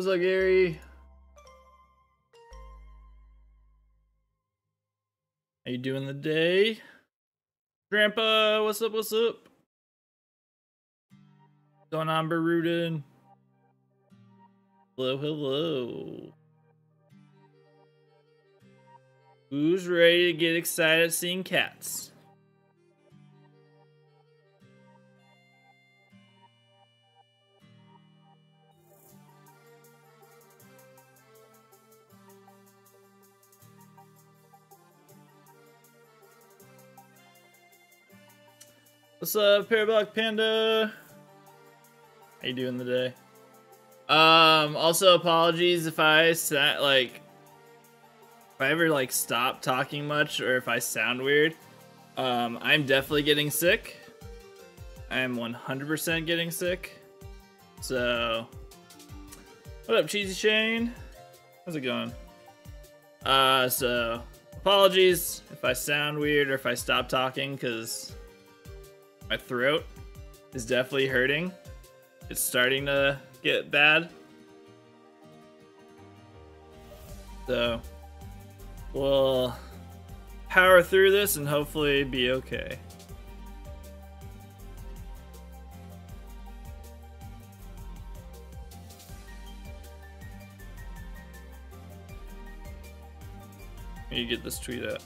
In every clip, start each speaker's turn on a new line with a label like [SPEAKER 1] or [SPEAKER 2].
[SPEAKER 1] What's up, Gary? How you doing the day? Grandpa, what's up, what's up? What's going on, Barudin? Hello, hello. Who's ready to get excited seeing cats? What's up, Parabolic Panda? How you doing today? Also apologies if I ever stop talking much or if I sound weird. I'm definitely getting sick. I am 100% getting sick. So, what up, Cheesy Shane? How's it going? So apologies if I sound weird or if I stop talking, because my throat is definitely hurting. It's starting to get bad. So we'll power through this and hopefully be okay. Let me get this tweet out.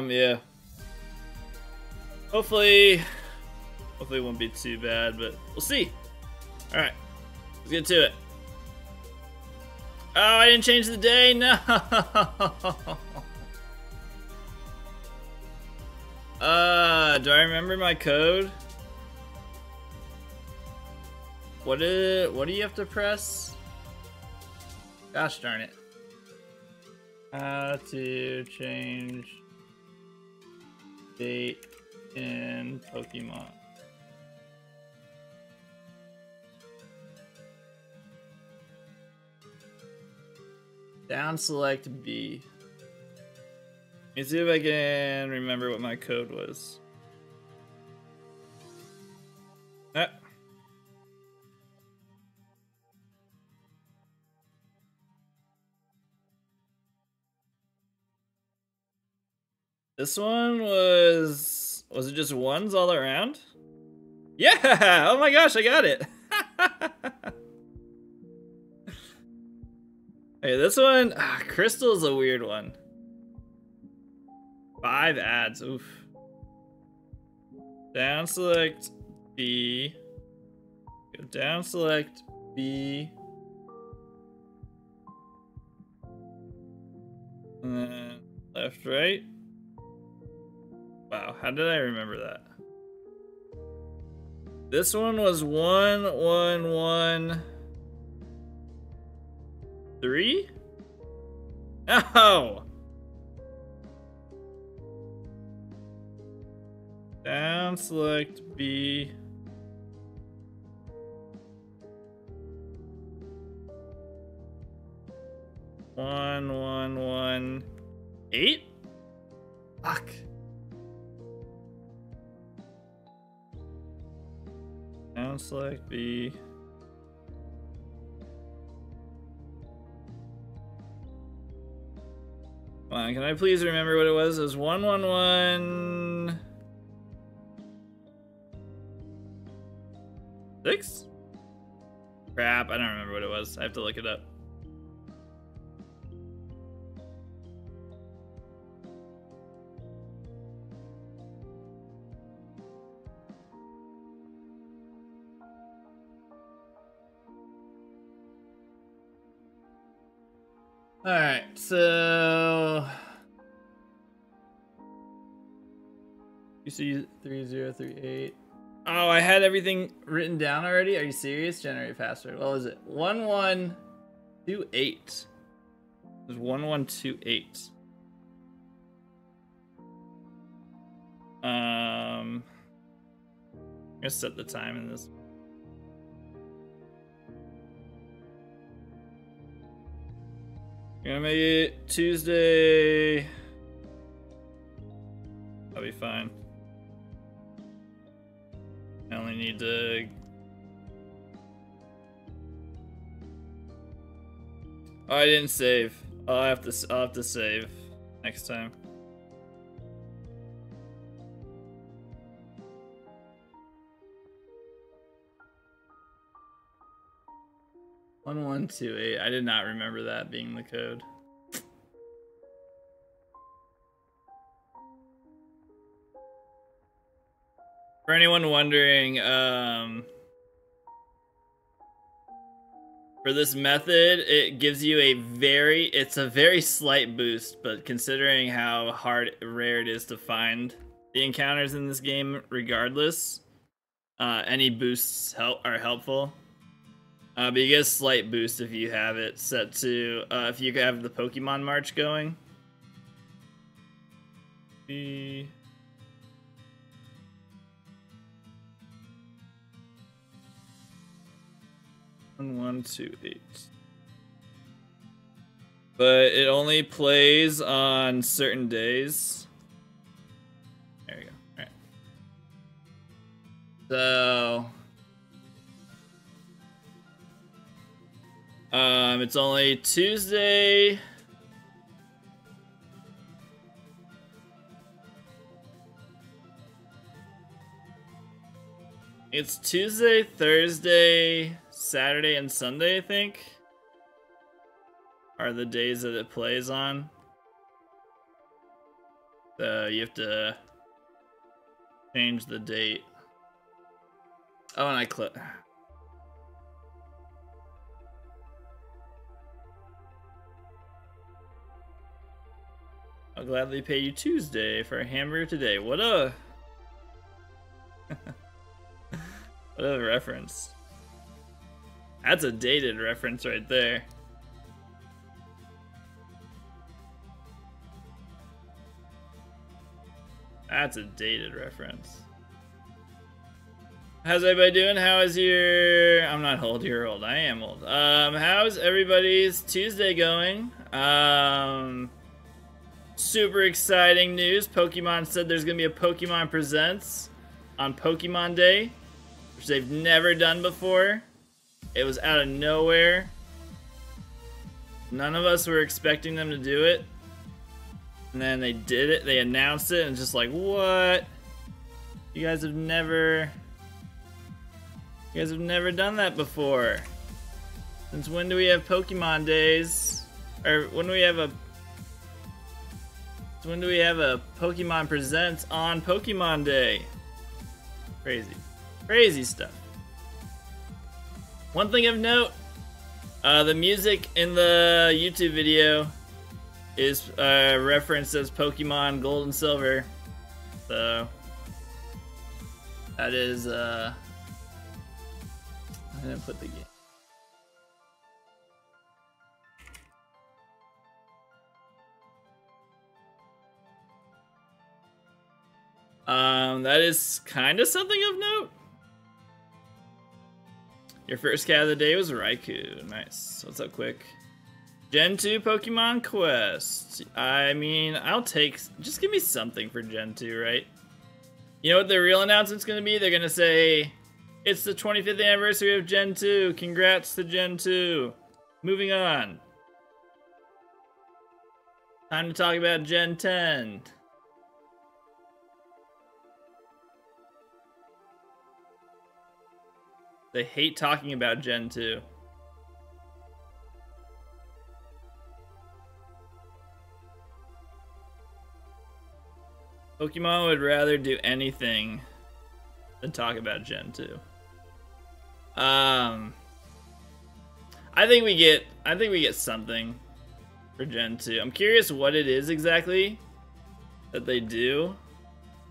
[SPEAKER 1] Yeah. Hopefully it won't be too bad, but we'll see. All right, let's get to it. Oh, I didn't change the day. No. Do I remember my code? What do you have to press? Gosh darn it. How to change date in Pokemon. Down select B. Let me see if I can remember what my code was. Ah. This one was it just ones all around? Yeah! Oh my gosh, I got it! Okay, this one, Crystal's a weird one. 5 ads, oof. Down select B. Go down select B. And then left, right. Wow, how did I remember that? This one was 1, 1, 1, 3? Oh! Down select B. One, 1, 1, 8? Fuck. Down select B. Come on, can I please remember what it was? It was 1, 1, 1, 6? Crap, I don't remember what it was. I have to look it up. Alright, so UC3038. Oh, I had everything written down already? Are you serious? Generate password. What was it? 1128. It was 1128. I'm gonna set the time in this. Gonna make it Tuesday. I'll be fine. I only need to. Oh, I didn't save. I'll have to save next time. One 128. I did not remember that being the code. For anyone wondering, for this method, it gives you it's a very slight boost, but considering how rare it is to find the encounters in this game, regardless, any boosts are helpful. But you get a slight boost if you have it set to, if you have the Pokemon March going. 1128. But it only plays on certain days. There we go. Alright. So it's only Tuesday. It's Tuesday, Thursday, Saturday, and Sunday, I think, are the days that it plays on. So you have to change the date. Oh, and I click. I'll gladly pay you Tuesday for a hamburger today. What a... what a reference. That's a dated reference right there. That's a dated reference. How's everybody doing? How is your... I'm not old, you're old. I am old. How's everybody's Tuesday going? Super exciting news. Pokemon said there's gonna be a Pokemon Presents on Pokemon Day, which they've never done before. It was out of nowhere. None of us were expecting them to do it. And then they did it. They announced it and just like, what? You guys have never done that before. Since when do we have Pokemon days? Or when do we have a Pokemon Presents on Pokemon Day? Crazy. Crazy stuff. One thing of note, the music in the YouTube video is referenced as Pokemon Gold and Silver. So that is I didn't put the game. That is kind of something of note. Your first cat of the day was Raikou. Nice. What's up, Quick? Gen 2 Pokemon Quest. I mean, I'll take... Just give me something for Gen 2, right? You know what the real announcement's going to be? They're going to say, it's the 25th anniversary of Gen 2. Congrats to Gen 2. Moving on. Time to talk about Gen 10. They hate talking about Gen 2. Pokemon would rather do anything than talk about Gen 2. I think we get something for Gen 2. I'm curious what it is exactly that they do.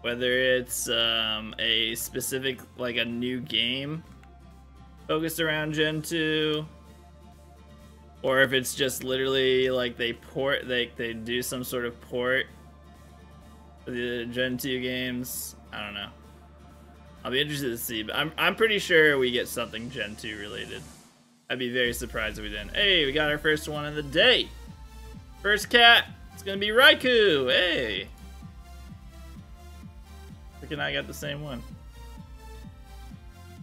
[SPEAKER 1] Whether it's a specific, like a new game focused around Gen 2, or if it's just literally like they do some sort of port for the Gen 2 games. I don't know. I'll be interested to see, but I'm pretty sure we get something Gen 2 related. I'd be very surprised if we didn't. Hey, we got our first one of the day. First cat. It's gonna be Raikou. Hey. Rick and I got the same one.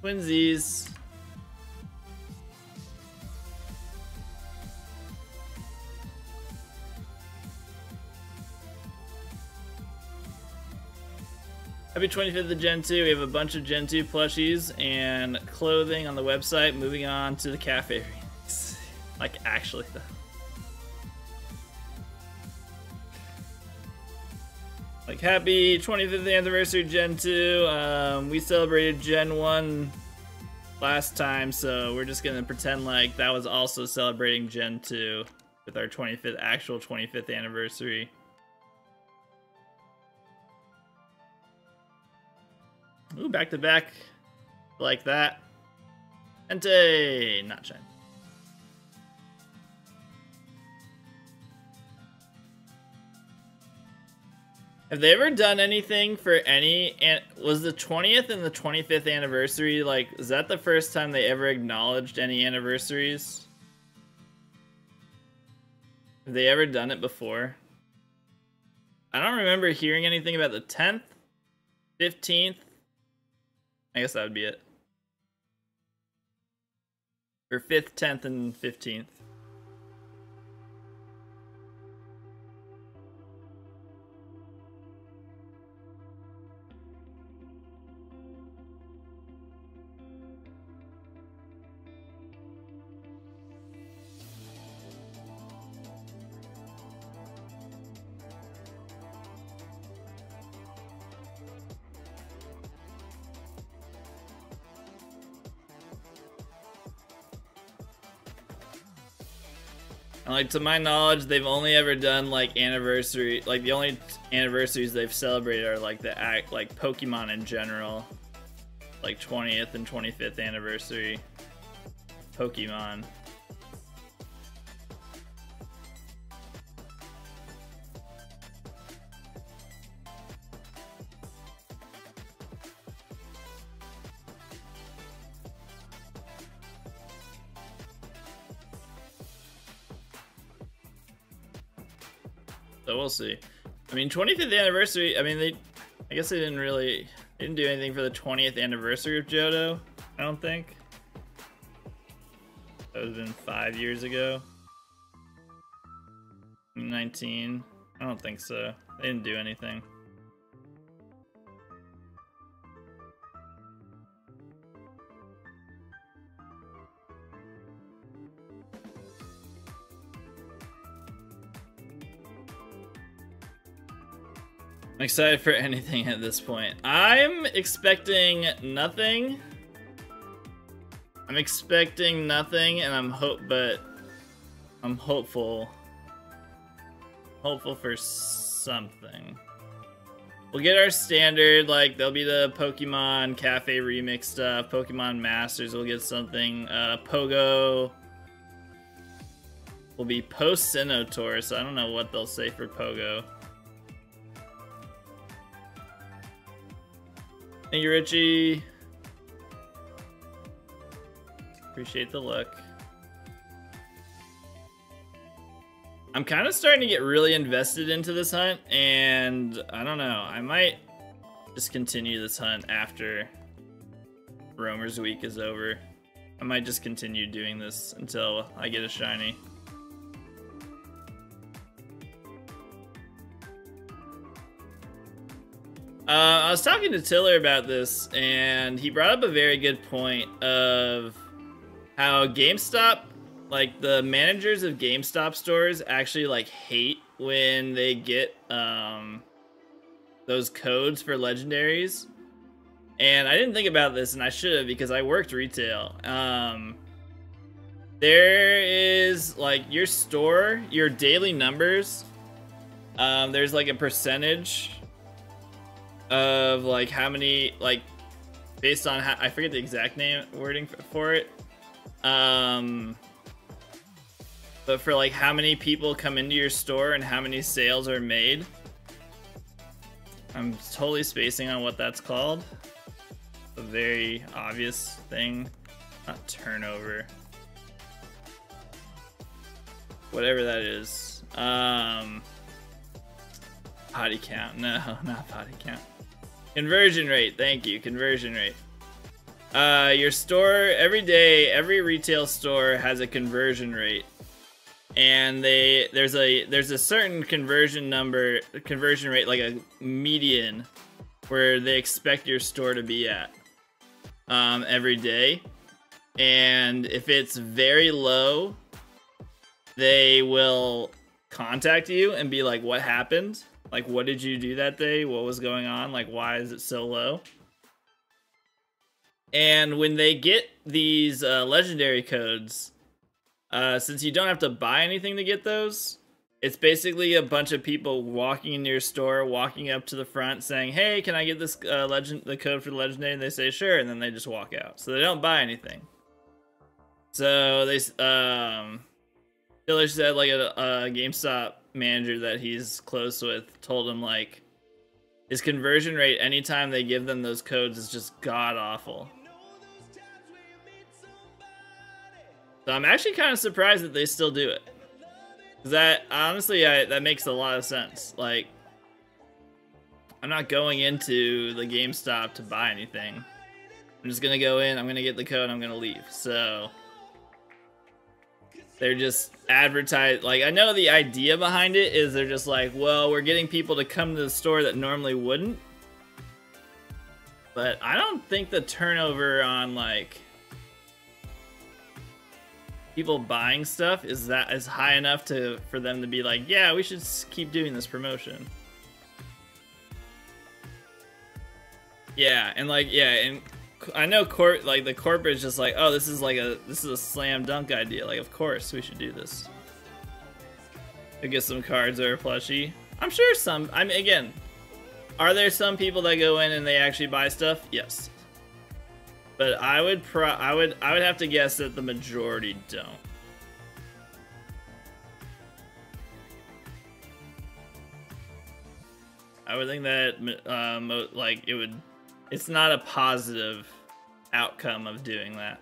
[SPEAKER 1] Twinsies. Happy 25th of Gen 2. We have a bunch of Gen 2 plushies and clothing on the website. Moving on to the cafe remix. Like, actually, though. Like, happy 25th anniversary Gen 2. We celebrated Gen 1 last time, so we're just gonna pretend like that was also celebrating Gen 2 with our actual 25th anniversary. Ooh, back to back like that. Entei, not shine. Have they ever done anything for any? Was the 20th and the 25th anniversary, like, is that the first time they ever acknowledged any anniversaries? Have they ever done it before? I don't remember hearing anything about the 10th, 15th. I guess that would be it. Or 5th, 10th, and 15th. And, like, to my knowledge, they've only ever done, like, anniversary, like, the only anniversaries they've celebrated are, like, like, Pokemon in general. Like, 20th and 25th anniversary Pokemon. So we'll see. I mean, 25th anniversary, I mean, I guess they didn't do anything for the 20th anniversary of Johto, I don't think. That would have been 5 years ago. 19, I don't think so. They didn't do anything. I'm excited for anything at this point. I'm expecting nothing. I'm expecting nothing, and I'm hopeful. Hopeful for something. We'll get our standard, like, there'll be the Pokemon Cafe Remix stuff, Pokemon Masters, we'll get something. Pogo will be post-Sinnoh Tour, so I don't know what they'll say for Pogo. Thank you, Richie. Appreciate the look. I'm kind of starting to get really invested into this hunt, and I don't know, I might just continue this hunt after Roamer's Week is over. I might just continue doing this until I get a shiny. I was talking to Tiller about this, and he brought up a very good point of how GameStop, like, the managers of GameStop stores actually, like, hate when they get those codes for legendaries. And I didn't think about this, and I should have, because I worked retail. There is, like, your store, your daily numbers, there's, like, a percentage of like how many, like based on how, I forget the exact name wording for it. But for like how many people come into your store and how many sales are made. I'm totally spacing on what that's called. A very obvious thing. Not turnover. Whatever that is. Body count. No, not body count. Conversion rate. Thank you. Conversion rate. Your store, every day, every retail store has a conversion rate. And there's a certain conversion rate, like a median, where they expect your store to be at every day. And if it's very low, they will contact you and be like, what happened? Like, what did you do that day? What was going on? Like, why is it so low? And when they get these legendary codes, since you don't have to buy anything to get those, it's basically a bunch of people walking into your store, walking up to the front saying, hey, can I get this the code for the legendary? And they say, sure, and then they just walk out. So they don't buy anything. So they, Diller said, like, a GameStop manager that he's close with told him, like, his conversion rate anytime they give them those codes is just god-awful. So I'm actually kind of surprised that they still do it. Cause that, honestly, that makes a lot of sense. Like, I'm not going into the GameStop to buy anything. I'm just gonna go in, I'm gonna get the code, I'm gonna leave. So they're just advertise. Like, I know the idea behind it is they're just like, well, we're getting people to come to the store that normally wouldn't. But I don't think the turnover on, like, people buying stuff is high enough for them to be like, yeah, we should keep doing this promotion. Yeah, and like, yeah, and I know the corporate is just like, oh, this is a slam dunk idea. Like, of course we should do this. I guess some cards are a plushie. I'm sure some. I mean, again, are there some people that go in and they actually buy stuff? Yes. But I would have to guess that the majority don't. I would think that like it's not a positive outcome of doing that.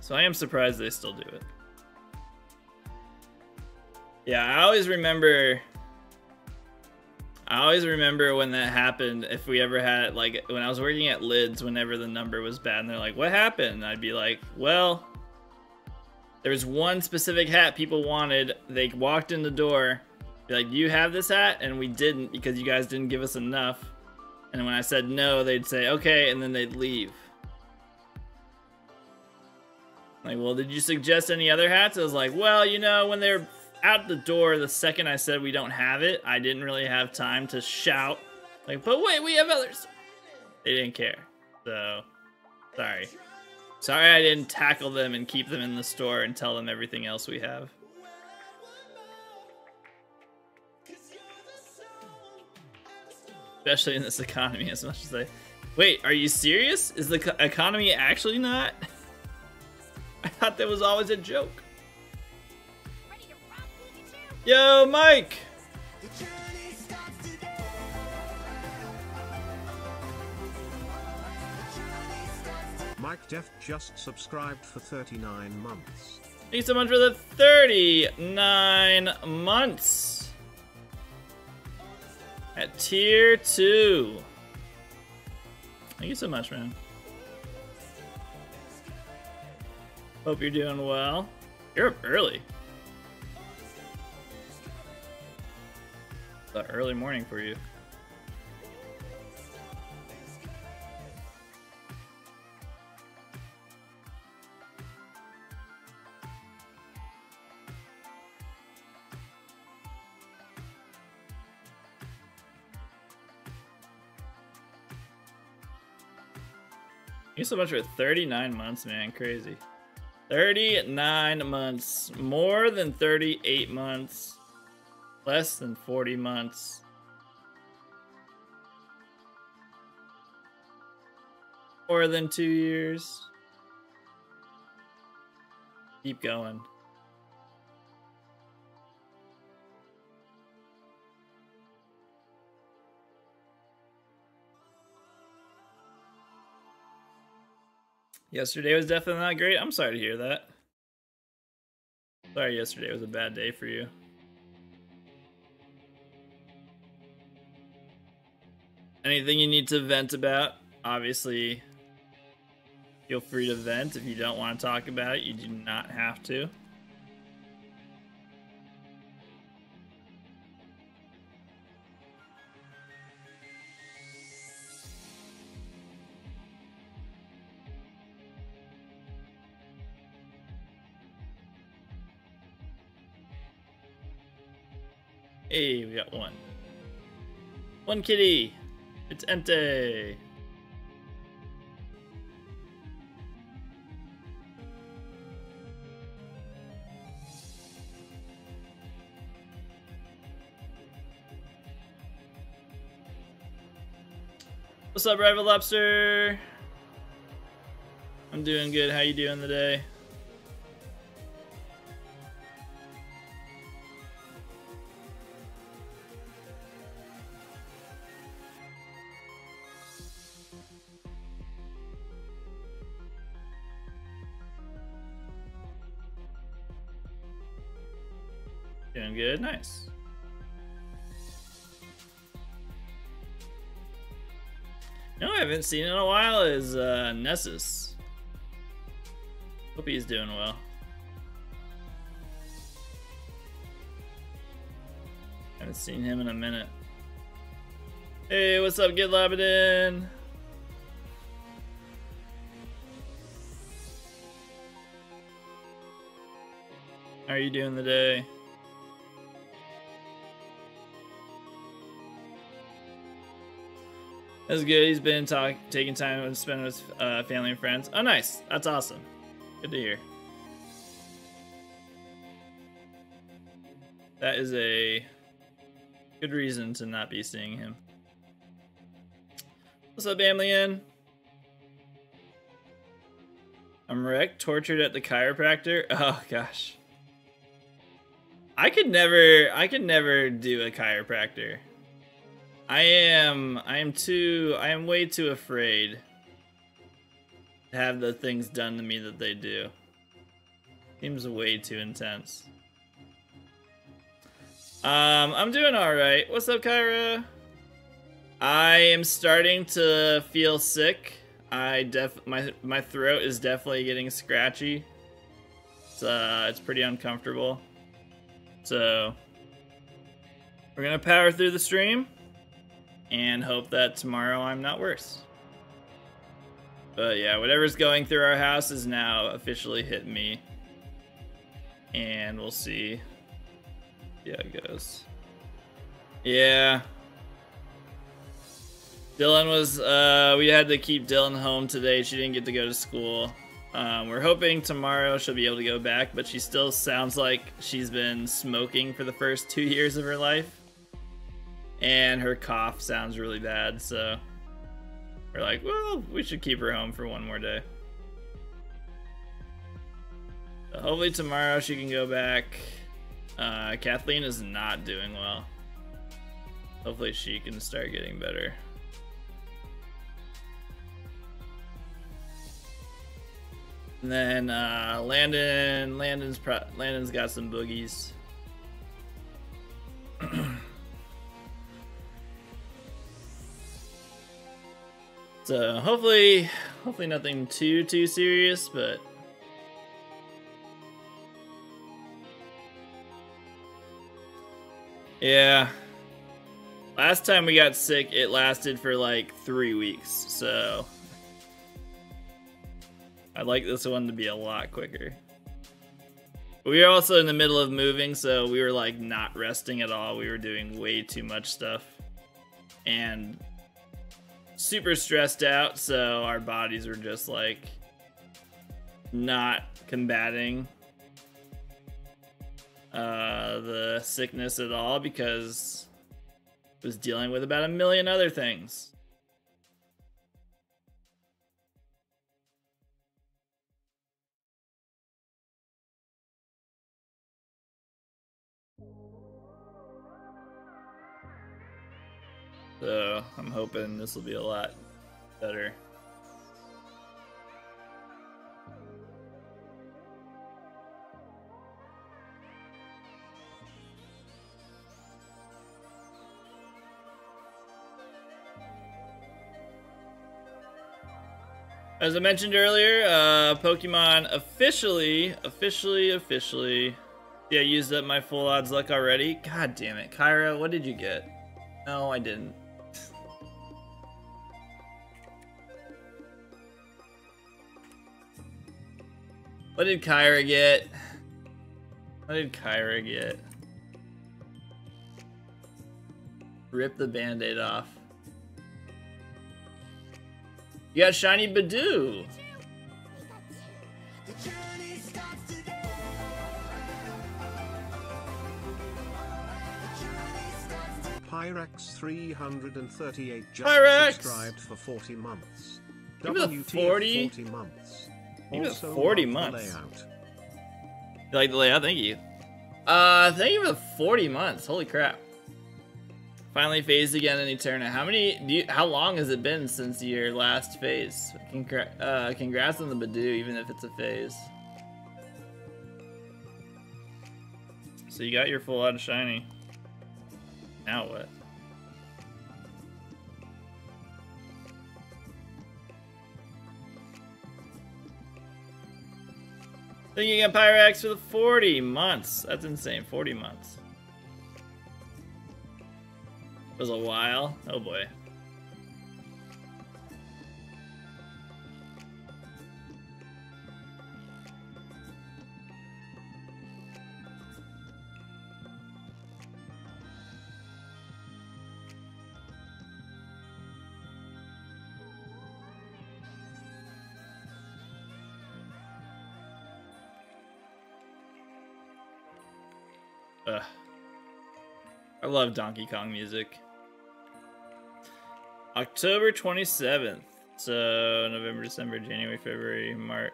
[SPEAKER 1] So I am surprised they still do it. Yeah, I always remember when that happened. If we ever had, like, when I was working at Lids, whenever the number was bad and they're like, what happened? And I'd be like, well, there was one specific hat people wanted. They walked in the door, be like, do you have this hat? And we didn't, because you guys didn't give us enough. And when I said no, they'd say, okay, and then they'd leave. Like, well, did you suggest any other hats? I was like, well, you know, when they're out the door, the second I said we don't have it, I didn't really have time to shout, like, but wait, we have others. They didn't care. So, sorry I didn't tackle them and keep them in the store and tell them everything else we have. Especially in this economy, as much as they... Wait, are you serious? Is the economy actually not? I thought that was always a joke. Yo, Mike!
[SPEAKER 2] Mike Def just subscribed for 39 months.
[SPEAKER 1] Thank you so much for the 39 months. At tier 2. Thank you so much, man. Hope you're doing well. You're up early. It's an early morning for you. Thank you so much for 39 months, man. Crazy. 39 months. More than 38 months. Less than 40 months. More than 2 years. Keep going. Yesterday was definitely not great. I'm sorry to hear that. Sorry yesterday was a bad day for you. Anything you need to vent about, obviously, feel free to vent. If you don't want to talk about it, you do not have to. Hey, we got one. One kitty. It's empty. What's up, Rival Lobster? I'm doing good. How you doing today? Doing good, nice. You know I haven't seen in a while is Nessus. Hope he's doing well. Haven't seen him in a minute. Hey, what's up, Get Labadin? How are you doing today? That's good. He's been taking time to spend with family and friends. Oh, nice. That's awesome. Good to hear. That is a good reason to not be seeing him. What's up, Amlian? I'm wrecked, tortured at the chiropractor. Oh gosh. I could never do a chiropractor. I am way too afraid to have the things done to me that they do. Seems way too intense. I'm doing alright. What's up, Kyra? I am starting to feel sick. My throat is definitely getting scratchy. It's pretty uncomfortable. So we're gonna power through the stream and hope that tomorrow I'm not worse. But yeah, whatever's going through our house is now officially hit me. And we'll see how it goes. Yeah. Dylan was, we had to keep Dylan home today. She didn't get to go to school. We're hoping tomorrow she'll be able to go back, but she still sounds like she's been smoking for the first 2 years of her life. And her cough sounds really bad, so we're like, well, we should keep her home for one more day. So hopefully tomorrow she can go back. Kathleen is not doing well. Hopefully she can start getting better. And then Landon's got some boogies. So hopefully nothing too serious, but yeah. Last time we got sick, it lasted for like 3 weeks, so I'd like this one to be a lot quicker. We were also in the middle of moving, so we were like not resting at all. We were doing way too much stuff and super stressed out, so our bodies were just like not combating the sickness at all because it was dealing with about a million other things. So I'm hoping this will be a lot better. As I mentioned earlier, Pokemon officially. Yeah, I used up my full odds luck already. God damn it. Kyra, what did you get? No, I didn't. What did Kyra get? What did Kyra get? Rip the band-aid off. You got shiny Badoo.
[SPEAKER 2] Pyrex 338 just
[SPEAKER 1] Pyrex!
[SPEAKER 2] subscribed for 40 months.
[SPEAKER 1] Give it a 40?
[SPEAKER 2] 40 months.
[SPEAKER 1] Give it
[SPEAKER 2] Also
[SPEAKER 1] 40
[SPEAKER 2] love the
[SPEAKER 1] months.
[SPEAKER 2] layout.
[SPEAKER 1] You like the layout? Thank you. Thank you for the 40 months. Holy crap. Finally phased again in Eterna. How long has it been since your last phase? Congrats on the Badoo, even if it's a phase. So you got your full out of shiny. Now what? Then you get Pyrex for the 40 months. That's insane. 40 months. It was a while. Oh boy. Ugh. I love Donkey Kong music. October 27th. So November, December, January, February, March,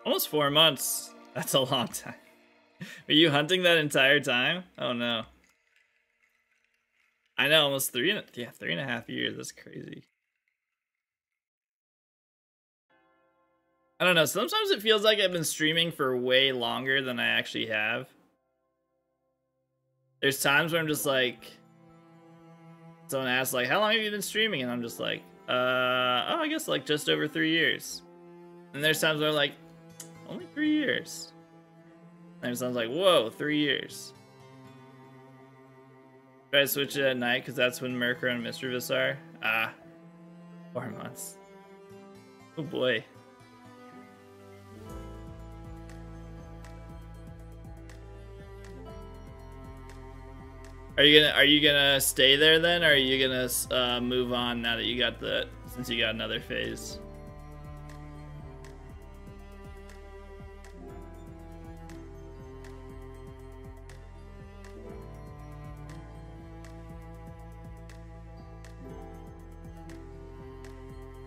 [SPEAKER 1] almost 4 months. That's a long time. Were you hunting that entire time? Oh no. I know, almost 3.5 years. That's crazy. I don't know. Sometimes it feels like I've been streaming for way longer than I actually have. There's times where I'm just like, someone asks like, how long have you been streaming? And I'm just like, oh, I guess like just over 3 years. And there's times where I'm like, only 3 years. And someone's like, whoa, 3 years. Try to switch it at night because that's when Murkrow and Mischievous are. 4 months. Oh boy. Are you gonna stay there then, or are you gonna move on now that you got since you got another phase?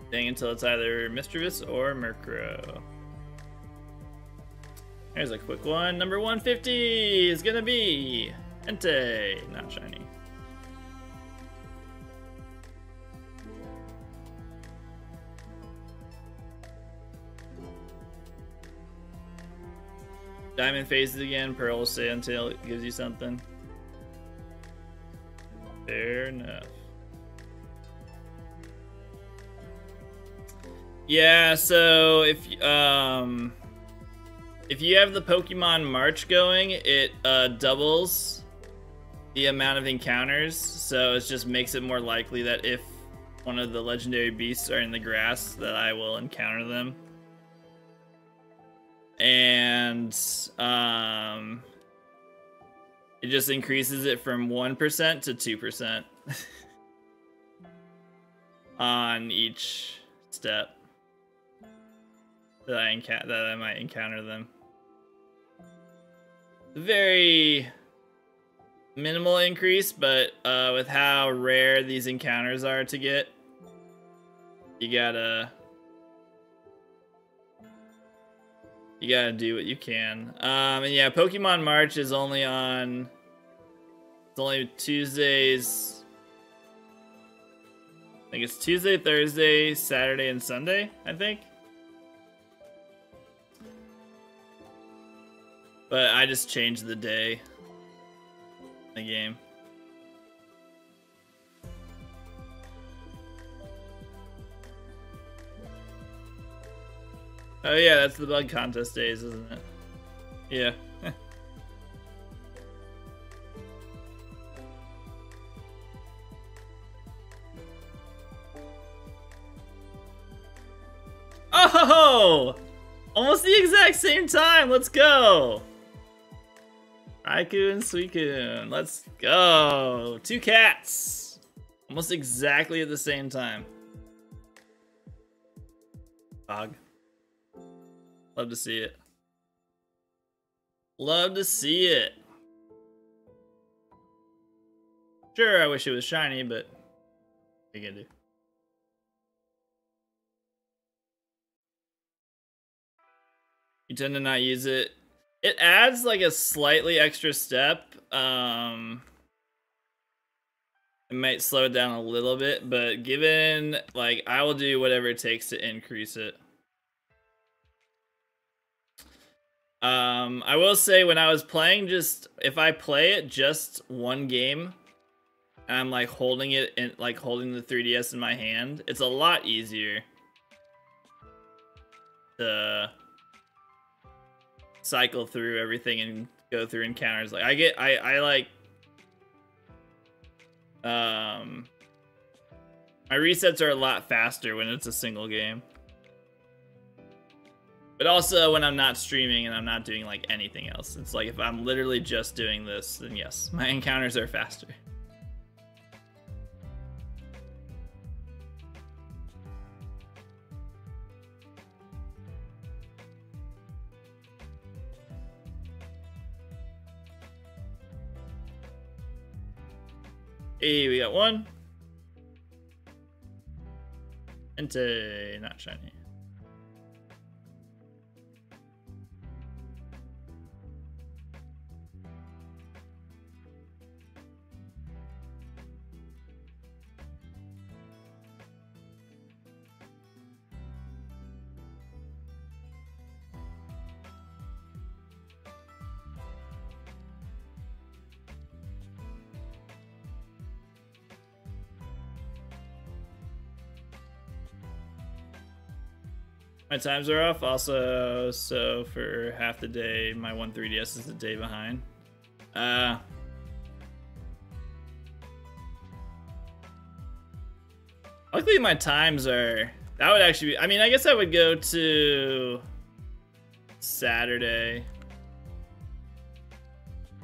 [SPEAKER 1] Staying until it's either Mischievous or Murkrow. Here's a quick one. Number 150 is gonna be Entei, not shiny. Diamond phases again. Pearl will stay until it gives you something. Fair enough. Yeah, so if you have the Pokemon March going, it doubles the amount of encounters, so it just makes it more likely that if one of the legendary beasts are in the grass, that I will encounter them. And it just increases it from 1% to 2%. on each step that I might encounter them. Very minimal increase, but with how rare these encounters are to get, you gotta do what you can. And yeah, Pokemon March is only on. It's only Tuesdays. I think it's Tuesday, Thursday, Saturday, and Sunday, I think. But I just changed the day in the game. Oh yeah, that's the bug contest days, isn't it? Yeah. Oh! Almost the exact same time. Let's go. Raikou and Suicune. Let's go. 2 cats. Almost exactly at the same time. Fog. Love to see it. Love to see it. Sure, I wish it was shiny, but what are you gonna do? You tend to not use it. It adds like a slightly extra step. It might slow it down a little bit, but given, like, I will do whatever it takes to increase it. I will say when I was playing, just if I play it just one game, and I'm like holding it in, like holding the 3DS in my hand, it's a lot easier to cycle through everything and go through encounters. Like I like my resets are a lot faster when it's a single game. But also when I'm not streaming and I'm not doing like anything else. It's like if I'm literally just doing this, then yes, my encounters are faster. Hey, we got one. Entei, not shiny. My times are off also, so for half the day, my one 3DS is a day behind. Luckily my times are, that would actually be, I mean, I guess I would go to Saturday.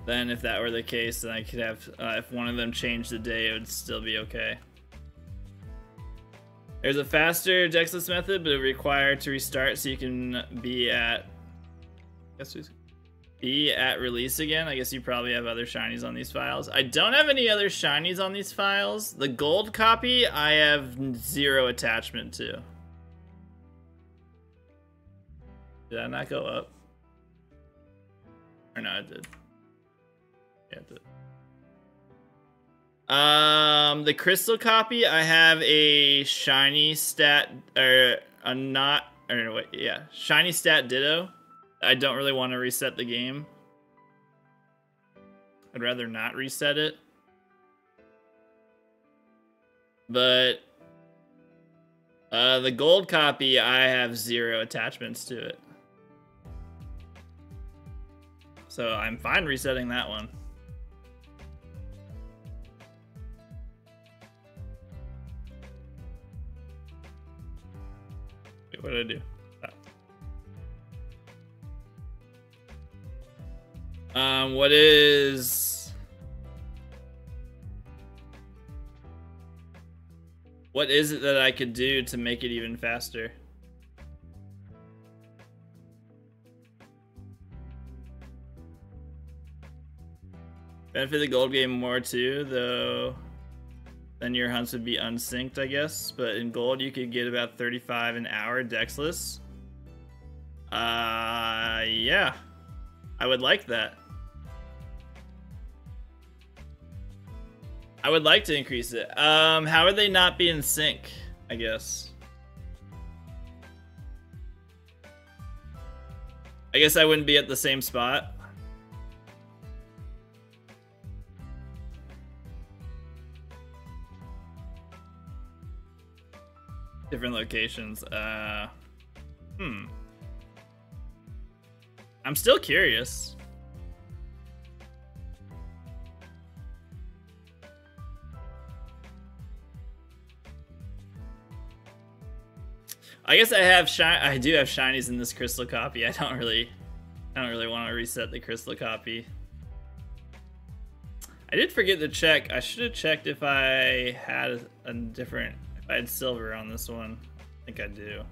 [SPEAKER 1] Then if that were the case, then I could have, if one of them changed the day, it would still be okay. There's a faster Dexless method, but it required to restart so you can be at release again. I guess you probably have other shinies on these files. I don't have any other shinies on these files. The gold copy, I have 0 attachment to. Did I not go up? Or no, it did. Yeah, it did. The crystal copy, I have a shiny stat, or a not, or wait, yeah, shiny stat ditto. I don't really want to reset the game. I'd rather not reset it. But, the gold copy, I have 0 attachments to it. So I'm fine resetting that one. What did I do? What is... What is it that I could do to make it even faster? Benefit the gold game more too, though then your hunts would be unsynced, I guess. But in gold, you could get about 35 an hour dexless. Yeah. I would like that. I would like to increase it. How would they not be in sync, I guess? I guess I wouldn't be at the same spot. Different locations. I'm still curious. I guess I do have shinies in this crystal copy. I don't really want to reset the crystal copy. I did forget to check. I should have checked if I had if I had silver on this one. I think I do.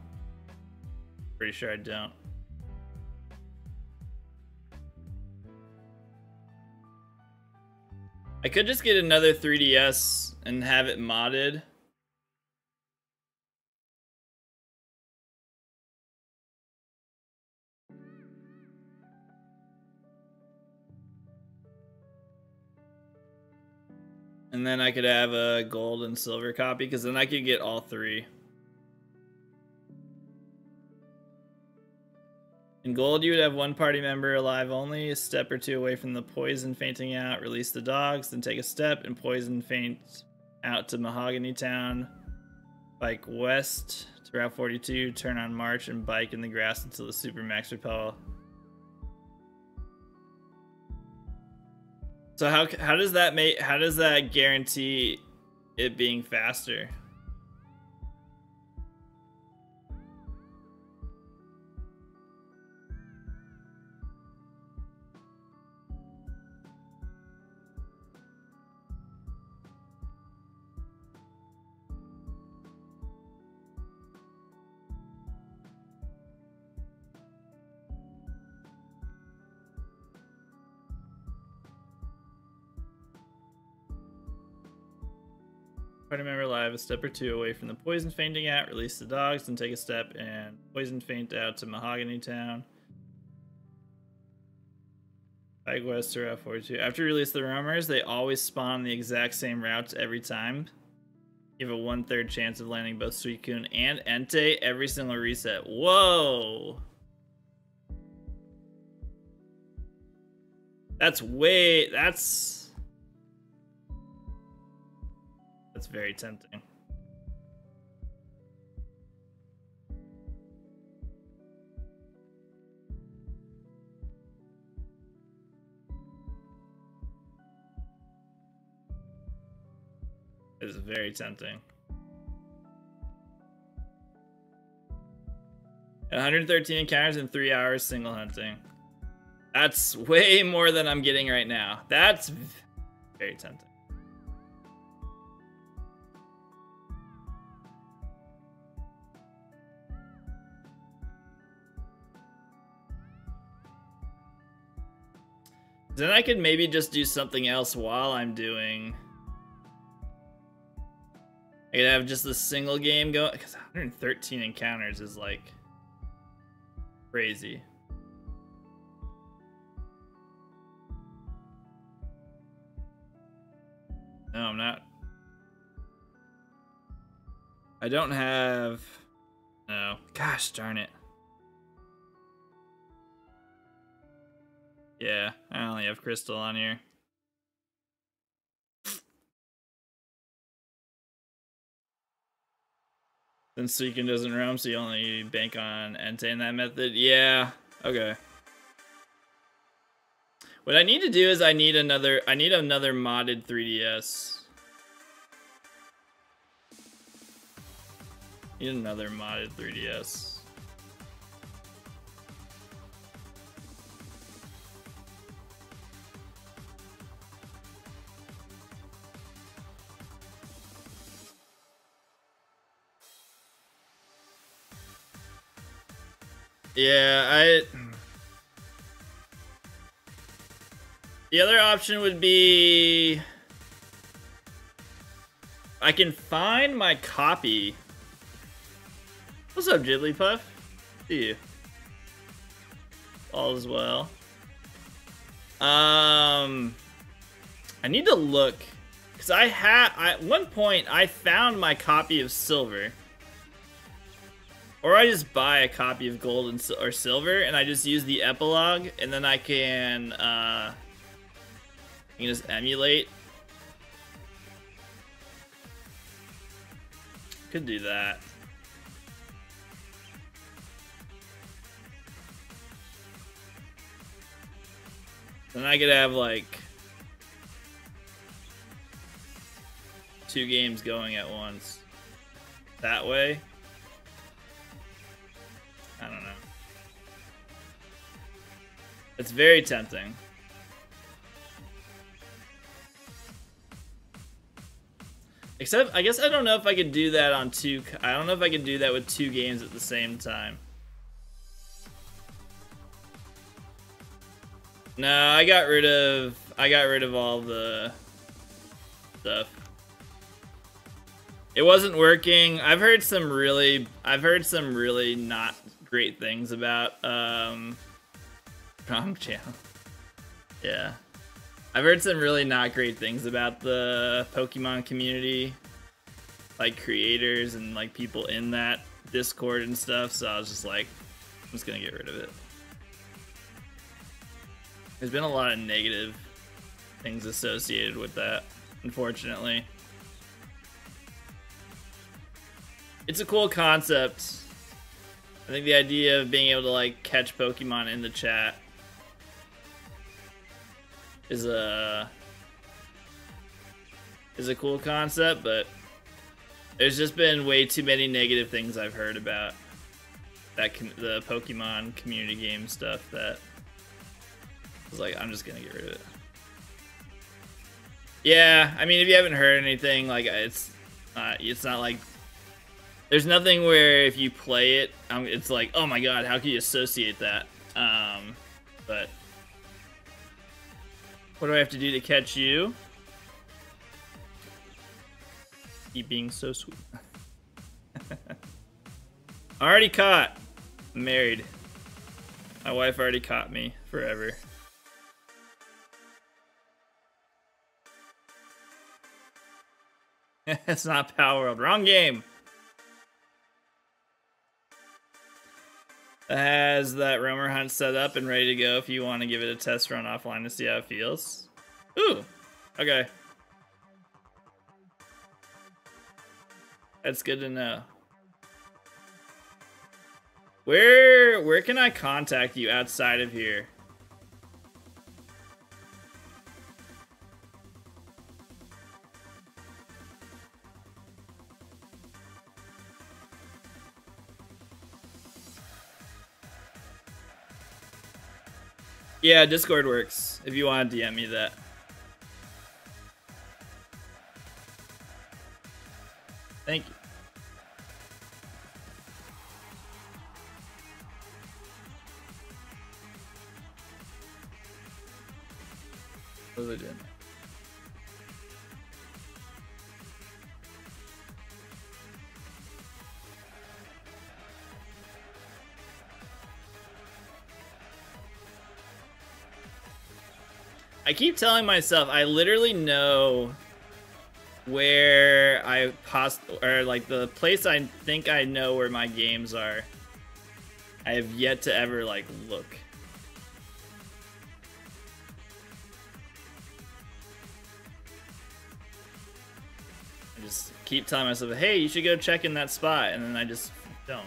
[SPEAKER 1] Pretty sure I don't. I could just get another 3DS and have it modded. And then I could have a gold and silver copy, because then I could get all three. In gold, you would have one party member alive only, a step or two away from the poison fainting out, release the dogs, then take a step and poison faint out to Mahogany Town. Bike west to Route 42, turn on march, and bike in the grass until the super max repel. So how does that guarantee it being faster? Party member alive, a step or two away from the poison fainting out, release the dogs, then take a step and poison faint out to Mahogany Town. Bike west to Route 42. After you release the roamers, they always spawn the exact same routes every time. You have a 1/3 chance of landing both Suicune and Entei every single reset. Whoa! That's very tempting. It's very tempting. 113 encounters in 3 hours single hunting. That's way more than I'm getting right now. That's very tempting. Then I could maybe just do something else while I'm doing. I could have just a single game go, because 113 encounters is like crazy. No, I'm not. I don't have. No. Gosh darn it. Yeah, I only have Crystal on here. Then Suicune doesn't roam, so you only bank on Entei in that method. Yeah, okay. What I need to do is I need another modded 3DS. Need another modded 3DS. Yeah, the other option would be I can find my copy. What's up, Jigglypuff? See you. All is well. I need to look because at one point I found my copy of Silver, or I just buy a copy of Gold or Silver, and I just use the epilogue, and then I can just emulate. Could do that. Then I could have like 2 games going at once. That way. I don't know. It's very tempting. Except, I guess I don't know if I could do that on 2. I don't know if I could do that with 2 games at the same time. No, I got rid of all the stuff. It wasn't working. I've heard some really not great things about Wrong Channel. Yeah. I've heard some really not great things about the Pokemon community, like creators and like people in that Discord and stuff, so I was just like, I'm just gonna get rid of it. There's been a lot of negative things associated with that, unfortunately. It's a cool concept. I think the idea of being able to like catch Pokemon in the chat is a cool concept, but there's just been way too many negative things I've heard about that the Pokemon community game stuff that I was like, I'm just gonna get rid of it. Yeah, I mean, if you haven't heard anything, like it's not like there's nothing where if you play it, it's like, oh my god, how can you associate that? But what do I have to do to catch you? Keep being so sweet. Already caught. I'm married. My wife already caught me forever. It's not Power World. Wrong game. It has that roamer hunt set up and ready to go if you want to give it a test run offline to see how it feels. Ooh, okay. That's good to know. Where can I contact you outside of here? Yeah, Discord works, if you want to DM me that. Thank you. What was I doing? I keep telling myself I literally know where or like the place I think I know where my games are. I have yet to ever like look. I just keep telling myself, hey, you should go check in that spot, and then I just don't.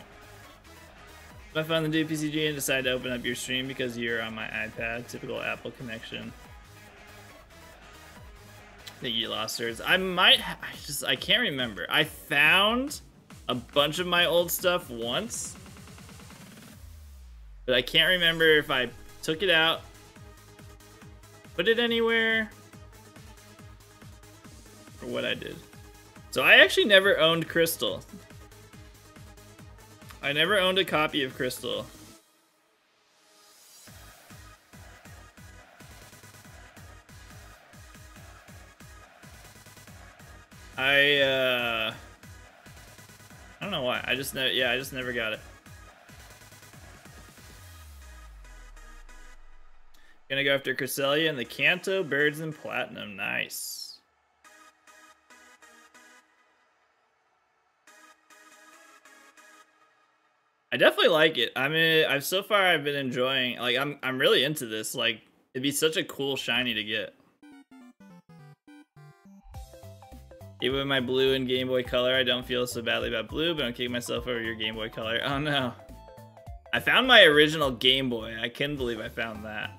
[SPEAKER 1] If I found the new PCG and decided to open up your stream because you're on my iPad, typical Apple connection. I think you lost yours. I can't remember. I found a bunch of my old stuff once, but I can't remember if I took it out, put it anywhere, or what I did. So I actually never owned Crystal. I never owned a copy of Crystal. I don't know why. I just never got it. Gonna go after Cresselia and the Kanto, Birds, and Platinum. Nice. I definitely like it. I mean, I've been enjoying. Like, I'm really into this. Like, it'd be such a cool shiny to get. Even with my blue and Game Boy Color, I don't feel so badly about blue, but I'm kicking myself over your Game Boy Color. Oh no. I found my original Game Boy. I couldn't believe I found that.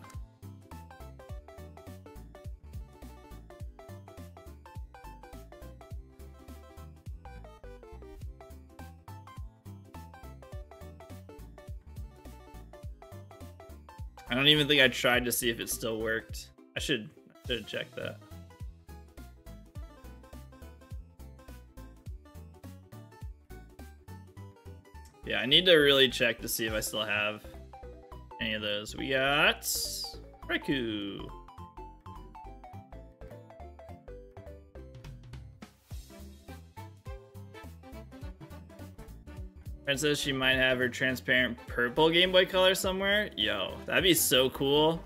[SPEAKER 1] I don't even think I tried to see if it still worked. I should have checked that. Yeah, I need to really check to see if I still have any of those. We got Raikou. Friend says she might have her transparent purple Game Boy Color somewhere. Yo, that'd be so cool.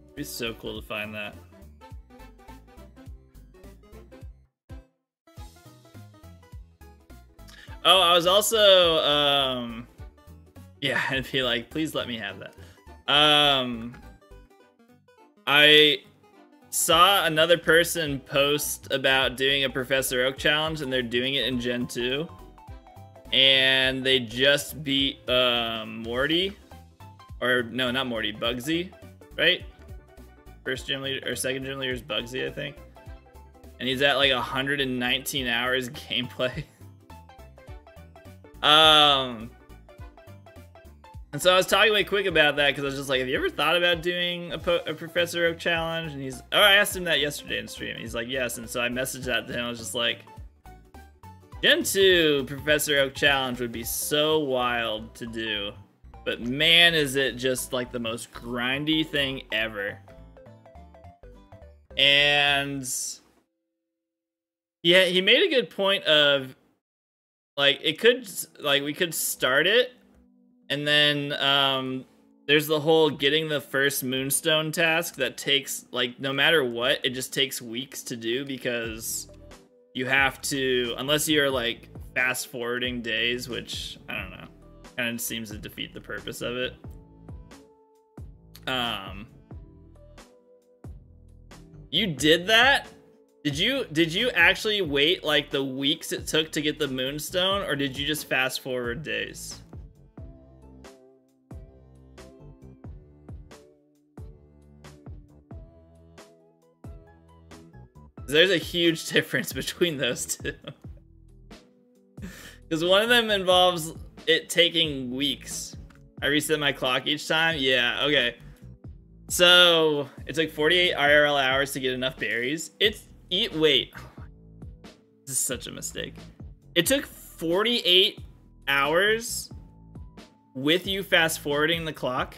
[SPEAKER 1] It'd be so cool to find that. Oh, I was also, yeah, I'd be like, please let me have that. I saw another person post about doing a Professor Oak challenge, and they're doing it in Gen 2. And they just beat, Morty. Or, no, not Morty, Bugsy, right? First gym leader, or second gym leader is Bugsy, I think. And he's at like 119 hours gameplay. And so I was talking way quick about that because I was just like, have you ever thought about doing a Professor Oak challenge? And I asked him that yesterday in stream. He's like, yes. And so I messaged that to him. I was just like, Gen 2 Professor Oak challenge would be so wild to do. But man, is it just like the most grindy thing ever. And yeah, he made a good point of like, we could start it. And then there's the whole getting the first Moonstone task that takes, like, no matter what, it just takes weeks to do because you have to, unless you're like fast forwarding days, which I don't know, kind of seems to defeat the purpose of it. You did that? Did you actually wait like the weeks it took to get the Moonstone, or did you just fast forward days? There's a huge difference between those two. Because one of them involves it taking weeks. I reset my clock each time? Yeah, okay. So, it took 48 IRL hours to get enough berries. Wait. This is such a mistake. It took 48 hours with you fast forwarding the clock?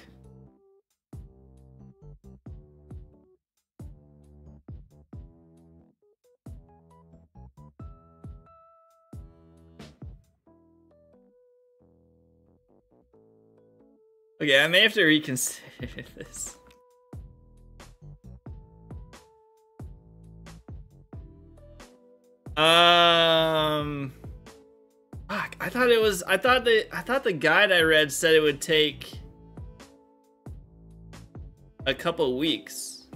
[SPEAKER 1] Okay, I may have to reconsider this. Fuck, I thought the guide I read said it would take a couple weeks.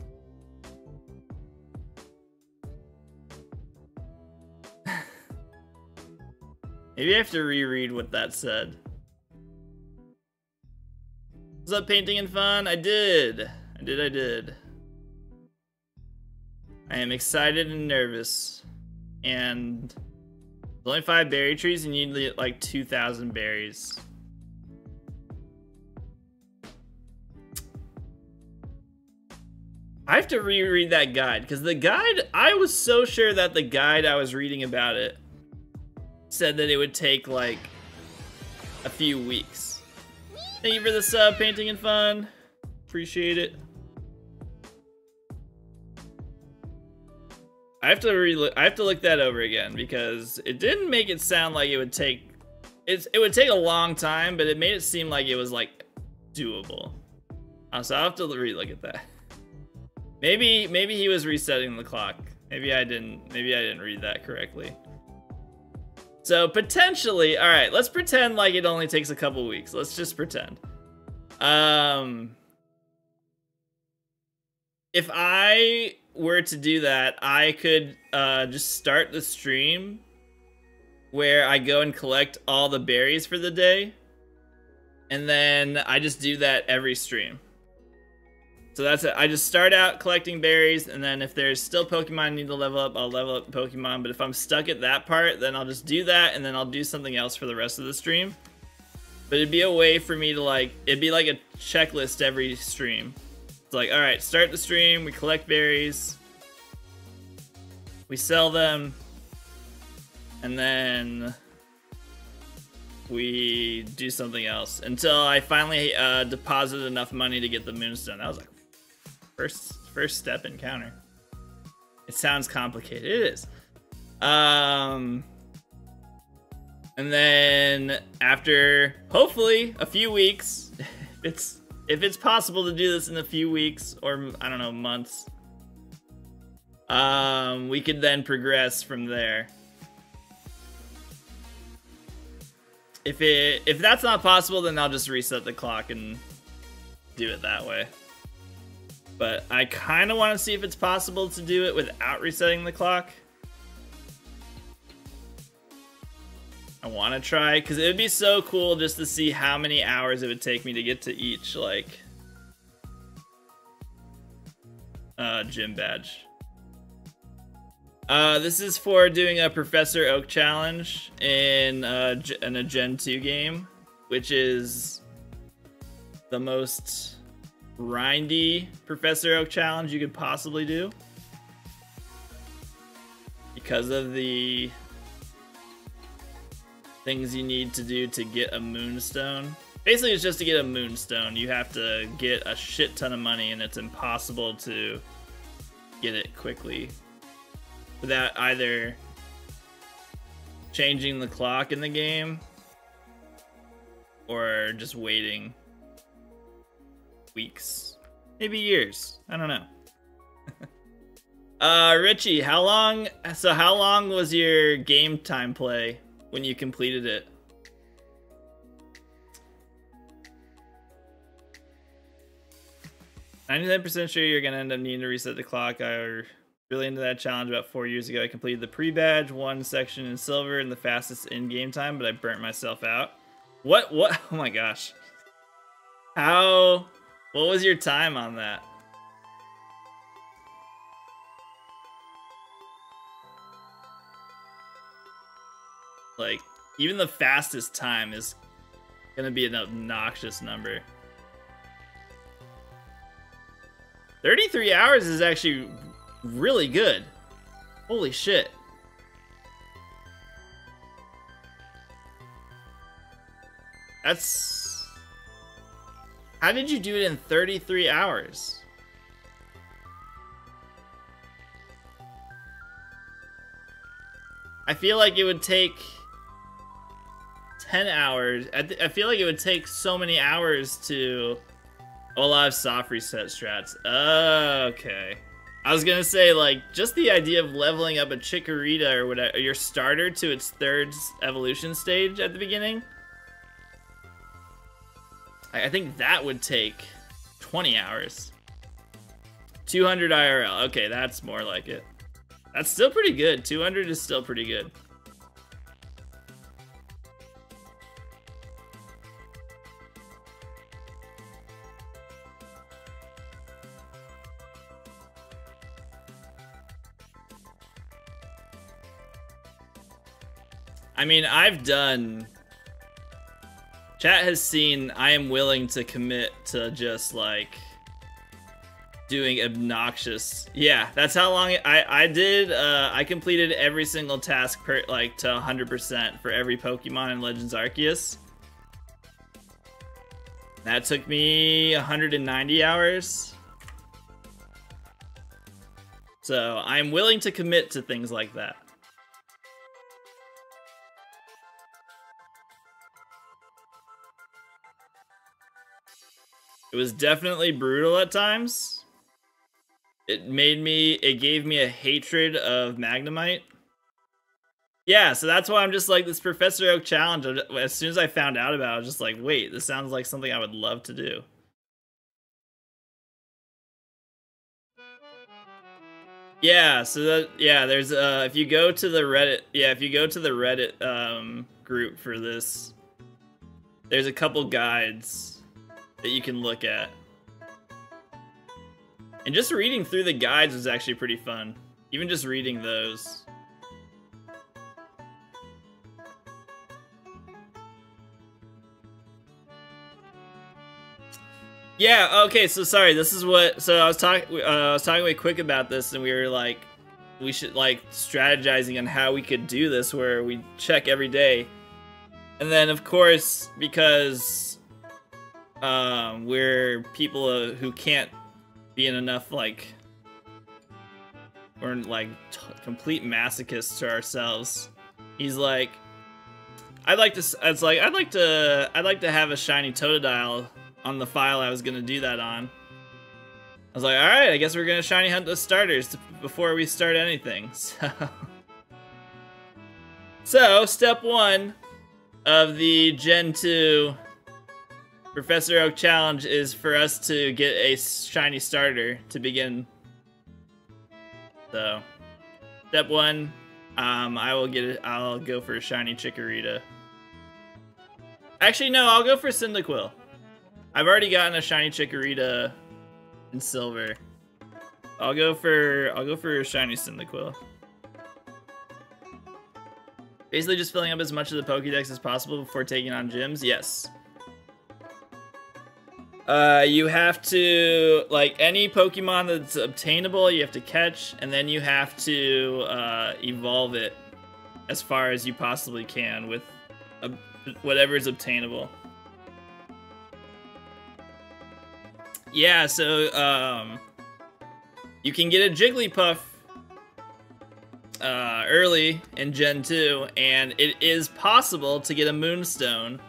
[SPEAKER 1] Maybe I have to reread what that said. What's up, Painting and Fun? I did. I am excited and nervous. And there's only 5 berry trees and you need like 2,000 berries. I have to reread that guide because the guide, I was so sure that the guide I was reading about it said that it would take like a few weeks. Thank you for the sub, Painting and Fun. Appreciate it. I have to look that over again because it didn't make it sound like it would take it would take a long time, but it made it seem like it was like doable. So I'll have to relook at that. Maybe he was resetting the clock. Maybe I didn't read that correctly. So potentially, all right, let's pretend like it only takes a couple weeks. Let's just pretend. If I were to do that, I could just start the stream where I go and collect all the berries for the day, and then I just do that every stream. So that's it. I just start out collecting berries, and then if there's still Pokemon I need to level up, I'll level up Pokemon. But if I'm stuck at that part, then I'll just do that, and then I'll do something else for the rest of the stream. But it'd be a way for me to like, it'd be like a checklist every stream. It's like, all right, start the stream, we collect berries, we sell them, and then we do something else until I finally deposited enough money to get the Moonstone. That was like first step encounter. It sounds complicated. It is. And then after hopefully a few weeks, if it's possible to do this in a few weeks or I don't know, months, we could then progress from there. If that's not possible, then I'll just reset the clock and do it that way. But I kind of want to see if it's possible to do it without resetting the clock. I want to try, because it would be so cool just to see how many hours it would take me to get to each, like, gym badge. This is for doing a Professor Oak challenge in a Gen 2 game, which is the most grindy Professor Oak challenge you could possibly do because of the things you need to do to get a Moonstone. Basically, it's just to get a Moonstone. You have to get a shit ton of money, and it's impossible to get it quickly without either changing the clock in the game or just waiting weeks, maybe years. I don't know. Richie, how long was your game time play when you completed it? %, sure you're gonna end up needing to reset the clock. I was really into that challenge about 4 years ago. I completed the pre-badge 1 section in silver in the fastest in-game time, but I burnt myself out. What? Oh my gosh. What was your time on that? Like, even the fastest time is gonna be an obnoxious number. 33 hours is actually really good. Holy shit. That's... How did you do it in 33 hours? I feel like it would take 10 hours. I feel like it would take so many hours to... Oh, a lot of soft reset strats. Okay. I was gonna say, like, just the idea of leveling up a Chikorita or whatever, your starter to its 3rd evolution stage at the beginning. I think that would take 20 hours. 200 IRL. Okay, that's more like it. That's still pretty good. 200 is still pretty good. I mean, I've done... Chat has seen I am willing to commit to just, like, doing obnoxious... Yeah, that's how long I did. I completed every single task to 100% for every Pokemon in Legends Arceus. That took me 190 hours. So I'm willing to commit to things like that. It was definitely brutal at times. It gave me a hatred of Magnemite. Yeah, so that's why I'm just like, this Professor Oak challenge, as soon as I found out about it, I was just like, wait, this sounds like something I would love to do. Yeah, so that, yeah, there's if you go to the Reddit group for this, there's a couple guides that you can look at. And just reading through the guides was actually pretty fun. Even just reading those. Yeah, okay, so sorry, this is what, so I was talking way quick about this, and we were like, we should like strategizing on how we could do this where we check every day. And then of course, because we're people who can't be in enough like, we're like complete masochists to ourselves. He's like, I'd like to have a shiny Totodile on the file I was gonna do that on. I was like, alright, I guess we're gonna shiny hunt the starters before we start anything. So step 1 of the Gen 2 Professor Oak challenge is for us to get a shiny starter to begin. So step 1, I'll go for a shiny Chikorita. Actually, no, I'll go for Cyndaquil. I've already gotten a shiny Chikorita in silver. I'll go for a shiny Cyndaquil. Basically just filling up as much of the Pokédex as possible before taking on gyms. Yes. You have to, like, any Pokemon that's obtainable, you have to catch, and then you have to evolve it as far as you possibly can with whatever is obtainable. Yeah, so you can get a Jigglypuff early in Gen 2, and it is possible to get a Moonstone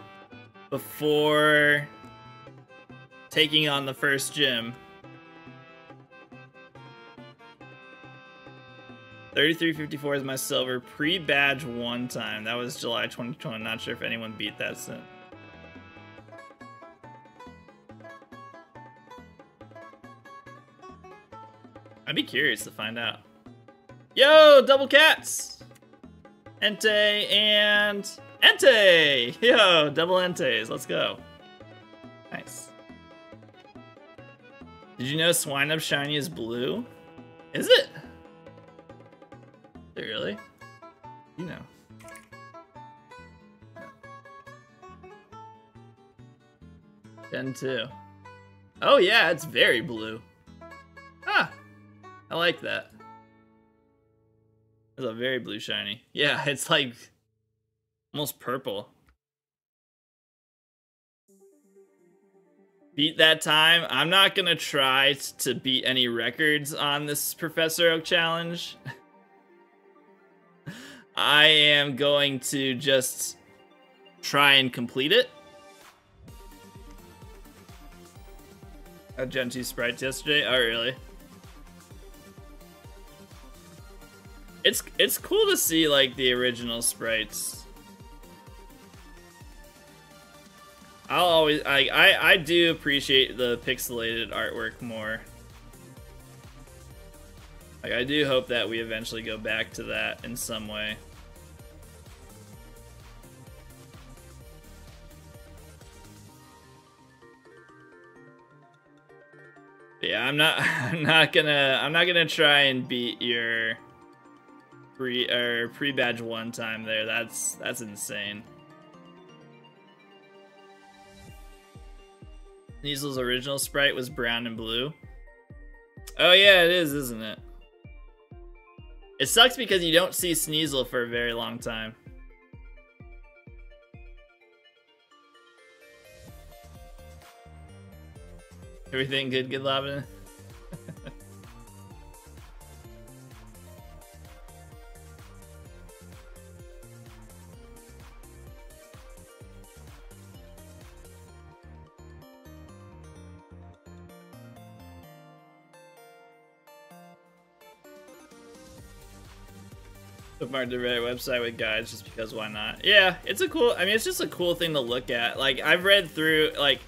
[SPEAKER 1] before taking on the first gym. 3354 is my silver pre-badge 1 time. That was July 2020. Not sure if anyone beat that since. I'd be curious to find out. Yo, double cats! Entei and Entei! Yo, double Enteis, let's go. Nice. Did you know Swinub Shiny is blue? Is it? Is it really? You know. Gen 2. Oh yeah, it's very blue. Ah! I like that. It's a very blue shiny. Yeah, it's like almost purple. Beat that time. I'm not gonna try to beat any records on this Professor Oak challenge. I am going to just try and complete it. A Gen 2 sprites yesterday. Oh, really? It's cool to see like the original sprites. I'll always I do appreciate the pixelated artwork more. Like I do hope that we eventually go back to that in some way. But yeah, I'm not gonna try and beat your pre-badge 1 time there. That's insane. Sneasel's original sprite was brown and blue. Oh yeah, it is, isn't it? It sucks because you don't see Sneasel for a very long time. Everything good, Labin? Bookmark the Reddit website with guides just because why not? Yeah, it's a cool, I mean, it's just a cool thing to look at. Like, I've read through, like,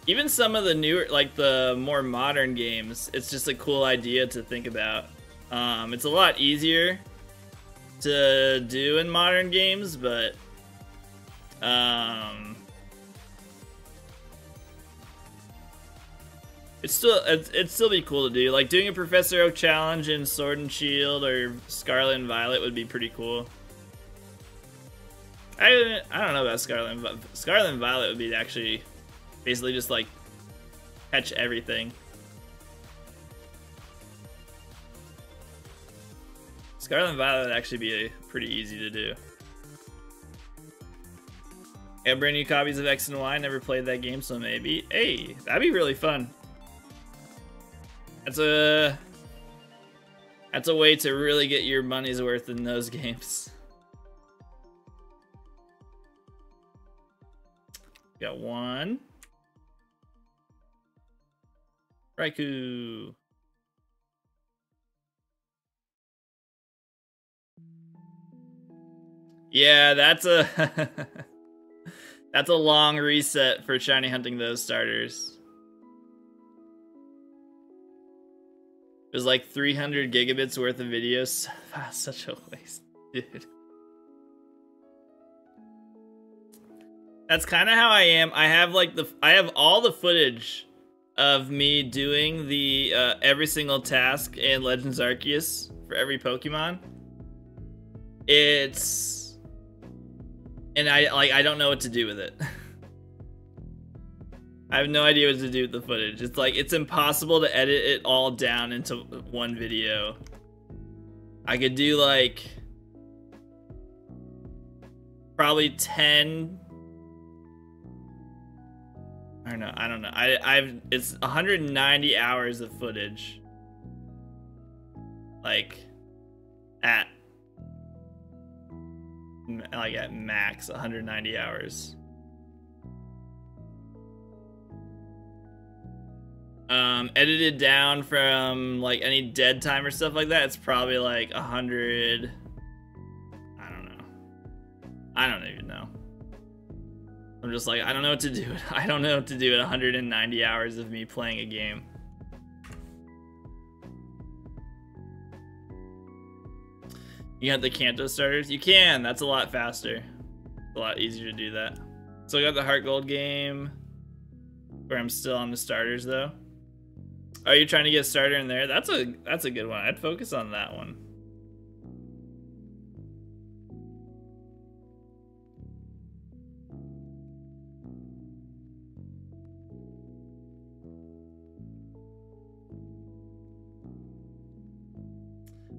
[SPEAKER 1] even some of the newer, like, the more modern games, it's just a cool idea to think about. It's a lot easier to do in modern games, but, it'd still be cool to do. Like doing a Professor Oak challenge in Sword and Shield or Scarlet and Violet would be pretty cool. I don't know about Scarlet, but Scarlet and Violet would be actually basically just like catch everything. Scarlet and Violet would actually be pretty easy to do. I have brand new copies of X and Y. Never played that game, so maybe. Hey, that'd be really fun. That's a way to really get your money's worth in those games. Got one. Raikou. Yeah, that's a that's a long reset for shiny hunting those starters. It was like 300 gigabits worth of videos. Such a waste, dude. That's kind of how I am. I have like I have all the footage of me doing the every single task in Legends Arceus for every Pokemon. And I don't know what to do with it. I have no idea what to do with the footage. It's like, it's impossible to edit it all down into one video. I could do like probably 10. I don't know. It's 190 hours of footage. Like at max 190 hours. Edited down from like any dead time or stuff like that, it's probably like 100. I don't know. I don't even know. I'm just like, I don't know what to do. I don't know what to do at 190 hours of me playing a game. You got the Kanto starters? You can. That's a lot faster. It's a lot easier to do that. So I got the Heart Gold game where I'm still on the starters though. Are you trying to get a starter in there? That's a good one. I'd focus on that one.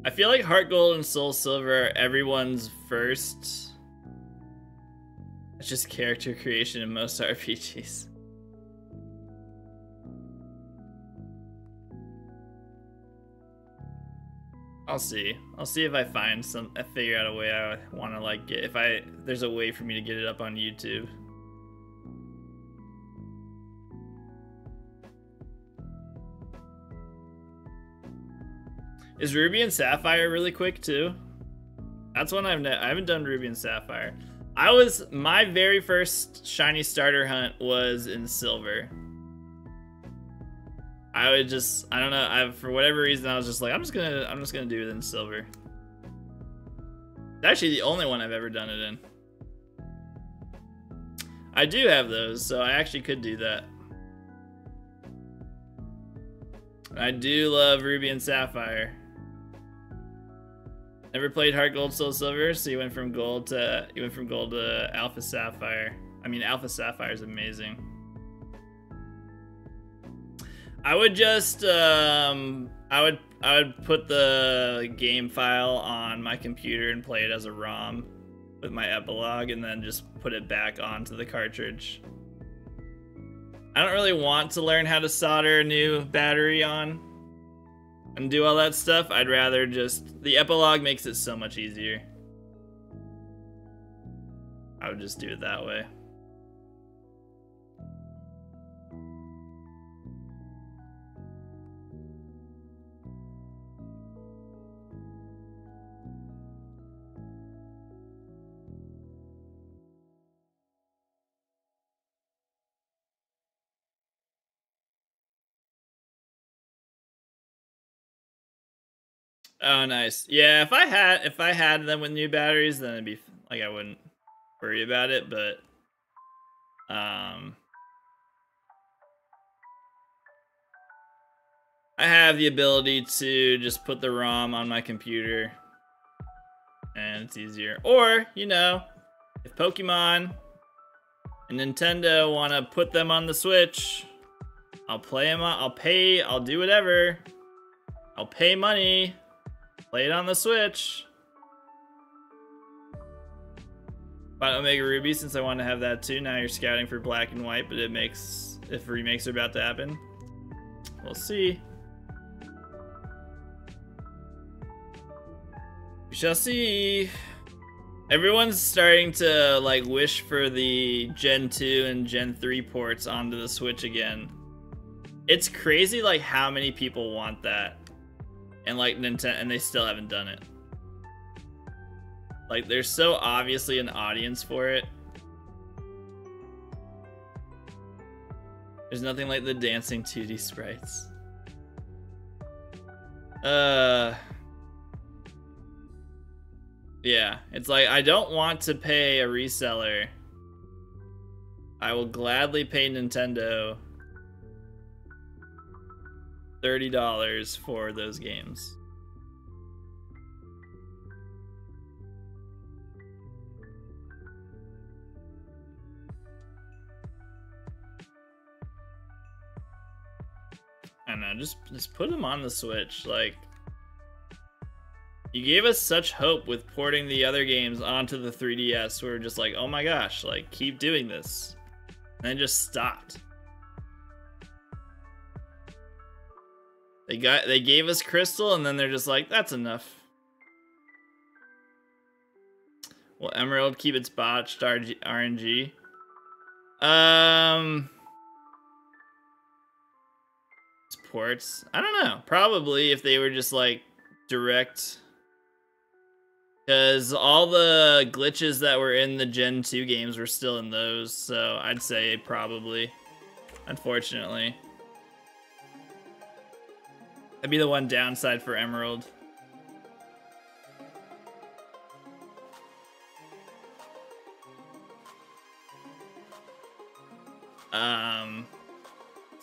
[SPEAKER 1] I feel like Heart Gold and Soul Silver are everyone's first. It's just character creation in most RPGs. I'll see. I'll see if I find I figure out a way I want to like get. There's a way for me to get it up on YouTube. Is Ruby and Sapphire really quick too? That's one I haven't done Ruby and Sapphire. My very first shiny starter hunt was in Silver. I don't know, for whatever reason I was just like, I'm just gonna do it in Silver. It's actually the only one I've ever done it in. I do have those, so I actually could do that. I do love Ruby and Sapphire. Never played Heart Gold, Soul Silver, so you went from gold to Alpha Sapphire. I mean, Alpha Sapphire is amazing. I would just I would put the game file on my computer and play it as a ROM with my epilogue, and then just put it back onto the cartridge. I don't really want to learn how to solder a new battery on and do all that stuff. I'd rather the epilogue makes it so much easier. I would just do it that way. Oh, nice. Yeah, if I had them with new batteries, then it'd be like I wouldn't worry about it. But I have the ability to just put the ROM on my computer, and it's easier. Or you know, if Pokemon and Nintendo want to put them on the Switch, I'll play them. I'll pay. I'll do whatever. I'll pay money. Play it on the Switch. Bought Omega Ruby since I want to have that too. Now you're scouting for Black and White, but it makes if remakes are about to happen. We'll see. We shall see. Everyone's starting to like wish for the Gen 2 and Gen 3 ports onto the Switch again. It's crazy like how many people want that. And like Nintendo, and they still haven't done it. Like there's so obviously an audience for it. There's nothing like the dancing 2D sprites. Yeah, it's like I don't want to pay a reseller. I will gladly pay Nintendo $30 for those games. I don't know, just put them on the Switch. Like, you gave us such hope with porting the other games onto the 3DS. We were just like, oh my gosh, like keep doing this, and then just stopped. They gave us Crystal, and then they're just like, that's enough. Will Emerald keep its botched RNG? Ports? I don't know. Probably if they were just like direct. Because all the glitches that were in the Gen 2 games were still in those. So I'd say probably. Unfortunately. That'd be the one downside for Emerald.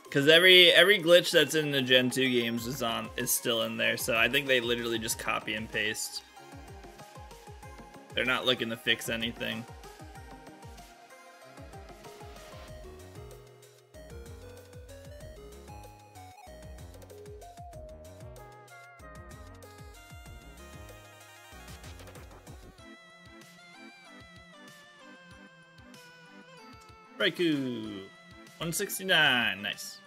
[SPEAKER 1] Because every glitch that's in the Gen 2 games is still in there, so I think they literally just copy and paste. They're not looking to fix anything. Raikou, 169, nice.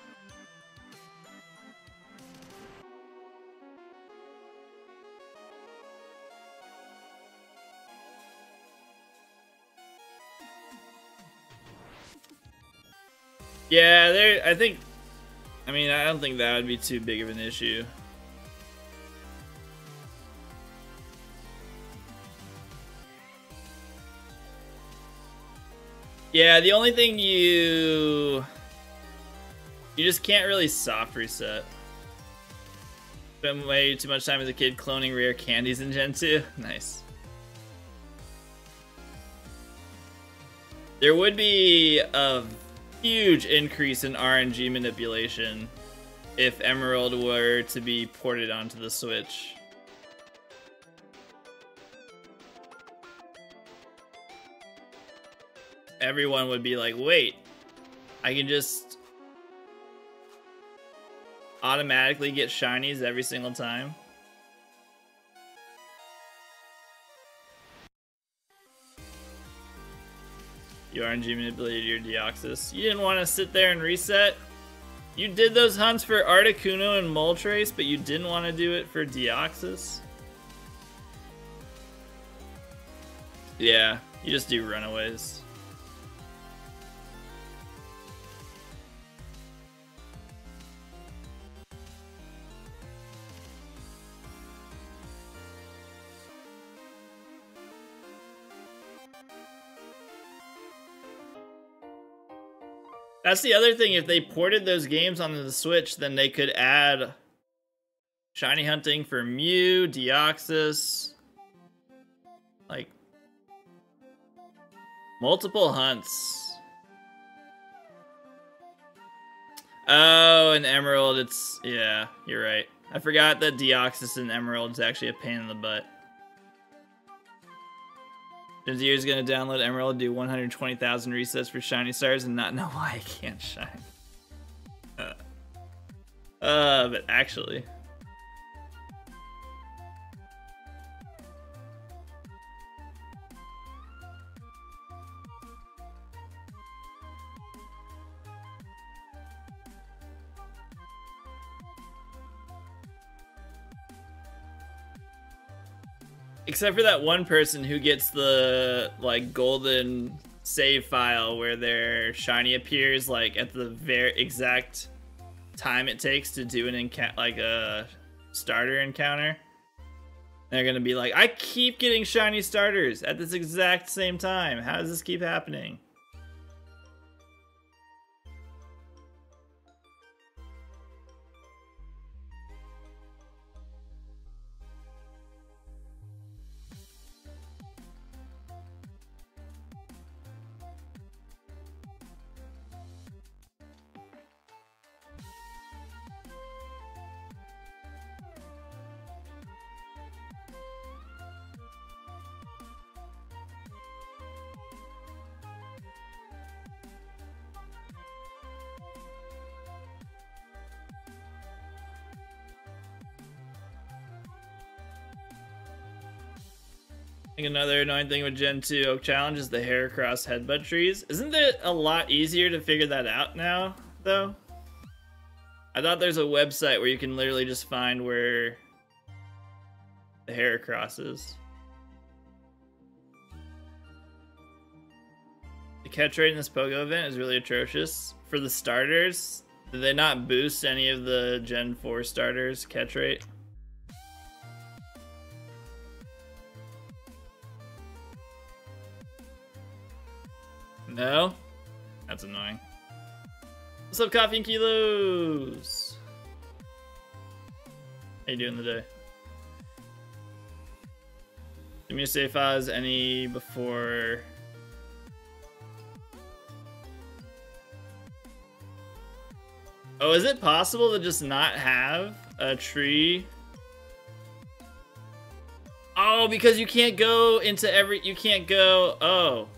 [SPEAKER 1] Yeah, I mean, I don't think that would be too big of an issue. Yeah, the only thing you just can't really soft reset. Spent way too much time as a kid cloning rare candies in Gen 2. Nice. There would be a huge increase in RNG manipulation if Emerald were to be ported onto the Switch. Everyone would be like, wait, I can just automatically get shinies every single time? You RNG manipulated your Deoxys. You didn't want to sit there and reset? You did those hunts for Articuno and Moltres, but you didn't want to do it for Deoxys? Yeah, you just do runaways. That's the other thing. If they ported those games onto the Switch, then they could add Shiny hunting for Mew, Deoxys. Like, multiple hunts. Oh, and Emerald, it's... Yeah, you're right. I forgot that Deoxys and Emerald is actually a pain in the butt. Jazier's gonna download Emerald, do 120,000 resets for shiny stars, and not know why I can't shine. But actually... Except for that one person who gets the, like, golden save file where their shiny appears, like, at the very exact time it takes to do an like a starter encounter. They're gonna be like, I keep getting shiny starters at this exact same time. How does this keep happening? I think another annoying thing with Gen 2 Oak Challenge is the Heracross headbutt trees. Isn't it a lot easier to figure that out now, though? I thought there's a website where you can literally just find where the Heracross is. The catch rate in this Pogo event is really atrocious. For the starters, did they not boost any of the Gen 4 starters' catch rate? No? That's annoying. What's up, Coffee and Kilos? How you doing today? Give me a save files any before... Oh, is it possible to just not have a tree? Oh, because you can't go into every... You can't go... Oh.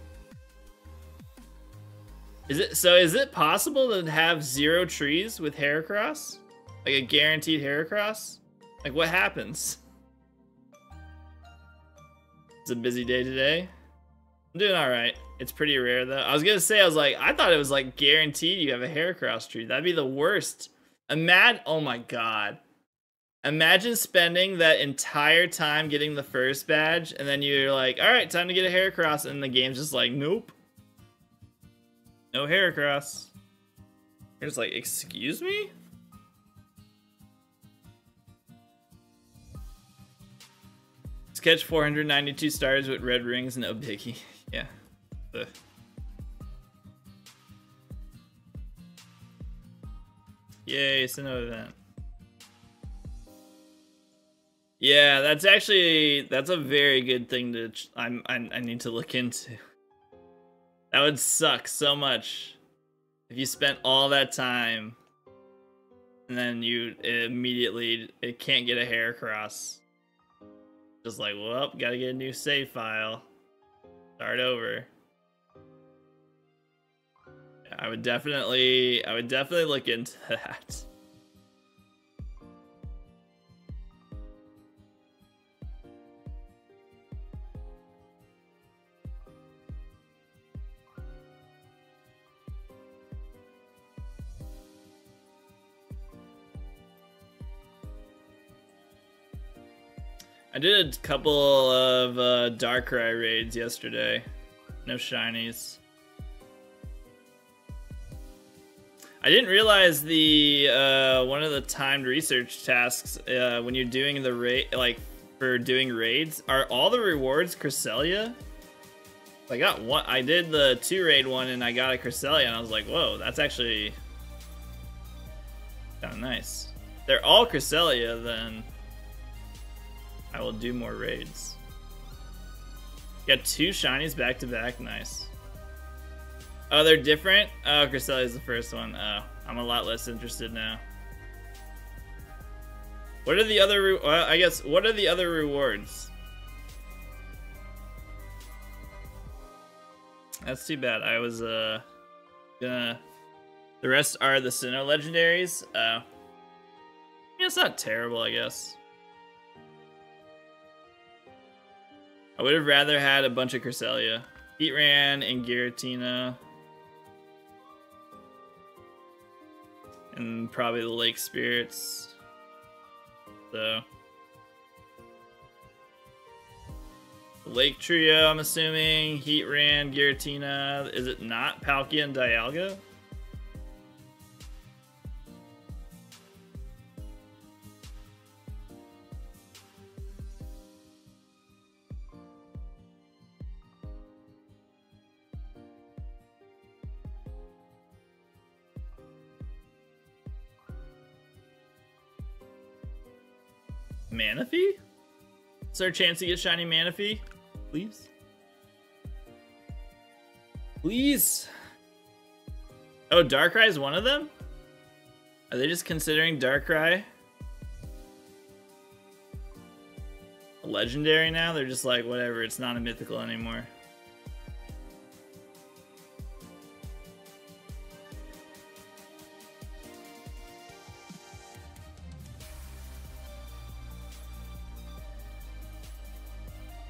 [SPEAKER 1] Is it possible to have 0 trees with Heracross? Like a guaranteed Heracross? Like what happens? It's a busy day today. I'm doing alright. It's pretty rare though. I was gonna say, I thought it was like guaranteed you have a Heracross tree. That'd be the worst. Oh my god. Imagine spending that entire time getting the first badge and then you're like, alright, time to get a Heracross, and the game's just like, nope. No Heracross. You're just like, excuse me? Let's catch 492 stars with red rings, no biggie. Yeah. Ugh. Yay, it's an event. Yeah, that's a very good thing to, I need to look into. That would suck so much if you spent all that time and then you immediately can't get a Heracross. Just like, well, gotta get a new save file. Start over. Yeah, I would definitely look into that. I did a couple of Darkrai raids yesterday. No shinies. I didn't realize the one of the timed research tasks when you're doing the raid, like for doing raids, are all the rewards Cresselia? I got one. I did the 2 raid one and I got a Cresselia and I was like, whoa, that's actually kind of nice. they're all Cresselia, then I will do more raids. Got 2 shinies back to back. Nice. Oh, they're different? Oh, Cresselia's the first one. Oh, I'm a lot less interested now. What are the other I guess, what are the other rewards? That's too bad. I was gonna... The rest are the Sinnoh legendaries. Yeah, it's not terrible, I guess. I would have rather had a bunch of Cresselia. Heatran and Giratina. And probably the Lake Spirits. So. The Lake Trio, I'm assuming. Heatran, Giratina. Is it not Palkia and Dialga? Manaphy? Is there a chance to get shiny Manaphy? Please? Please? Oh, Darkrai is one of them? Are they just considering Darkrai a legendary now? They're just like, whatever, it's not a mythical anymore.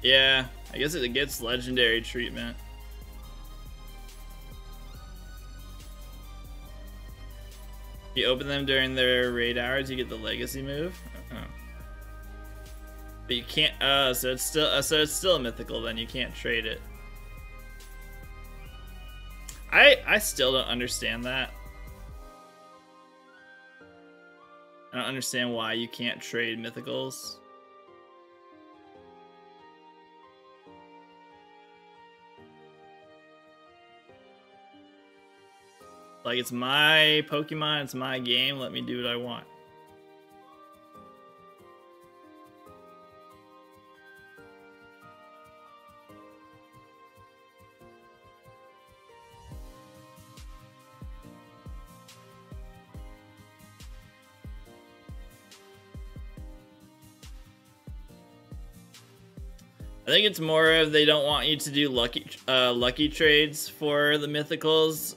[SPEAKER 1] Yeah, I guess it gets legendary treatment. You open them during their raid hours, you get the legacy move. But you can't. So it's still a mythical. Then you can't trade it. I still don't understand that. I don't understand why you can't trade mythicals. Like, it's my Pokemon, it's my game, let me do what I want. I think it's more of they don't want you to do lucky trades for the mythicals,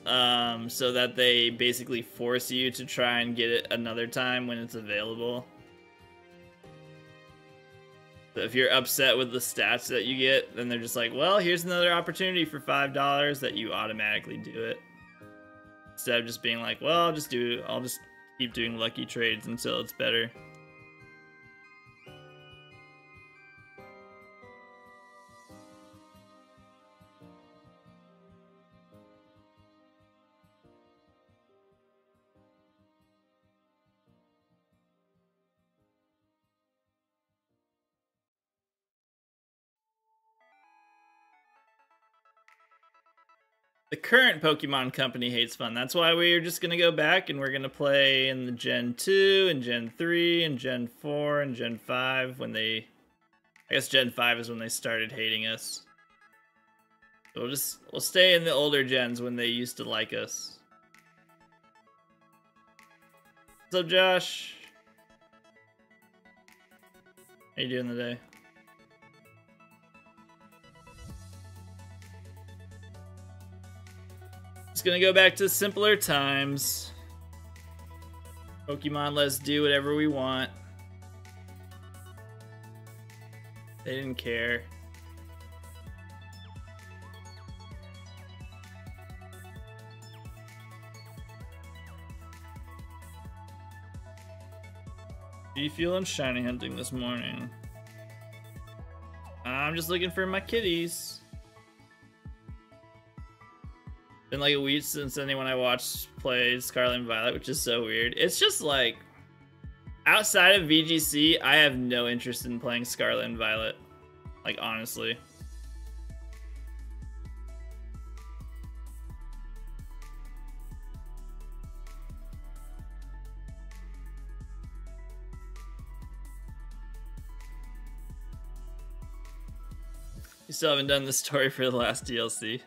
[SPEAKER 1] so that they basically force you to try and get it another time when it's available. So if you're upset with the stats that you get, then they're just like, well, here's another opportunity for $5 that you automatically do it. Instead of just being like, well, I'll just keep doing lucky trades until it's better. The current Pokemon Company hates fun. That's why we're just going to go back and we're going to play in the Gen 2 and Gen 3 and Gen 4 and Gen 5 when they... I guess Gen 5 is when they started hating us. So we'll stay in the older gens when they used to like us. What's up, Josh? How you doing today? Just gonna go back to simpler times. Pokemon, let's do whatever we want. They didn't care. Are you feeling shiny hunting this morning? I'm just looking for my kitties. Been like a week since anyone I watched played Scarlet and Violet, which is so weird. It's just like, outside of VGC, I have no interest in playing Scarlet and Violet. Like, honestly. You still haven't done the story for the last DLC.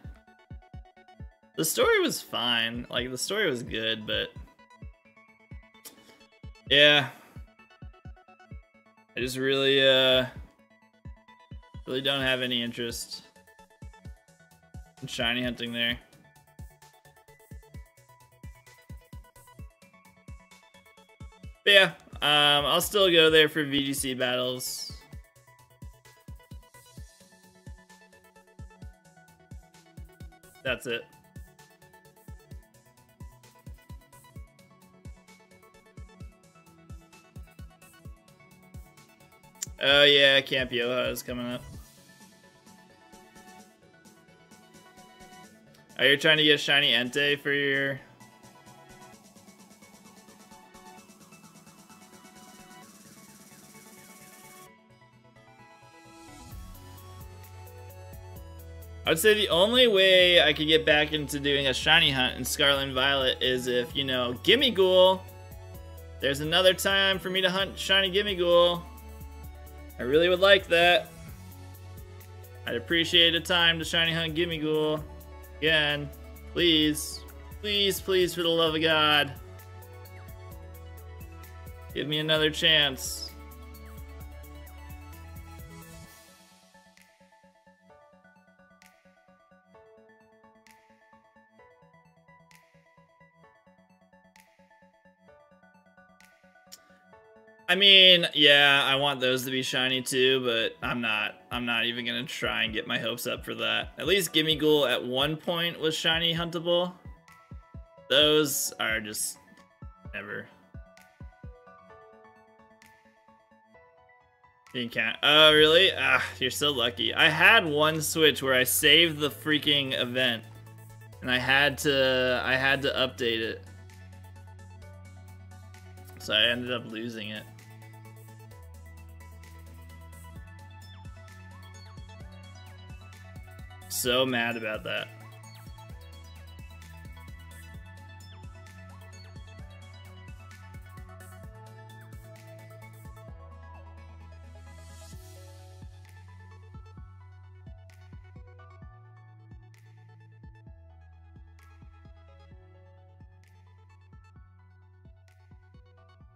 [SPEAKER 1] The story was fine. Like, the story was good, but... yeah. I just really, really don't have any interest in shiny hunting there. But yeah, I'll still go there for VGC battles. That's it. Oh yeah, Camp Yoha is coming up. Are you trying to get shiny Entei for your... I'd say the only way I could get back into doing a shiny hunt in Scarlet and Violet is if, you know, Gimmighoul. There's another time for me to hunt shiny Gimmighoul. I really would like that. I'd appreciate a time to shiny hunt Gimmighoul. Again, please. Please, please, for the love of God. Give me another chance. I mean, yeah, I want those to be shiny too, but I'm not even gonna try and get my hopes up for that. At least Gimmighoul at one point was shiny huntable. Those are just never. You can't. Oh, really? Ah, you're so lucky. I had one switch where I saved the freaking event, and I had to update it, so I ended up losing it. So mad about that.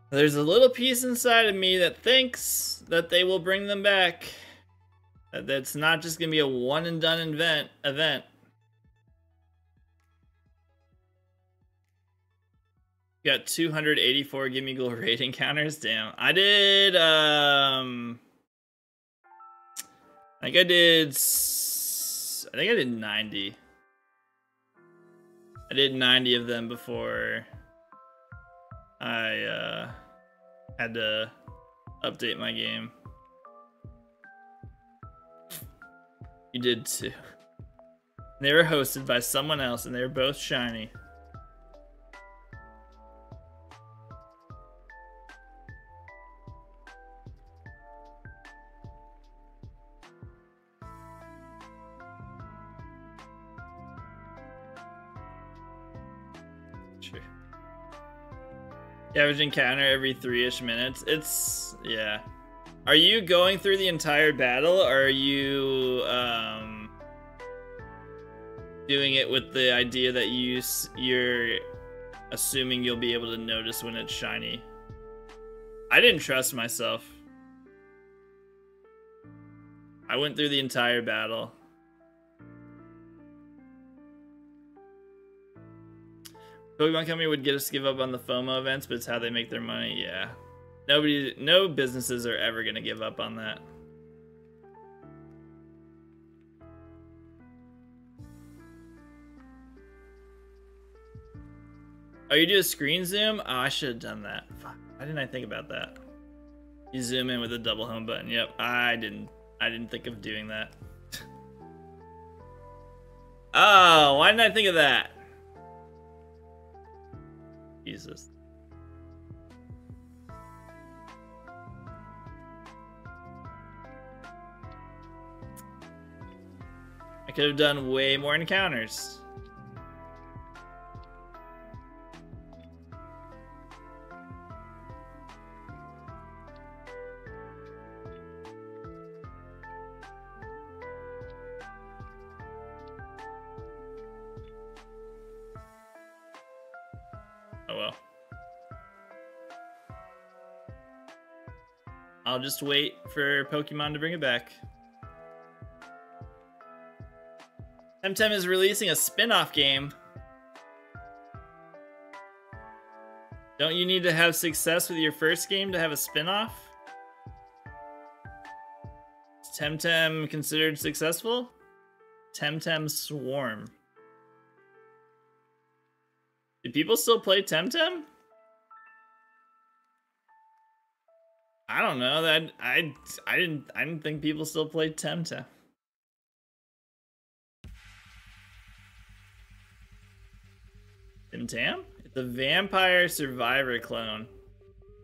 [SPEAKER 1] There's a little piece inside of me that thinks that they will bring them back. That's not just gonna be a one and done event. Got 284 Gimmighoul raid encounters. Damn. I did I think I did 90. I did 90 of them before I had to update my game. You did too. They were hosted by someone else and they were both shiny. Sure. The average encounter every 3-ish minutes. It's, yeah. Are you going through the entire battle, or are you doing it with the idea that you're assuming you'll be able to notice when it's shiny? I didn't trust myself. I went through the entire battle. Pokemon Company would get us to give up on the FOMO events, but it's how they make their money. Yeah. No businesses are ever gonna give up on that. Oh, you do a screen zoom? Oh, I should have done that. Fuck. Why didn't I think about that? You zoom in with a double home button. Yep, I didn't think of doing that. Oh, why didn't I think of that? Jesus. I could have done way more encounters. well. I'll just wait for Pokemon to bring it back. Temtem is releasing a spin-off game. Don't you need to have success with your first game to have a spin-off? Is Temtem considered successful? Temtem Swarm. Do people still play Temtem? I don't know. That I didn't think people still played Temtem. Temtem? It's a Vampire Survivor clone.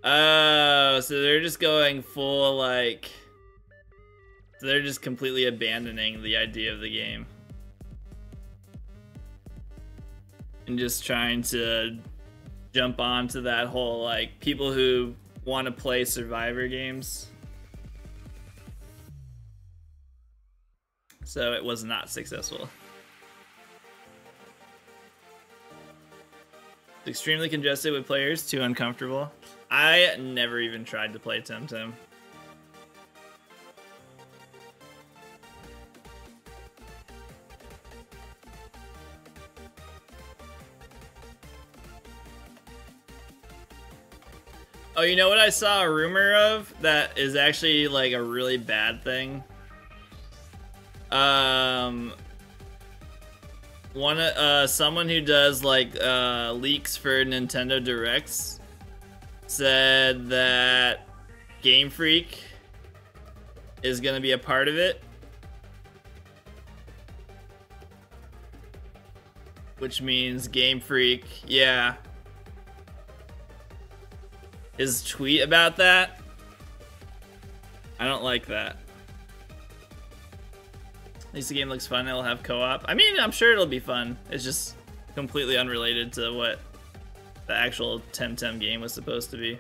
[SPEAKER 1] Oh, so they're just going full like. So they're just completely abandoning the idea of the game. And just trying to jump onto that whole like people who want to play Survivor games. So it was not successful. It's extremely congested with players, too uncomfortable. I never even tried to play Temtem. Oh, you know what I saw a rumor of that is actually like a really bad thing? Someone who does like leaks for Nintendo Directs said that Game Freak is gonna be a part of it, which means Game Freak, yeah. His tweet about that, I don't like that. At least the game looks fun. It'll have co-op. I mean, I'm sure it'll be fun. It's just completely unrelated to what the actual Temtem game was supposed to be.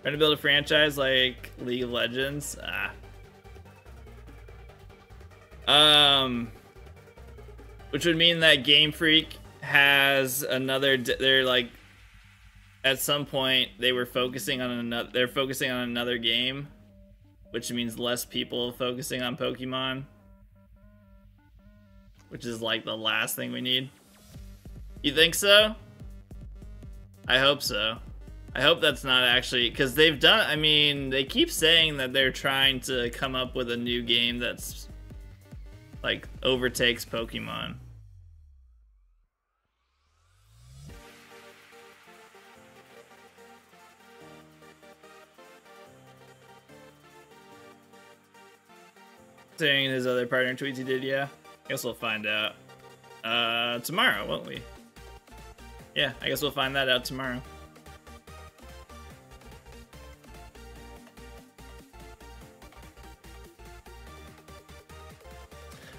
[SPEAKER 1] Trying to build a franchise like League of Legends? Which would mean that Game Freak has another. They're like, at some point they were focusing on another. They're focusing on another game, which means less people focusing on Pokemon. Which is like the last thing we need. You think so? I hope so. I hope that's not actually, because they've done, I mean, they keep saying that they're trying to come up with a new game that's like overtakes Pokemon. Saying his other partner tweets he did, yeah. Guess we'll find out tomorrow, won't we? Yeah, I guess we'll find that out tomorrow.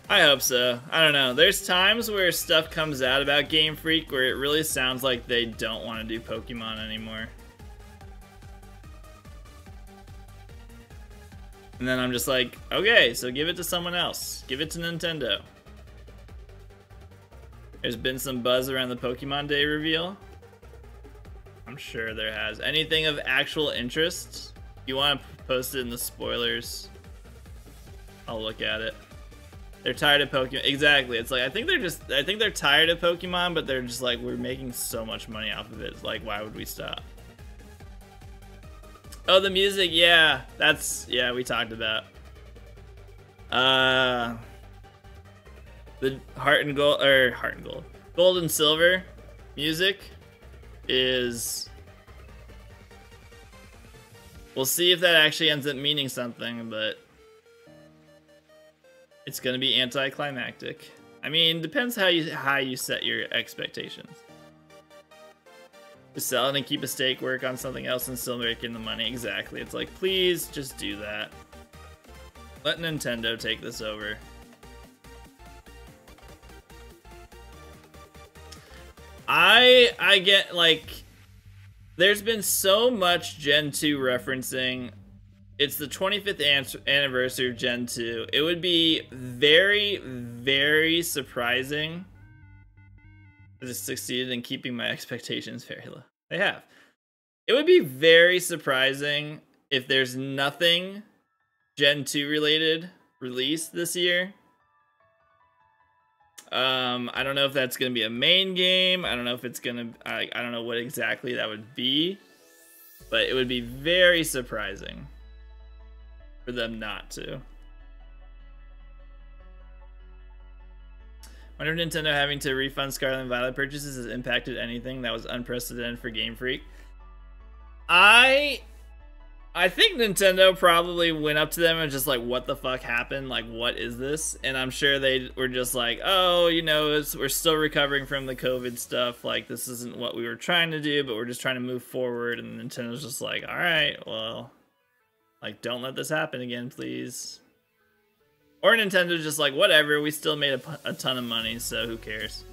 [SPEAKER 1] I hope so. I don't know. There's times where stuff comes out about Game Freak where it really sounds like they don't want to do Pokemon anymore. And then I'm just like, okay, so give it to someone else. Give it to Nintendo. There's been some buzz around the Pokemon Day reveal. I'm sure there has. Anything of actual interest? You want to post it in the spoilers? I'll look at it. They're tired of Pokemon. Exactly. It's like, I think they're tired of Pokemon, but they're just like, we're making so much money off of it. It's like, why would we stop? Oh, the music, yeah. Yeah, we talked about. The Gold and Silver music is, we'll see if that actually ends up meaning something, but it's gonna be anticlimactic. I mean, depends how you set your expectations. To sell it and keep a stake, work on something else and still making the money. Exactly. It's like, please just do that. Let Nintendo take this over. I get, like, there's been so much Gen 2 referencing. It's the 25th anniversary of Gen 2. It would be very, very surprising They just succeeded in keeping my expectations very low. They have. It would be very surprising if there's nothing Gen 2 related released this year. I don't know if that's going to be a main game. I don't know if it's going to... I don't know what exactly that would be. But it would be very surprising for them not to. Wonder if Nintendo having to refund Scarlet and Violet purchases has impacted anything that was unprecedented for Game Freak. I think Nintendo probably went up to them and just like, what the fuck happened? Like, what is this? And I'm sure they were just like, oh, you know, we're still recovering from the COVID stuff. Like, this isn't what we were trying to do, but we're just trying to move forward. And Nintendo's just like, all right, well, like, don't let this happen again, please. Or Nintendo's just like, whatever, we still made a ton of money, so who cares?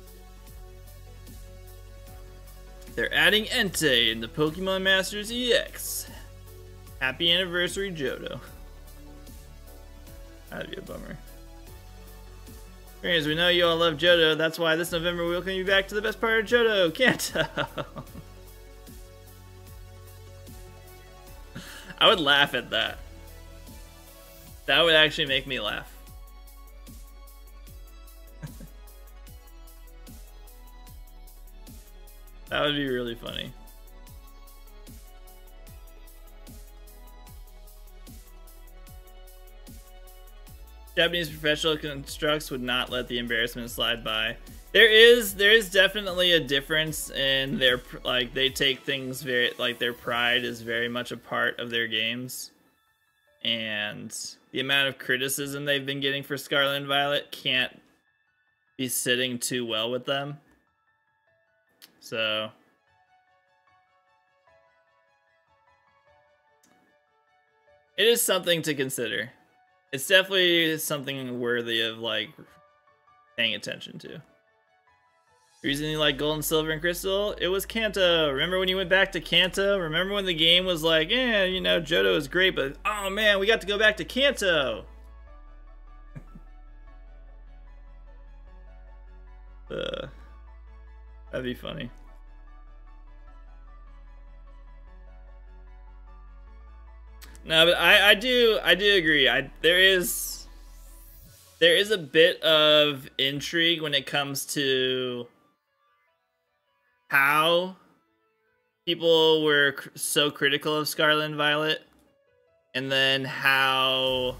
[SPEAKER 1] They're adding Entei into Pokemon Masters EX. Happy anniversary, Johto. That'd be a bummer. As we know you all love Johto, that's why this November we welcome you back to the best part of Johto, Kanto. I would laugh at that. That would actually make me laugh. That would be really funny. Japanese professional constructs would not let the embarrassment slide by. There is definitely a difference in their, like, they take things very, like, their pride is very much a part of their games. And the amount of criticism they've been getting for Scarlet and Violet can't be sitting too well with them. So it is something to consider. It's definitely something worthy of, like, paying attention to. The reason you like Gold and Silver and Crystal? It was Kanto. Remember when you went back to Kanto? Remember when the game was like, yeah, you know, Johto is great, but oh man, we got to go back to Kanto. That'd be funny. No, but I do agree. There is a bit of intrigue when it comes to how people were so critical of Scarlet and Violet, and then how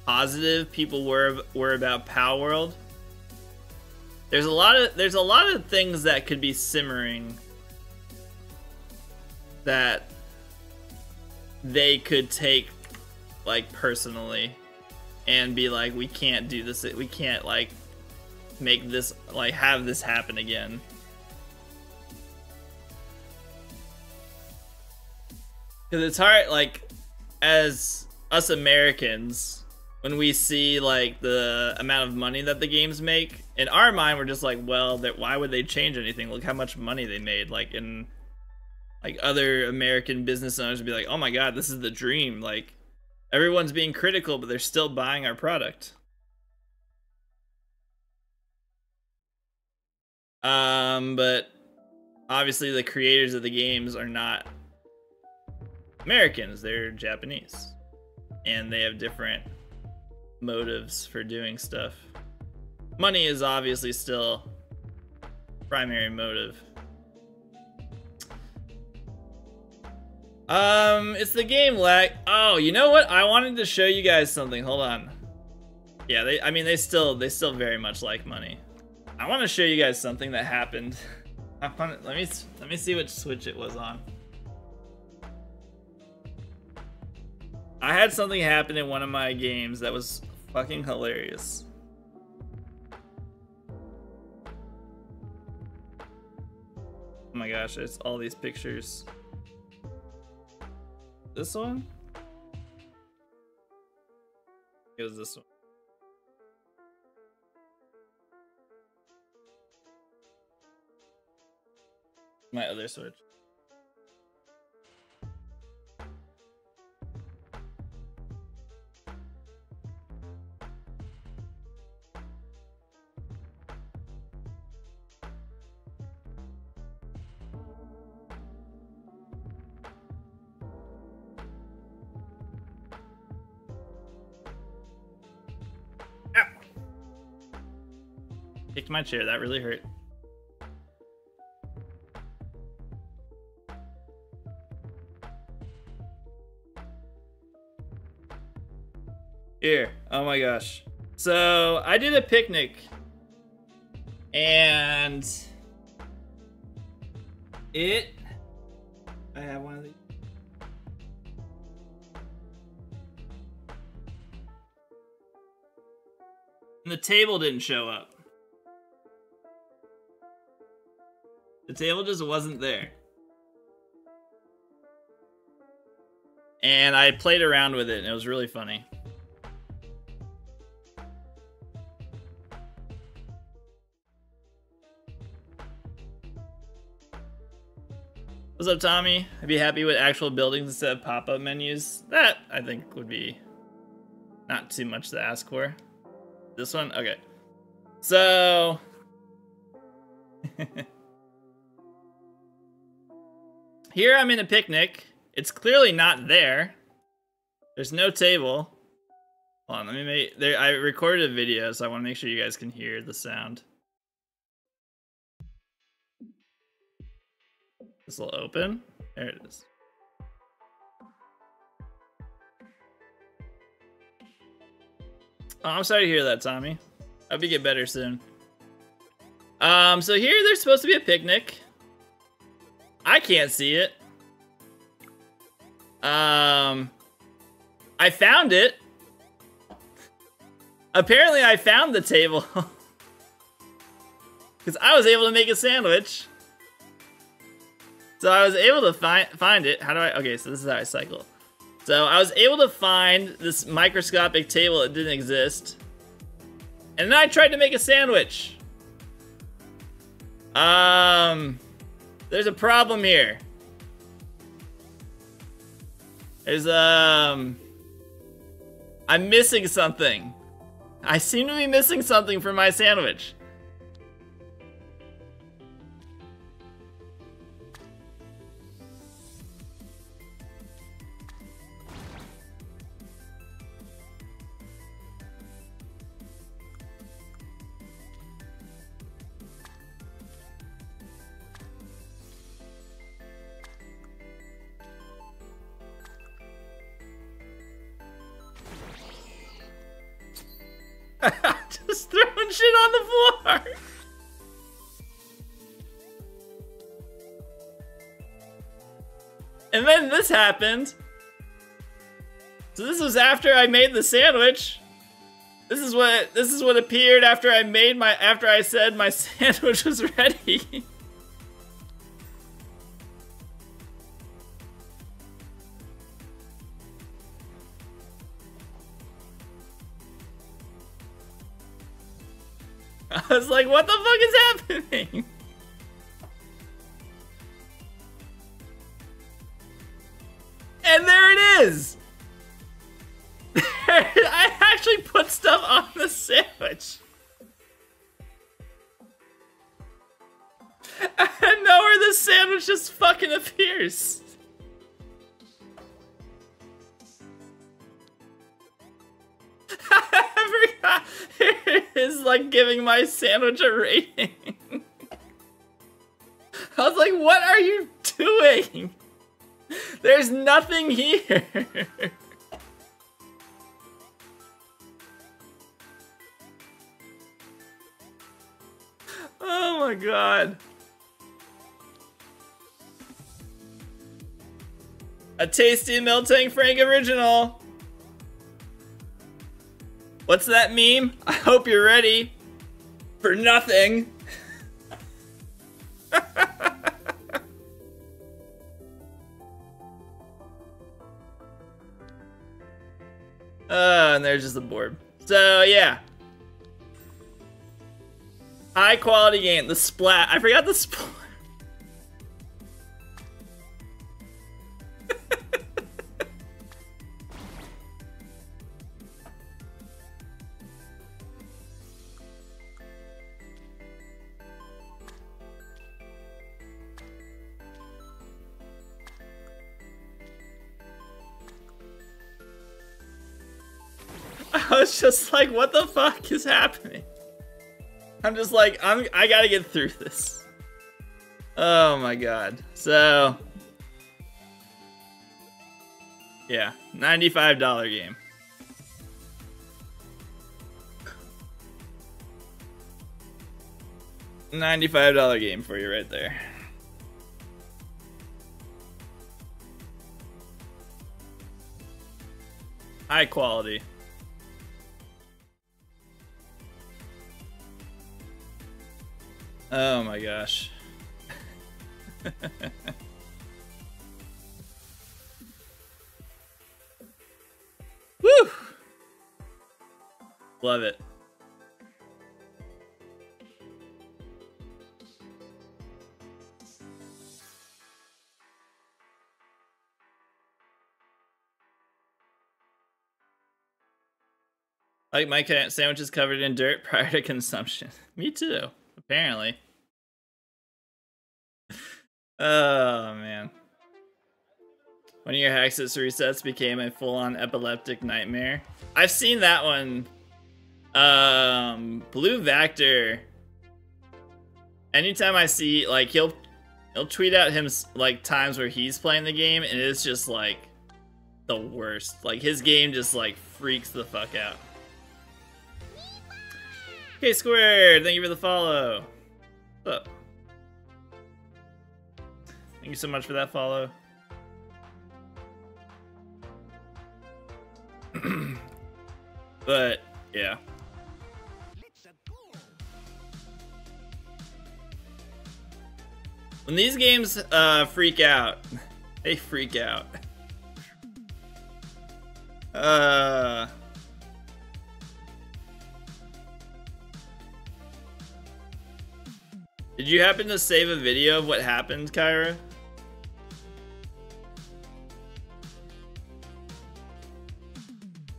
[SPEAKER 1] positive people were about Palworld. There's a lot of things that could be simmering that they could take, like, personally and be like, we can't do this, we can't, like, make this, like, have this happen again. Because it's hard, like, as us Americans, when we see, like, the amount of money that the games make, in our mind, we're just like, well, why would they change anything? Look how much money they made. Like, in, like, other American business owners would be like, oh my god, this is the dream. Like, everyone's being critical, but they're still buying our product. But obviously the creators of the games are not Americans, they're Japanese. And they have different motives for doing stuff. Money is obviously still primary motive. It's the game lag. Oh, you know what? I wanted to show you guys something. Hold on. Yeah, they still very much like money. I want to show you guys something that happened. Let me see which Switch it was on. I had something happen in one of my games that was fucking hilarious. Oh my gosh, it's all these pictures. This one? It was this one. My other Switch. Kicked my chair. That really hurt. Here. Oh my gosh. So I did a picnic and I have one of these. And the table didn't show up. The table just wasn't there. And I played around with it and it was really funny. What's up, Tommy? I'd be happy with actual buildings instead of pop-up menus. That, I think, would be not too much to ask for. This one? Okay. So... here I'm in a picnic. It's clearly not there. There's no table. Hold on, let me make... I recorded a video, so I want to make sure you guys can hear the sound. This will open. There it is. Oh, I'm sorry to hear that, Tommy. I hope you get better soon. So here there's supposed to be a picnic. I can't see it. I found it. Apparently I found the table. Because I was able to make a sandwich. So I was able to find it. How do I... okay, so this is how I cycle. So I was able to find this microscopic table that didn't exist. And then I tried to make a sandwich. There's a problem here. There's, I'm missing something. I seem to be missing something from my sandwich. Just throwing shit on the floor. And then this happened. So this was after I made the sandwich. This is what appeared after I said my sandwich was ready. I was like, what the fuck is happening? And there it is! I actually put stuff on the sandwich. And nowhere the sandwich just fucking appears. I forgot. Here it is, like, giving my sandwich a rating. I was like, what are you doing? There's nothing here. Oh my god. A tasty Melting Frank original. What's that meme? I hope you're ready for nothing. And there's just the board. So yeah. High quality game. The splat. I forgot the splat. I was just like, what the fuck is happening? I'm just like, I gotta get through this. Oh my god. So, yeah, $95 game. $95 game for you right there. High quality. Oh my gosh. Woo! Love it. Like my sandwiches covered in dirt prior to consumption. Me too, apparently. Oh man. One of your Haxus resets became a full-on epileptic nightmare. I've seen that one. Blue Vector. Anytime I see, like, he'll tweet out him like times where he's playing the game, and it's just like the worst. Like his game just like freaks the fuck out. Okay, Squared, thank you for the follow. What's up? Thank you so much for that follow. But, yeah. When these games freak out, they freak out. Did you happen to save a video of what happened, Kyra?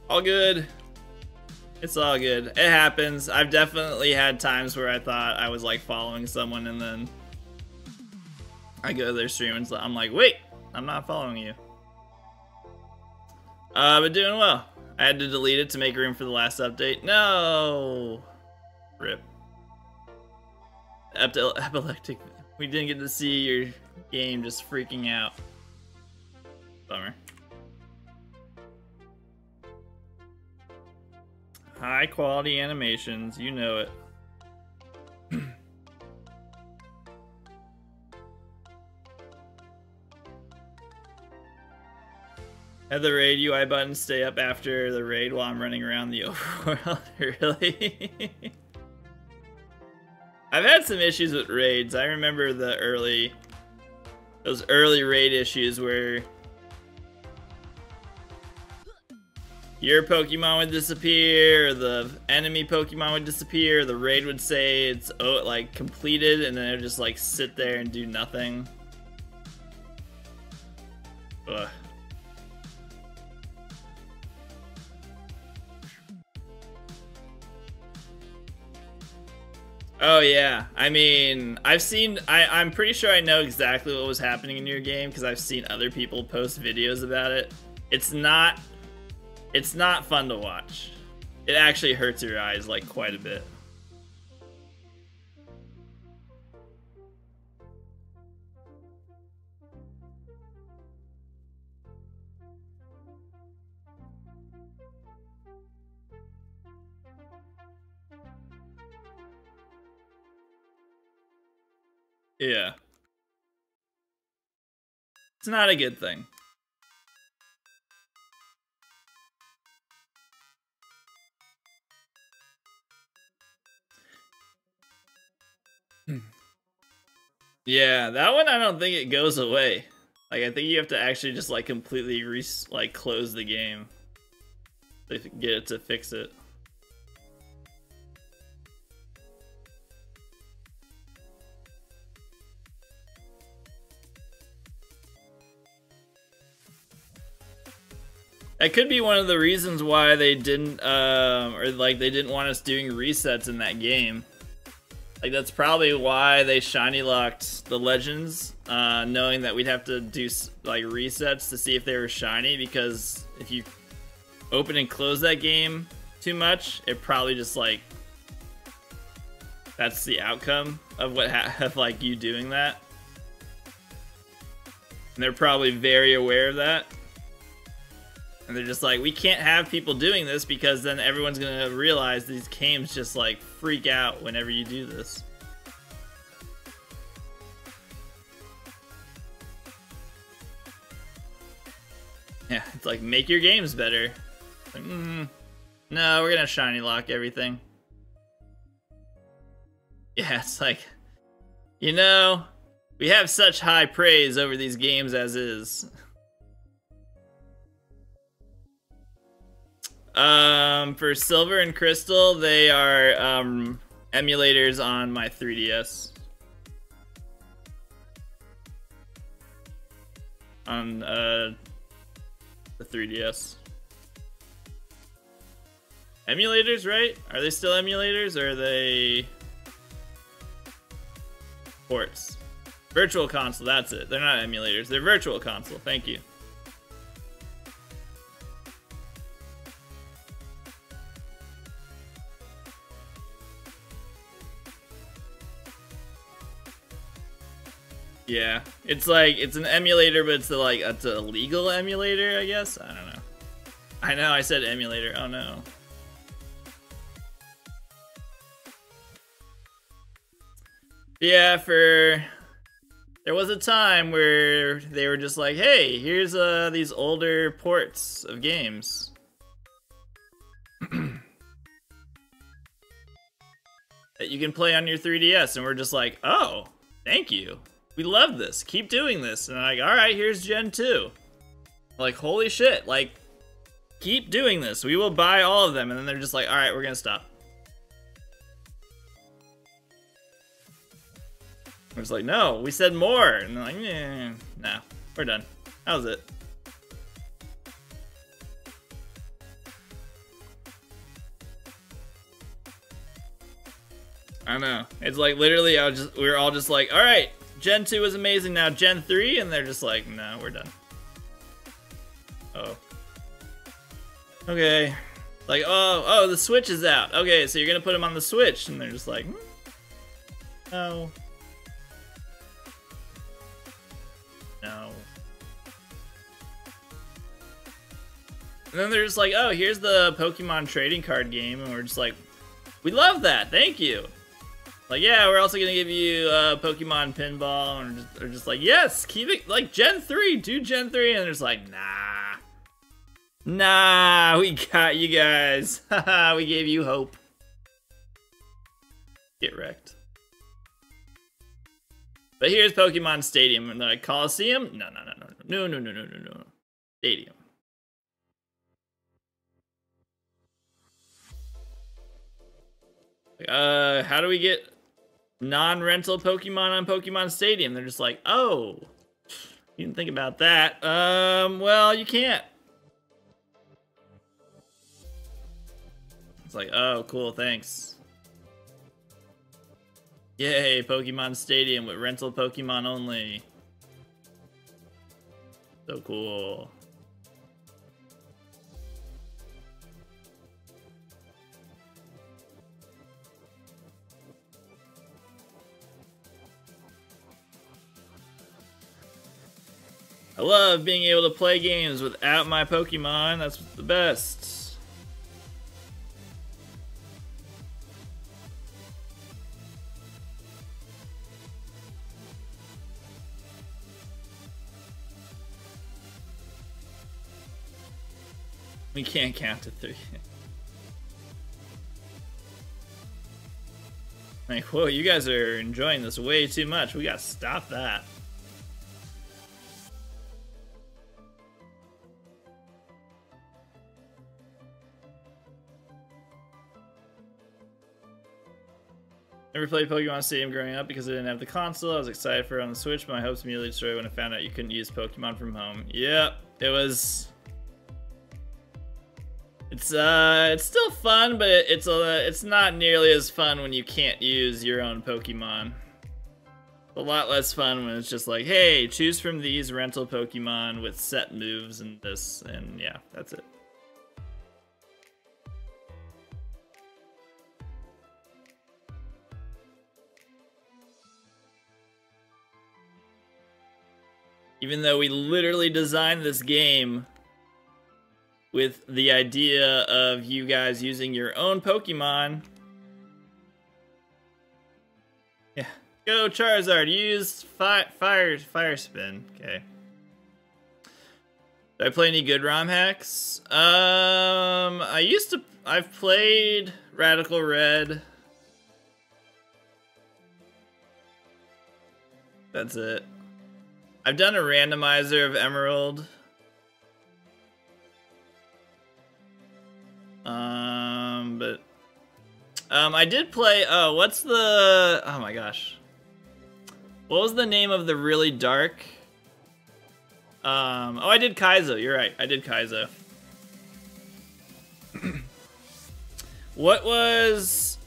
[SPEAKER 1] All good. It's all good. It happens. I've definitely had times where I thought I was like following someone and then I go to their stream and I'm like, wait, I'm not following you. But doing well. I had to delete it to make room for the last update. No! Rip. Epileptic. We didn't get to see your game just freaking out. Bummer. High quality animations, you know it. Have the raid UI button stay up after the raid while I'm running around the overworld? Really? I've had some issues with raids. I remember those early raid issues where your Pokemon would disappear, or the enemy Pokemon would disappear, or the raid would say it's like completed, and then it would just like sit there and do nothing. Ugh. Oh yeah, I mean, I'm pretty sure I know exactly what was happening in your game because I've seen other people post videos about it. It's not fun to watch. It actually hurts your eyes like quite a bit. Yeah. It's not a good thing. Yeah, that one I don't think it goes away. Like, I think you have to actually just like completely close the game to get it to fix it. That could be one of the reasons why they didn't, or like they didn't want us doing resets in that game. Like that's probably why they shiny locked the legends, knowing that we'd have to do like resets to see if they were shiny. Because if you open and close that game too much, it probably just like that's the outcome of what of like you doing that. And they're probably very aware of that. And they're just like, we can't have people doing this because then everyone's gonna realize these games just like freak out whenever you do this. Yeah, it's like, make your games better. Like, no, we're gonna shiny lock everything. Yeah, it's like, you know, we have such high praise over these games as is. For Silver and Crystal, they are emulators on my 3DS. On the 3DS. Emulators, right? Are they still emulators or are they ports? Virtual console, that's it. They're not emulators, they're virtual console. Thank you. Yeah, it's like, it's an emulator, but it's it's a legal emulator, I guess? I don't know. I know I said emulator, oh no. Yeah, there was a time where they were just like, hey, here's these older ports of games. That you can play on your 3DS, and we're just like, oh, thank you. We love this. Keep doing this. And I'm like, all right, here's Gen 2. Like, holy shit. Like, keep doing this. We will buy all of them. And then they're just like, all right, we're going to stop. I was like, no, we said more. And they're like, no, we're done. That was it. I know. It's like, literally, we were all just like, all right, Gen 2 was amazing, now Gen 3, and they're just like, no, we're done. Oh. Okay. Like, oh, the Switch is out. Okay, so you're gonna put them on the Switch, and they're just like, no. No. And then they're just like, oh, here's the Pokemon trading card game, and we're just like, we love that, thank you. Like, yeah, we're also gonna give you Pokemon Pinball, and they're just like, yes, keep it, like, Gen 3, do Gen 3, and they're just like, nah. Nah, we got you guys. Haha, we gave you hope. Get wrecked. But here's Pokemon Stadium, and they're like, Coliseum? No. Stadium. How do we get non-rental Pokemon on Pokemon Stadium? They're just like, oh, you didn't think about that. Well, you can't. It's like, oh, cool, thanks. Yay, Pokemon Stadium with rental Pokemon only. So cool. I love being able to play games without my Pokemon. That's the best. We can't count to 3. Like, whoa, you guys are enjoying this way too much. We gotta stop that. Never played Pokemon Stadium growing up because I didn't have the console. I was excited for it on the Switch, but my hopes immediately destroyed when I found out you couldn't use Pokemon from home. Yep, it was... It's still fun, but it's not nearly as fun when you can't use your own Pokemon. A lot less fun when it's just like, hey, choose from these rental Pokemon with set moves and this, and yeah, that's it. Even though we literally designed this game with the idea of you guys using your own Pokemon. Yeah. Go Charizard, use fire spin. Okay. Did I play any good ROM hacks? I've played Radical Red. That's it. I've done a randomizer of Emerald. I did play, oh my gosh. What was the name of the really dark? Oh, I did Kaizo, you're right, I did Kaizo. What was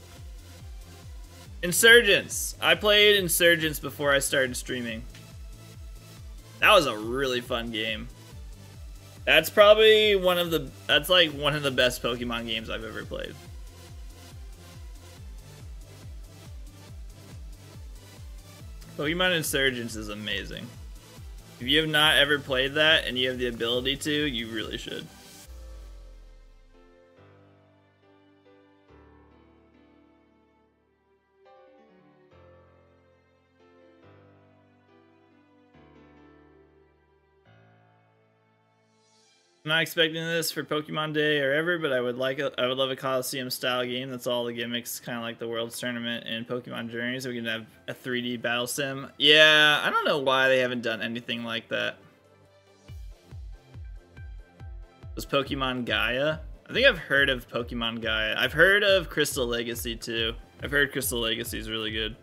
[SPEAKER 1] Insurgents? I played Insurgents before I started streaming. That was a really fun game. That's probably that's like one of the best Pokemon games I've ever played. Pokemon Insurgents is amazing. If you have not ever played that and you have the ability to, you really should. I'm not expecting this for Pokemon Day or ever, but I would love a Coliseum style game that's all the gimmicks, kind of like the World's Tournament and Pokemon Journey, so we can have a 3D battle sim. Yeah, I don't know why they haven't done anything like that. Was Pokemon Gaia? I think I've heard of Pokemon Gaia. I've heard of Crystal Legacy too. I've heard Crystal Legacy is really good.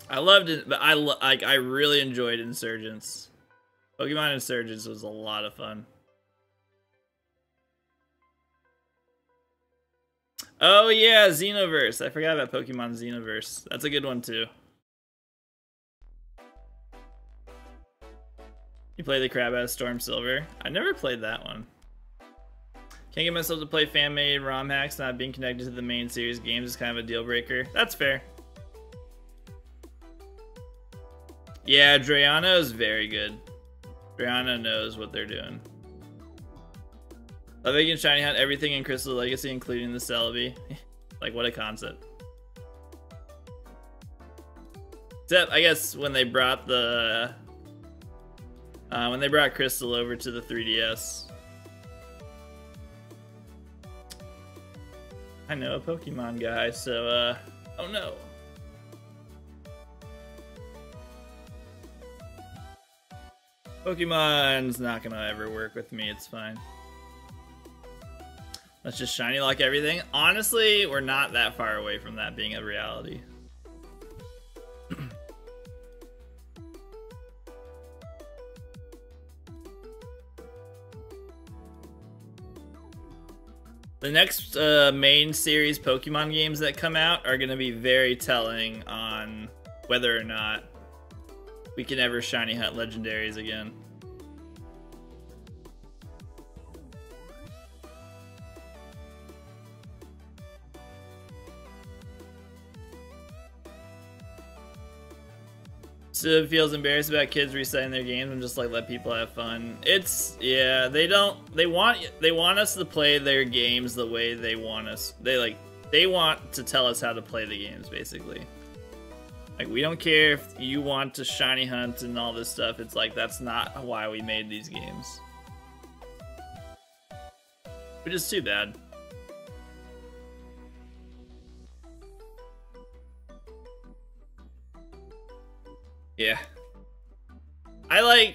[SPEAKER 1] I loved it, but I really enjoyed Insurgents. Pokemon Insurgents was a lot of fun. Oh yeah, Xenoverse. I forgot about Pokemon Xenoverse. That's a good one too. You play the Crab-Ass Storm Silver? I never played that one. Can't get myself to play fan-made ROM hacks. Not being connected to the main series games is kind of a deal breaker. That's fair. Yeah, Drayano is very good. Drayano knows what they're doing. Love they can shiny hunt everything in Crystal Legacy, including the Celebi. Like, what a concept. Except, I guess, when they brought the... when they brought Crystal over to the 3DS. I know a Pokemon guy, so, oh no. Pokemon's not gonna ever work with me, it's fine. Let's just shiny lock everything. Honestly, we're not that far away from that being a reality. The next main series Pokemon games that come out are gonna be very telling on whether or not we can ever shiny hunt legendaries again. Civ feels embarrassed about kids resetting their games and just like let people have fun. It's, yeah, they want us to play their games the way they want us. They want to tell us how to play the games, basically. Like, we don't care if you want to shiny hunt and all this stuff. It's like, that's not why we made these games. Which is too bad. Yeah. I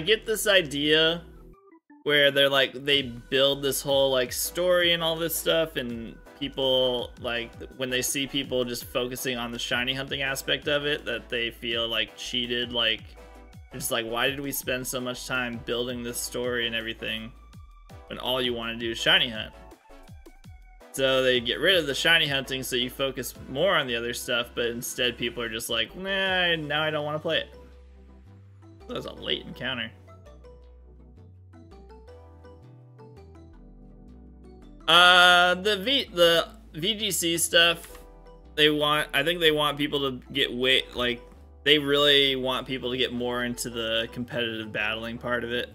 [SPEAKER 1] get this idea where they're like, they build this whole like story and all this stuff, and people, like, when they see people just focusing on the shiny hunting aspect of it, that they feel like cheated. Like, it's like, why did we spend so much time building this story and everything when all you want to do is shiny hunt? So they get rid of the shiny hunting so you focus more on the other stuff, but instead people are just like, nah, now I don't want to play it. That was a late encounter. The VGC stuff, I think they want people to get like they really want people to get more into the competitive battling part of it,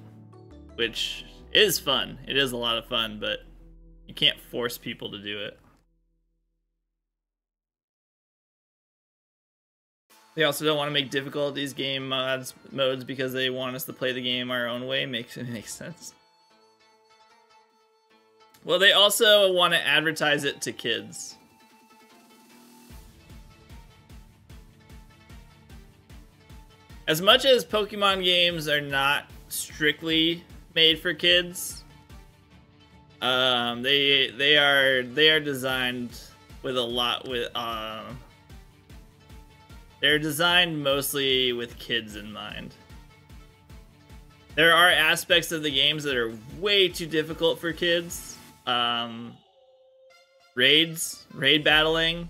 [SPEAKER 1] which is fun. It is a lot of fun, but you can't force people to do it. They also don't want to make difficult these game modes because they want us to play the game our own way. Makes sense. Well, they also want to advertise it to kids. As much as Pokemon games are not strictly made for kids, they are designed with a lot with they're designed mostly with kids in mind. There are aspects of the games that are way too difficult for kids. Raid battling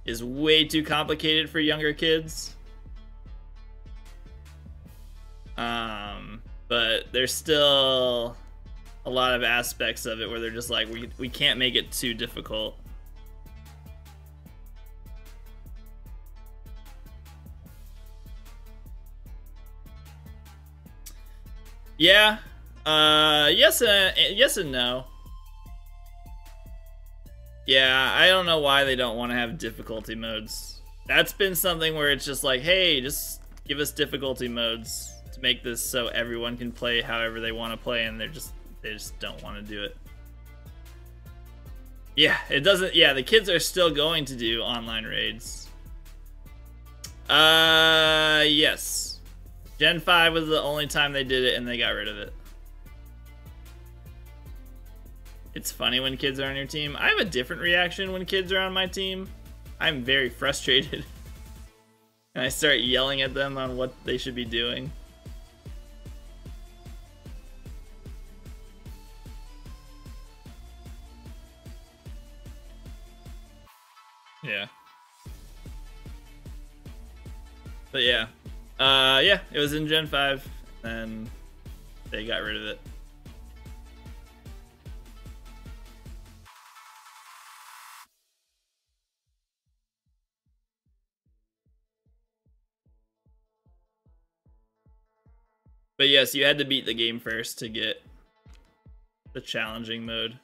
[SPEAKER 1] is way too complicated for younger kids. But there's still a lot of aspects of it where they're just like, we can't make it too difficult. Yeah. Yes and no. Yeah, I don't know why they don't want to have difficulty modes. That's been something where it's just like, hey, just give us difficulty modes to make this so everyone can play however they want to play, and they just don't want to do it. Yeah, it doesn't. Yeah, the kids are still going to do online raids. Yes. Gen 5 was the only time they did it, and they got rid of it. It's funny when kids are on your team. I have a different reaction when kids are on my team. I'm very frustrated. And I start yelling at them on what they should be doing. Yeah. But yeah. Yeah, it was in Gen 5, and they got rid of it. But yes, you had to beat the game first to get the challenging mode.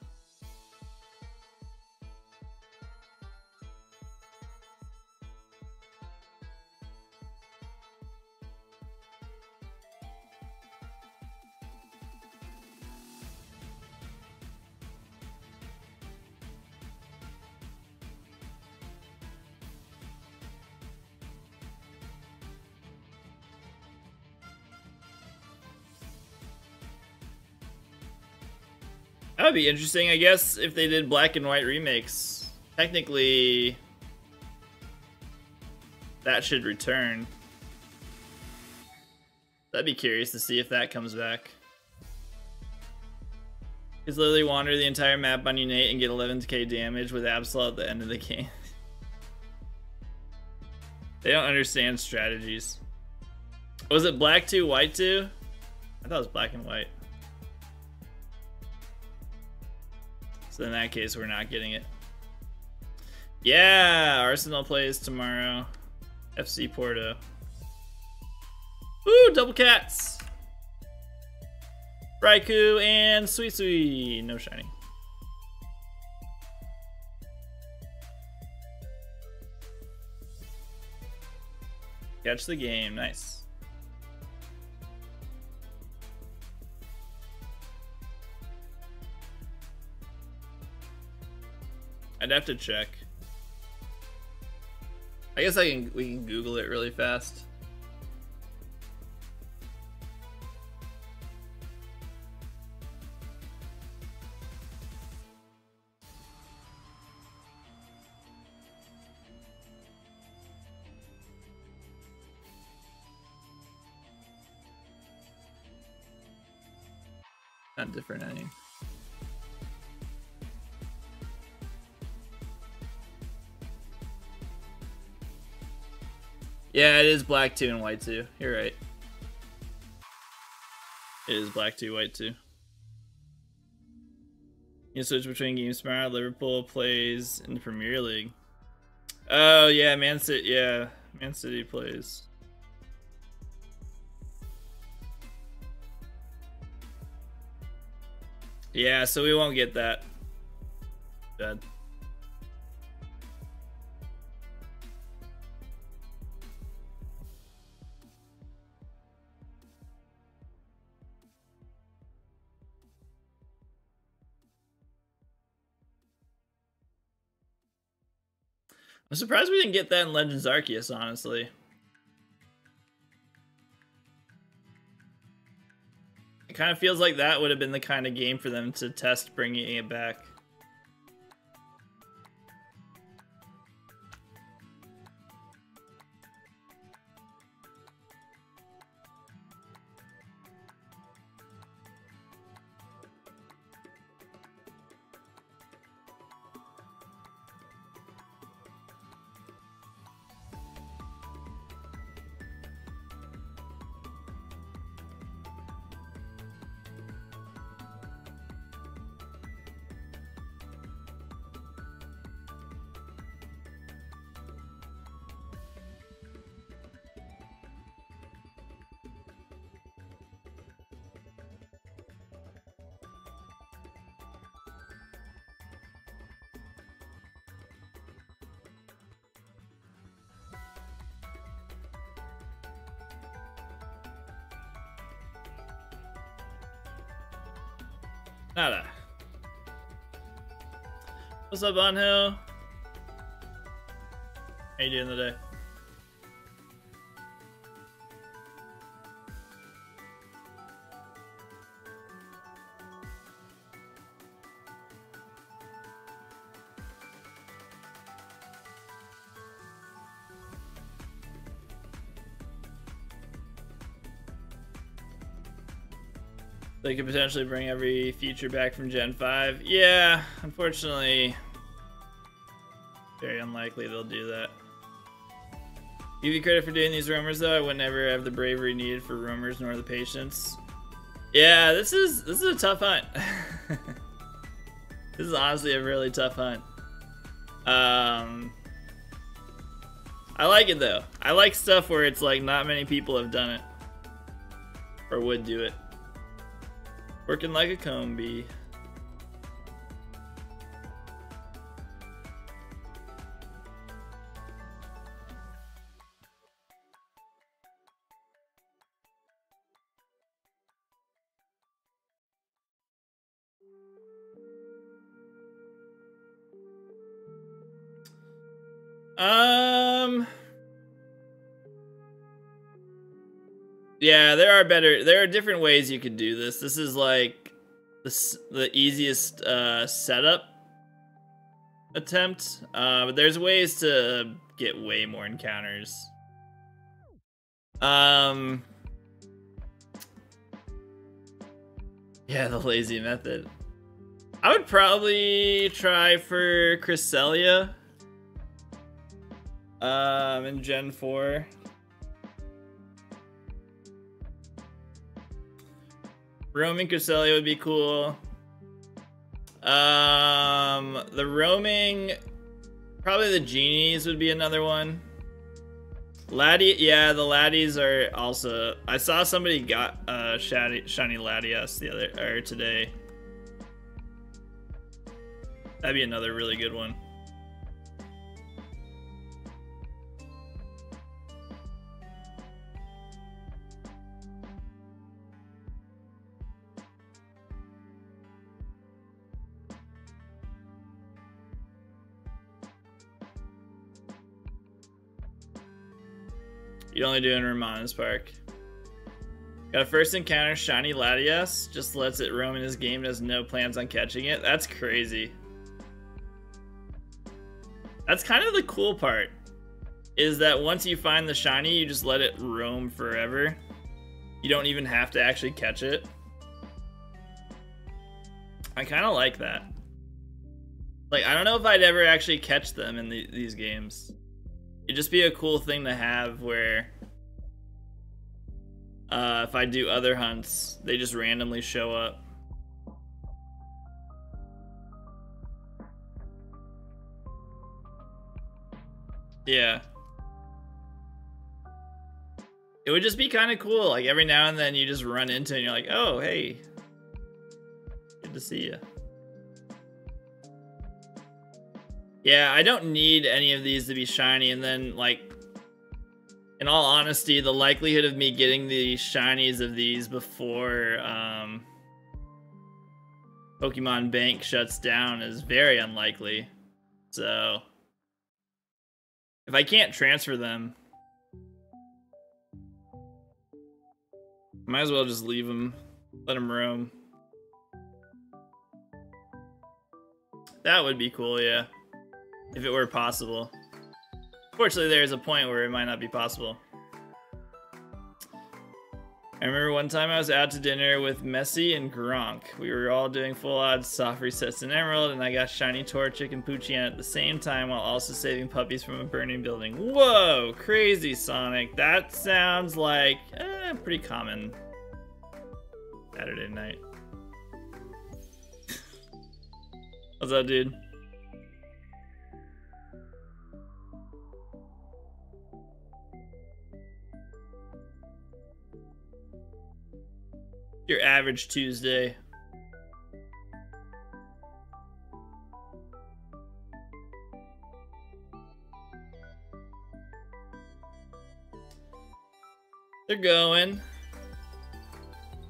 [SPEAKER 1] That would be interesting, I guess, if they did black and white remakes. Technically, that should return. I'd be curious to see if that comes back. Just literally wander the entire map on Unite and get 11k damage with Absol at the end of the game. They don't understand strategies. Was it black 2, white 2? I thought it was black and white. So in that case, we're not getting it. Yeah, Arsenal plays tomorrow. FC Porto. Woo, double cats. Raikou and Sweet Sweet. No shiny. Catch the game, nice. I'd have to check. I guess we can Google it really fast. Not different any. Yeah, it is black 2 and white 2. You're right. It is black 2, white 2. You switch between GameSmart. Liverpool plays in the Premier League. Oh yeah, Man City. Yeah, Man City plays. Yeah, so we won't get that. Dead. I'm surprised we didn't get that in Legends Arceus, honestly. It kind of feels like that would have been the kind of game for them to test bringing it back. Nada. What's up, Unhill? How you doing today? They could potentially bring every feature back from Gen 5. Yeah, unfortunately, very unlikely they'll do that. Give you credit for doing these rumors, though. I would never have the bravery needed for rumors, nor the patience. Yeah, this is a tough hunt. This is honestly a really tough hunt. I like it though. I like stuff where it's like not many people have done it or would do it. Working like a comb bee. Yeah, there are different ways you could do this. This is like the easiest setup attempt, but there's ways to get way more encounters. Yeah, the lazy method. I would probably try for Cresselia in Gen 4. Roaming Cresselia would be cool. The roaming, probably the genies would be another one. Laddie, yeah, the Laddies are also. I saw somebody got shiny Latias today. That'd be another really good one. You only do in Ramona's Park. Got a first encounter, shiny Latias. Just lets it roam in his game and has no plans on catching it. That's crazy. That's kind of the cool part. Is that once you find the shiny, you just let it roam forever. You don't even have to actually catch it. I kind of like that. Like, I don't know if I'd ever actually catch them in these games. It'd just be a cool thing to have where if I do other hunts, they just randomly show up. Yeah. It would just be kind of cool. Like every now and then you just run into it and you're like, oh, hey. Good to see you. Yeah, I don't need any of these to be shiny. And then, like, in all honesty, the likelihood of me getting the shinies of these before Pokemon Bank shuts down is very unlikely. So, if I can't transfer them, might as well just leave them, let them roam. That would be cool, yeah. If it were possible. Fortunately, there's a point where it might not be possible. I remember one time I was out to dinner with Messi and Gronk. We were all doing full odds soft resets in Emerald, and I got shiny Torchic and Poochyena at the same time while also saving puppies from a burning building. Whoa, crazy Sonic. That sounds like pretty common Saturday night. What's up, dude? Your average Tuesday. They're going.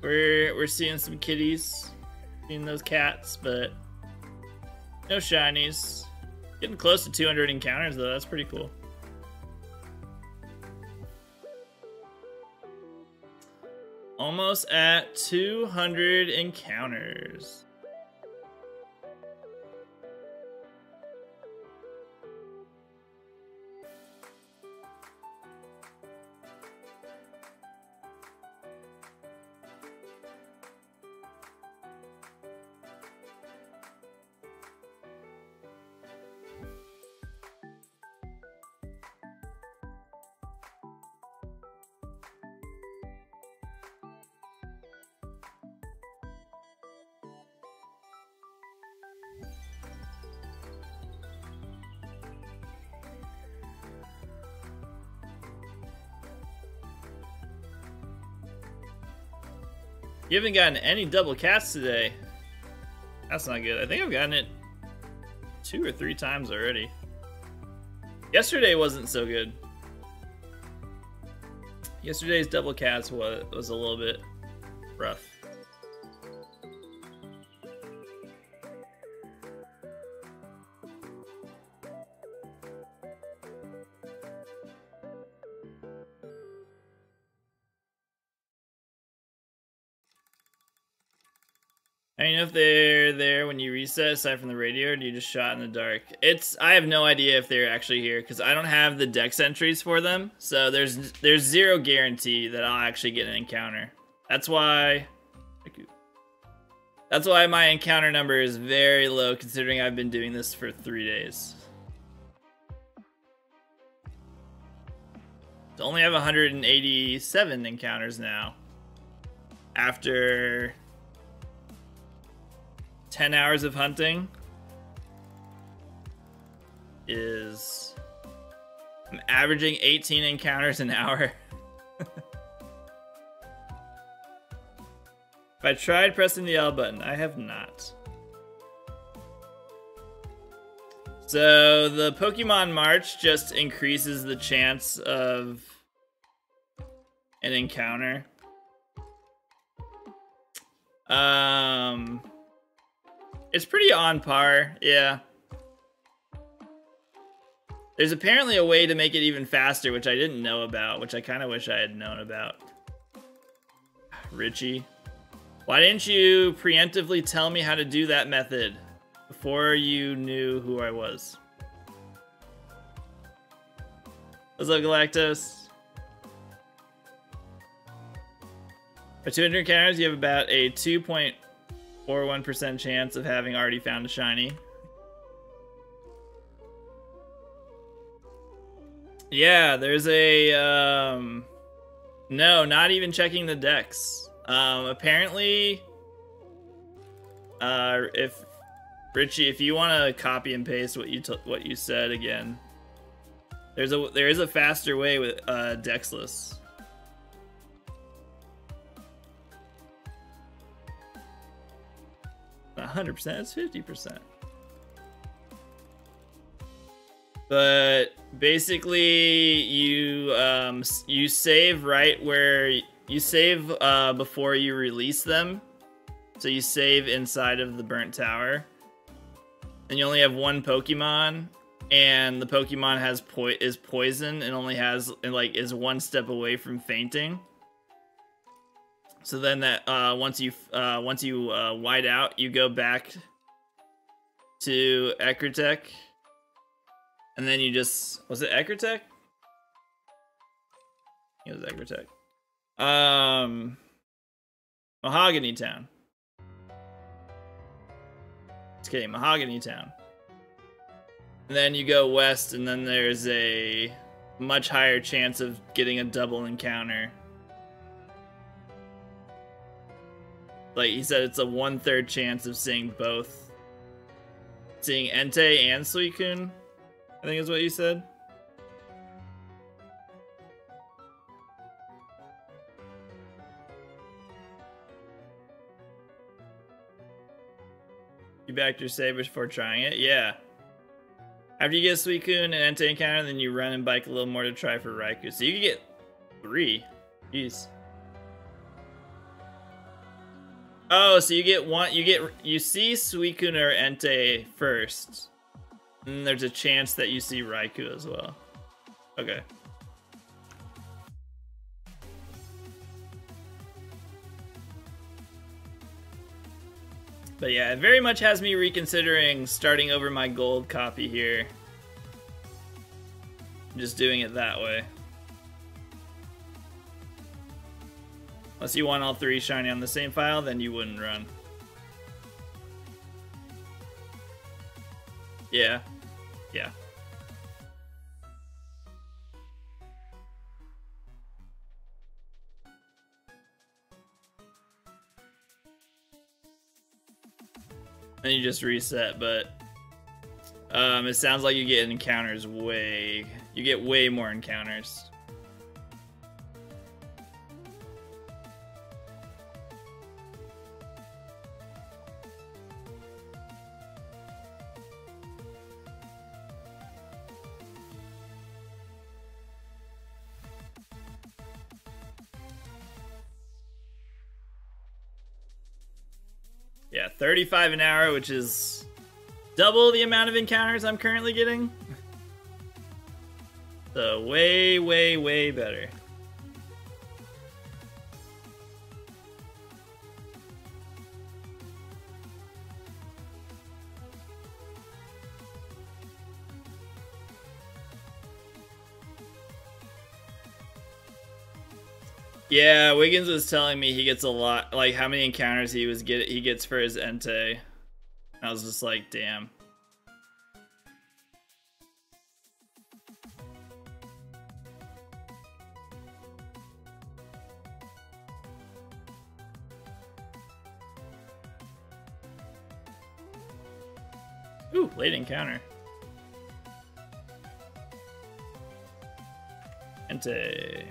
[SPEAKER 1] We're seeing some kitties, seeing those cats, but no shinies. Getting close to 200 encounters though. That's pretty cool. Almost at 200 encounters. You haven't gotten any double cats today. That's not good. I think I've gotten it 2 or 3 times already. Yesterday wasn't so good. Yesterday's double cats was a little bit rough. I don't know if they're there when you reset aside from the radio, or do you just shot in the dark? I have no idea if they're actually here because I don't have the dex entries for them. So there's zero guarantee that I'll actually get an encounter. That's why my encounter number is very low considering I've been doing this for 3 days. I only have 187 encounters now. After 10 hours of hunting I'm averaging 18 encounters an hour. If I tried pressing the L button, I have not. So the Pokemon March just increases the chance of an encounter. It's pretty on par, yeah. There's apparently a way to make it even faster, which I didn't know about, which I kind of wish I had known about. Richie, why didn't you preemptively tell me how to do that method before you knew who I was? What's up, Galactos? For 200 encounters, you have about a 2.41% chance of having already found a shiny. Yeah, there's a no, not even checking the dex. Apparently, if Richie, if you want to copy and paste what you said again, There is a faster way with Dexless. Not 100%, it's 50%. But basically, you save right where you save before you release them. So you save inside of the burnt tower, and you only have one Pokemon, and the Pokemon is poison and only has is one step away from fainting. So then that once you white out, you go back to Ecruteak, and then you just was it Ecruteak? It was Ecruteak. Mahogany Town. Okay, Mahogany Town. And then you go west, and then there's a much higher chance of getting a double encounter. Like he said, it's a 1/3 chance of seeing both. Seeing Entei and Suicune, I think is what you said. You backed your save before trying it? Yeah. After you get Suicune and Entei encounter, then you run and bike a little more to try for Raikou. So you can get 3. Jeez. Oh, so you get one. You see Suicune or Entei first, and there's a chance that you see Raikou as well. Okay. But yeah, it very much has me reconsidering starting over my gold copy here. Just doing it that way. Unless you want all 3 shiny on the same file, then you wouldn't run. Yeah. Yeah. And you just reset, but it sounds like you get encounters you get way more encounters. Yeah, 35 an hour, which is double the amount of encounters I'm currently getting. So way, way, way better. Yeah, Wiggins was telling me he gets a lot, like how many encounters he gets for his Entei. I was just like, damn. Ooh, late encounter. Entei.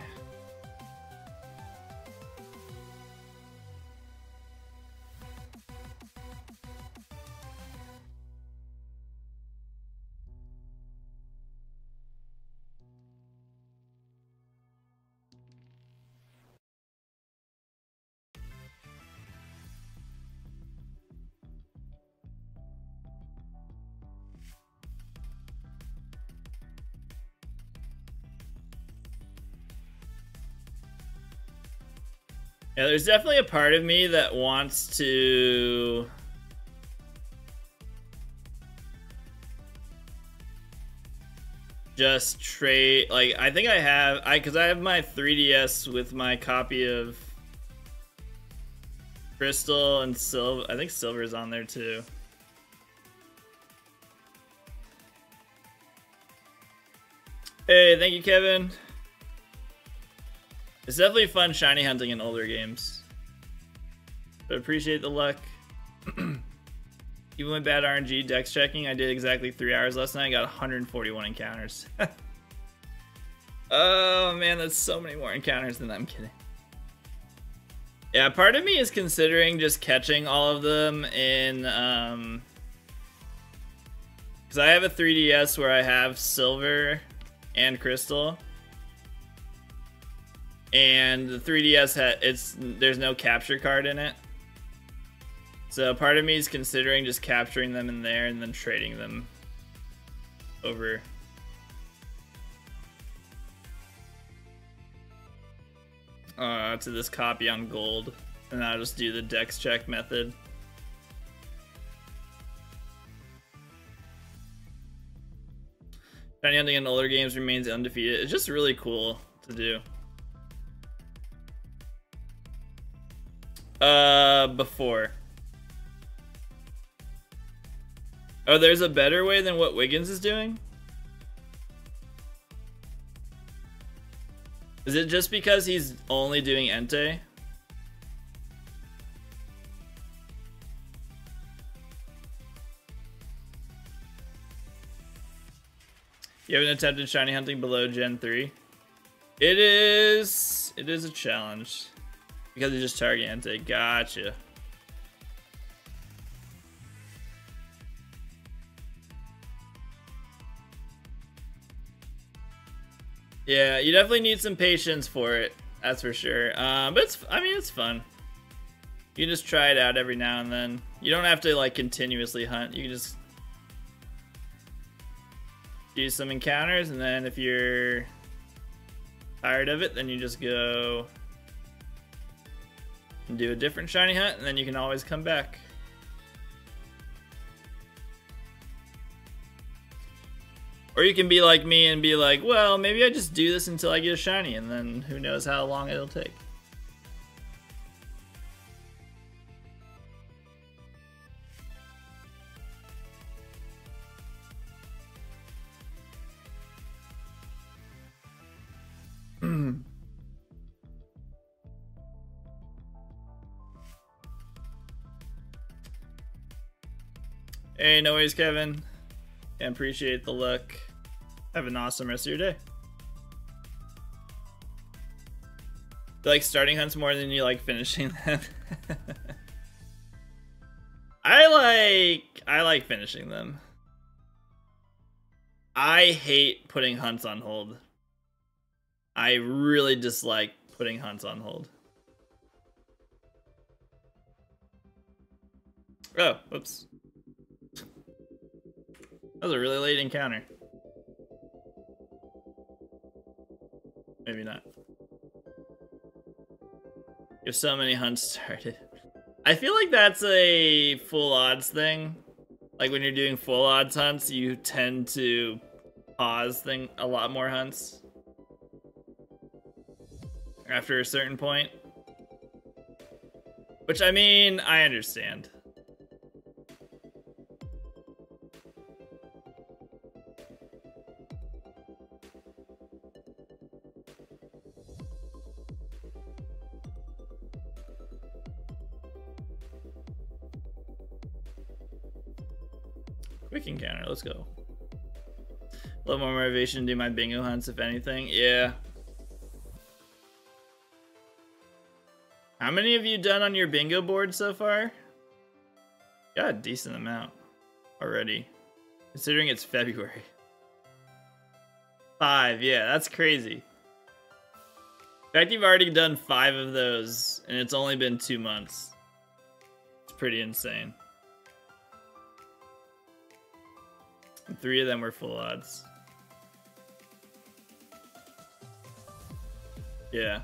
[SPEAKER 1] Yeah, there's definitely a part of me that wants to just trade, like, I think I have, because I have my 3DS with my copy of Crystal and Silver. I think Silver is on there too. Hey, thank you, Kevin. It's definitely fun shiny hunting in older games. But appreciate the luck. Even with bad RNG dex checking, I did exactly 3 hours last night. I got 141 encounters. Oh man, that's so many more encounters than I'm kidding. Yeah, part of me is considering just catching all of them in, because I have a 3DS where I have Silver and Crystal. And the 3DS there's no capture card in it. So part of me is considering just capturing them in there and then trading them over. To this copy on gold, and I'll just do the dex check method. Shiny hunting in older games remains undefeated. It's just really cool to do. Before. Oh, there's a better way than what Wiggins is doing? Is it just because he's only doing Entei? You haven't attempted shiny hunting below Gen 3? It is a challenge. Because you just target Entei. Gotcha. Yeah, you definitely need some patience for it. That's for sure. But it's fun. You can just try it out every now and then. You don't have to like continuously hunt. You can just do some encounters, and then if you're tired of it, then you just go and do a different shiny hunt, and then you can always come back. Or you can be like me and be like, well, maybe I just do this until I get a shiny, and then who knows how long it'll take. Hey, no worries, Kevin. I appreciate the look. Have an awesome rest of your day. You like starting hunts more than you like finishing them? I like finishing them. I hate putting hunts on hold. I really dislike putting hunts on hold. Oh, whoops. That was a really late encounter. Maybe not. You have so many hunts started. I feel like that's a full odds thing. Like when you're doing full odds hunts, you tend to pause a lot more hunts after a certain point. Which, I mean, I understand. Quick encounter, let's go. A little more motivation to do my bingo hunts, if anything. Yeah. How many have you done on your bingo board so far? Got a decent amount already, considering it's February. 5, yeah, that's crazy. In fact, you've already done 5 of those, and it's only been 2 months. It's pretty insane. And 3 of them were full odds. Yeah.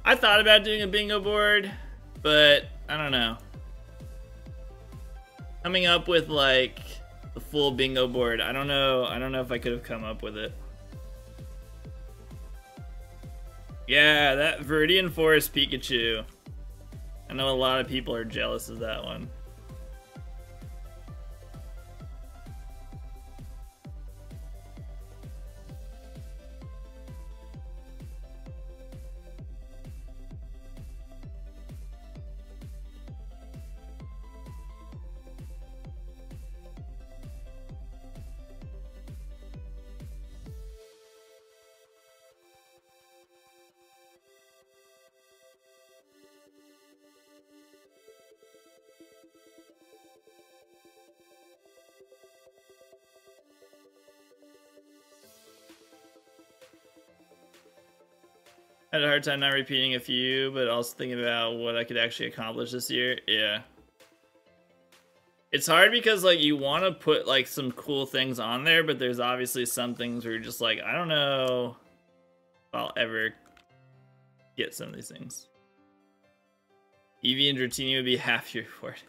[SPEAKER 1] I thought about doing a bingo board, but I don't know. Coming up with like the full bingo board, I don't know if I could have come up with it. Yeah, that Viridian Forest Pikachu. I know a lot of people are jealous of that one. Had a hard time not repeating a few, but also thinking about what I could actually accomplish this year. Yeah. It's hard because, like, you want to put, like, some cool things on there, but there's obviously some things where you're just like, I don't know if I'll ever get some of these things. Eevee and Dratini would be half your reward.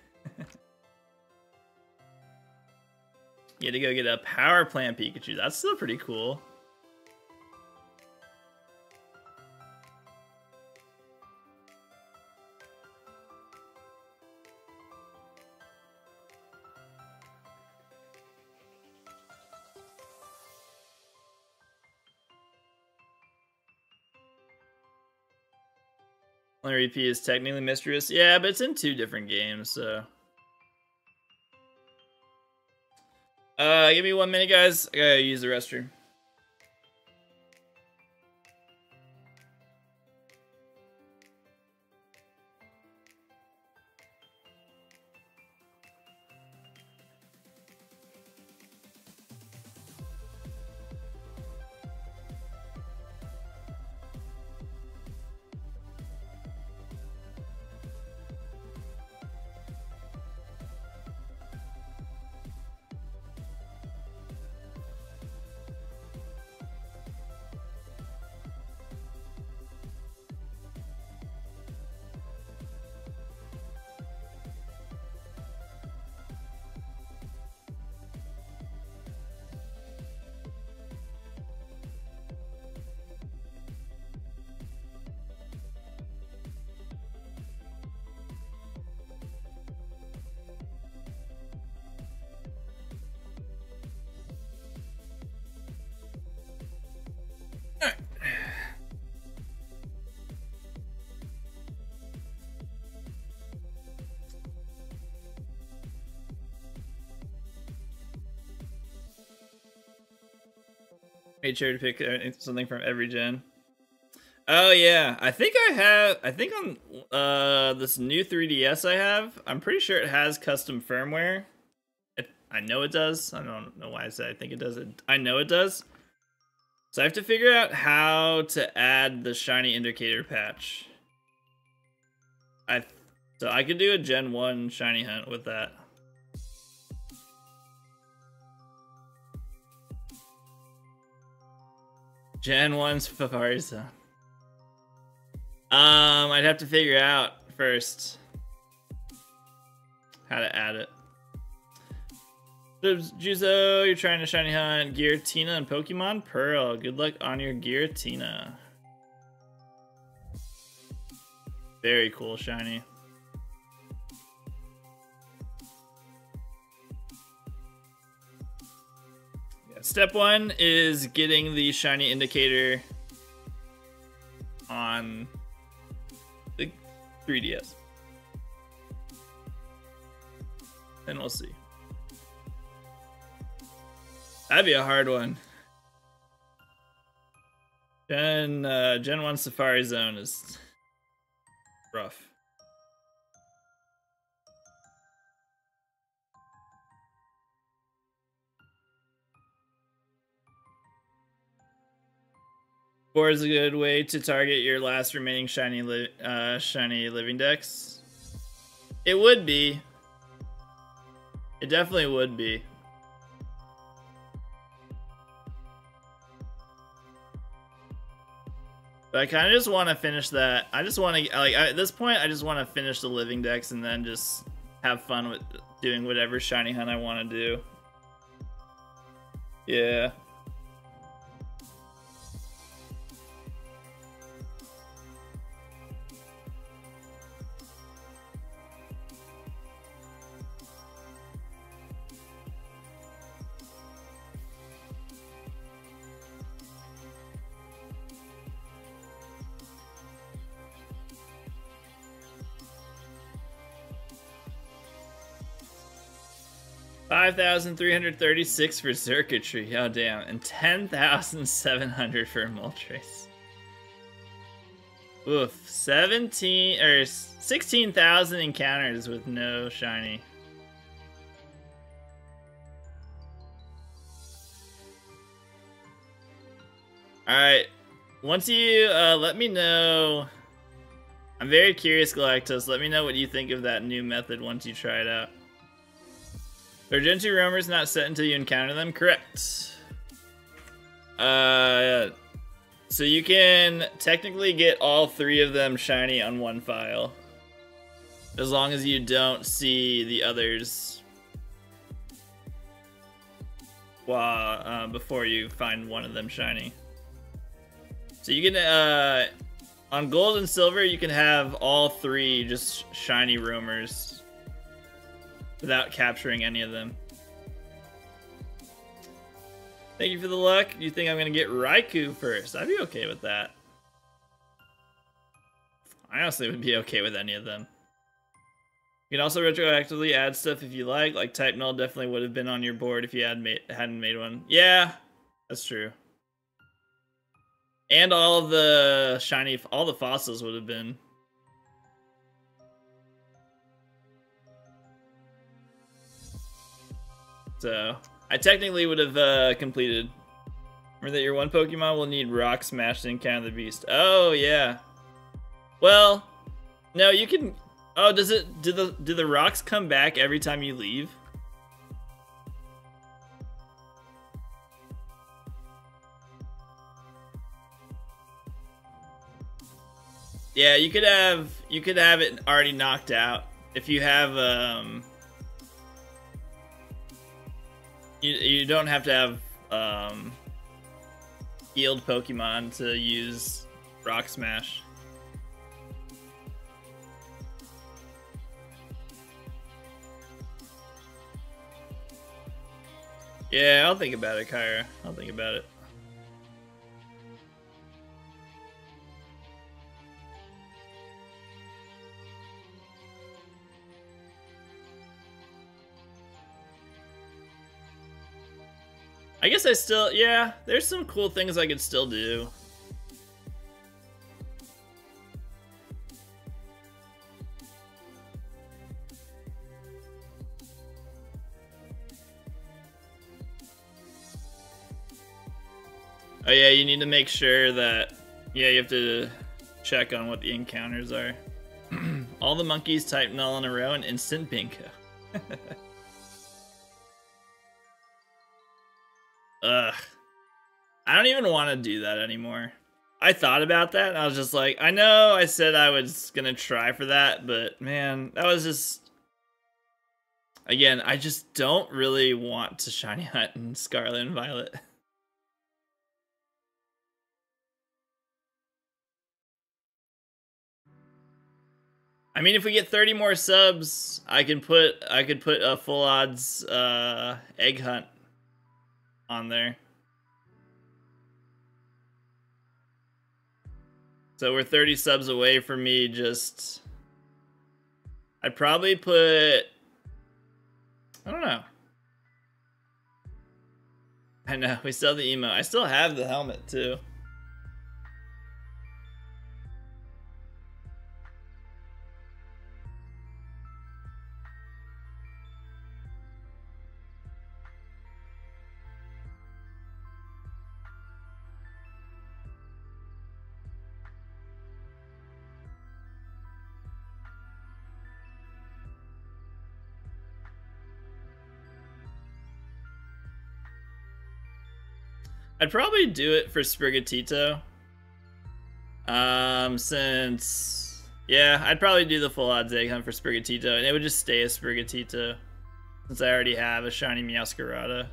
[SPEAKER 1] You had to go get a power plant Pikachu. That's still pretty cool. Only repeat is technically Mischievous. Yeah, but it's in 2 different games, so. Give me 1 minute, guys. I gotta use the restroom. Made sure to pick something from every gen. Oh yeah, I think on this new 3DS I have, I'm pretty sure it has custom firmware. I know it does. I don't know why I said I think it does. I know it does. So I have to figure out how to add the shiny indicator patch. So I could do a Gen 1 shiny hunt with that. Gen 1's Safari Zone. I'd have to figure out first how to add it. Juzo, you're trying to shiny hunt Giratina and Pokemon Pearl. Good luck on your Giratina. Very cool shiny. Step 1 is getting the shiny indicator on the 3DS. And we'll see. That'd be a hard one. Gen 1 Safari Zone is rough. Four is a good way to target your last remaining shiny living dex. It would be. It definitely would be. But I kind of just want to finish that. I just want to, like, at this point, I just want to finish the living dex and then just have fun with doing whatever shiny hunt I want to do. Yeah. $5,336 for Circuitry. Oh damn, and 10,700 for Moltres. Oof, 16,000 encounters with no shiny. All right, once you let me know, I'm very curious, Galactus. Let me know what you think of that new method once you try it out. Are Gen 2 roamers not set until you encounter them? Correct. So you can technically get all 3 of them shiny on one file, as long as you don't see the others while before you find one of them shiny. So you can on gold and silver you can have all 3 just shiny roamers without capturing any of them. Thank you for the luck. You think I'm gonna get Raikou first? I'd be okay with that. I honestly would be okay with any of them. You can also retroactively add stuff if you like Type Null definitely would have been on your board if you hadn't made one. Yeah, that's true. And all of the shiny, all the fossils would have been. So, I technically would have completed. Remember that your one Pokemon will need Rock Smash to encounter the beast. Oh, yeah. Well, no, you can... Oh, do the rocks come back every time you leave? Yeah, you could have it already knocked out if you have you don't have to have healed Pokemon to use Rock Smash. Yeah, I'll think about it, Kyra. I'll think about it. I guess I still, yeah, there's some cool things I could still do. Oh yeah, you need to make sure that, yeah, you have to check on what the encounters are. All the monkeys type null in a row and instant bingo. Ugh. I don't even want to do that anymore. I thought about that and I was just like, I know I said I was gonna try for that, but man, that was just... Again, I just don't really want to shiny hunt in Scarlet and Violet. I mean, if we get 30 more subs, I could put a full odds egg hunt on there. So we're 30 subs away from me just... I'd probably put... I don't know. I know, we still have the emo. I still have the helmet too. I'd probably do it for Sprigatito. Since... Yeah, I'd probably do the full odds egg hunt for Sprigatito, and it would just stay as Sprigatito, since I already have a shiny Meowscarada.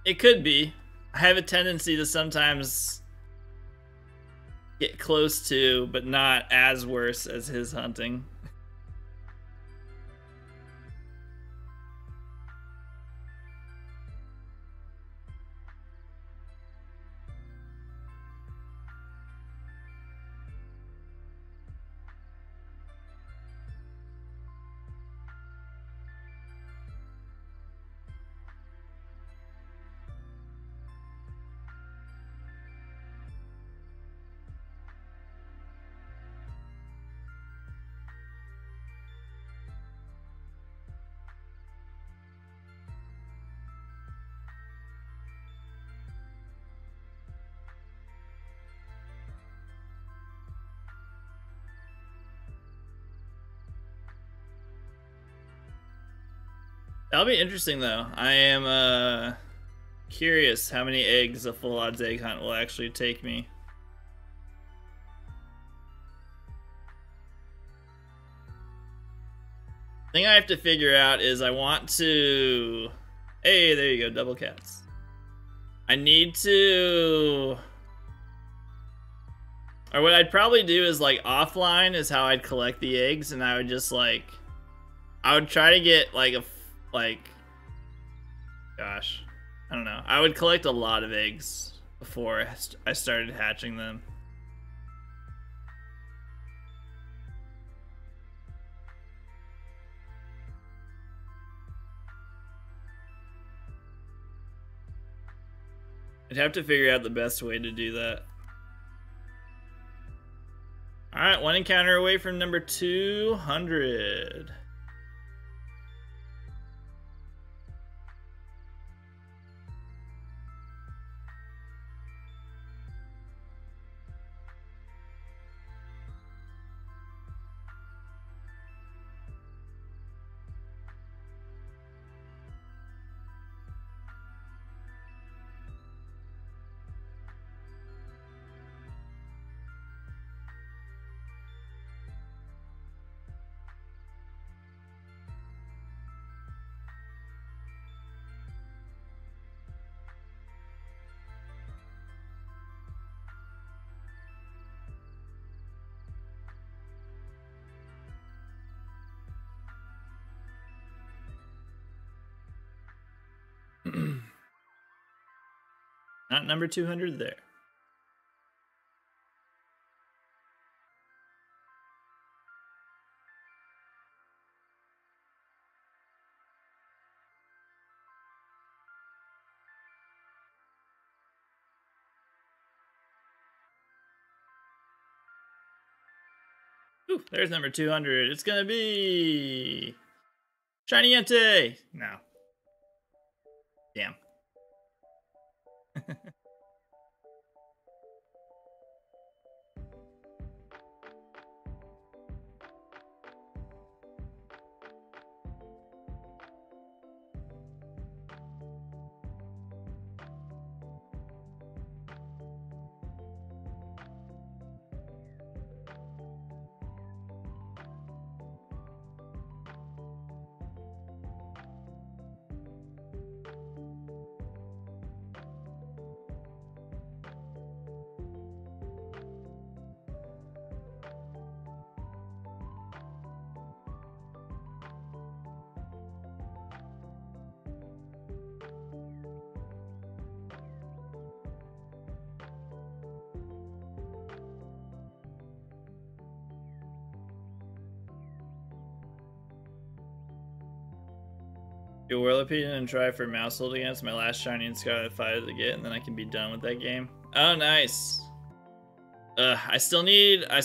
[SPEAKER 1] It could be. I have a tendency to sometimes get close to, but not as worse as his hunting. That'll be interesting though. I am curious how many eggs a full odds egg hunt will actually take me. Thing I have to figure out is I want to... Hey, there you go, double cats. I need to... Or what I'd probably do is like offline is how I'd collect the eggs, and I would just like... I would try to get like gosh, I don't know. I would collect a lot of eggs before I started hatching them. I'd have to figure out the best way to do that. Alright, one encounter away from number 200. Not number 200 there. Ooh, there's number 200. It's gonna be Shiny Entei. No. Damn. Do Whirlipede and try for Maushold against my last shiny and Scarlet 5 to get, and then I can be done with that game. Oh, nice. I still need. I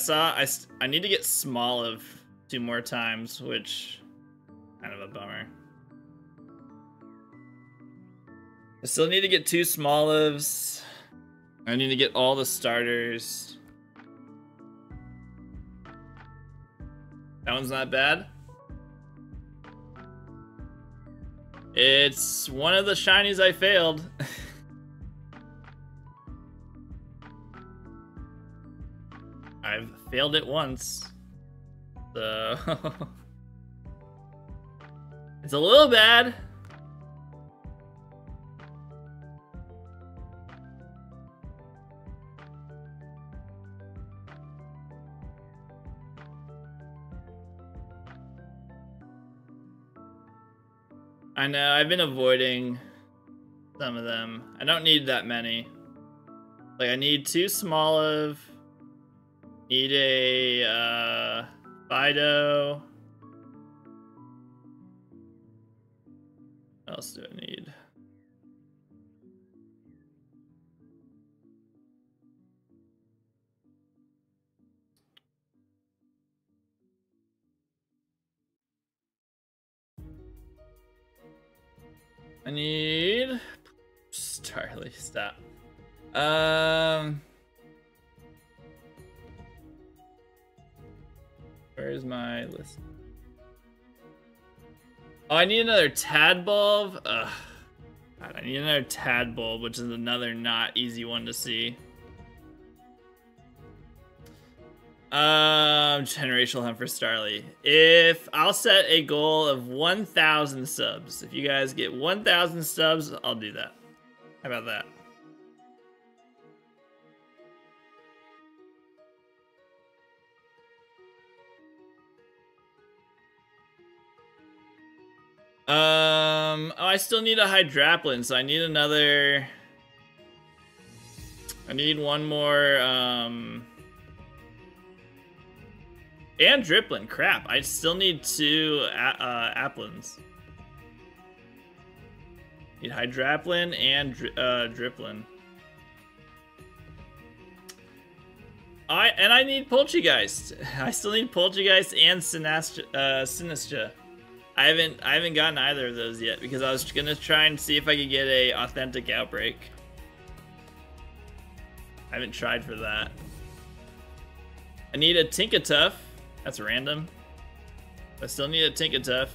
[SPEAKER 1] need to get Smoliv 2 more times, which kind of a bummer. I still need to get 2 Smolivs. I need to get all the starters. That one's not bad. It's one of the shinies I failed. I've failed it once. So it's a little bad. I know, I've been avoiding some of them. I don't need that many. Like, I need 2 Smoliv. Need a, Fido. What else do I need? I need Starly, stop. Where's my list? Oh, I need another Tadbulb. Ugh. God, I need another Tadbulb, which is another not easy one to see. Generational hunt for Starly. If I'll set a goal of 1,000 subs. If you guys get 1,000 subs, I'll do that. How about that? Oh, I still need a Hydraplin, so I need another. I need one more, and Dripplin. Crap, I still need 2 Applins. Need Hydraplin and Dripplin. I need Poltergeist. I still need Poltergeist and Sinistcha. I haven't gotten either of those yet because I was gonna try and see if I could get a authentic Outbreak. I haven't tried for that. I need a Tinkatuff. That's random. I still need a Tinkatuff.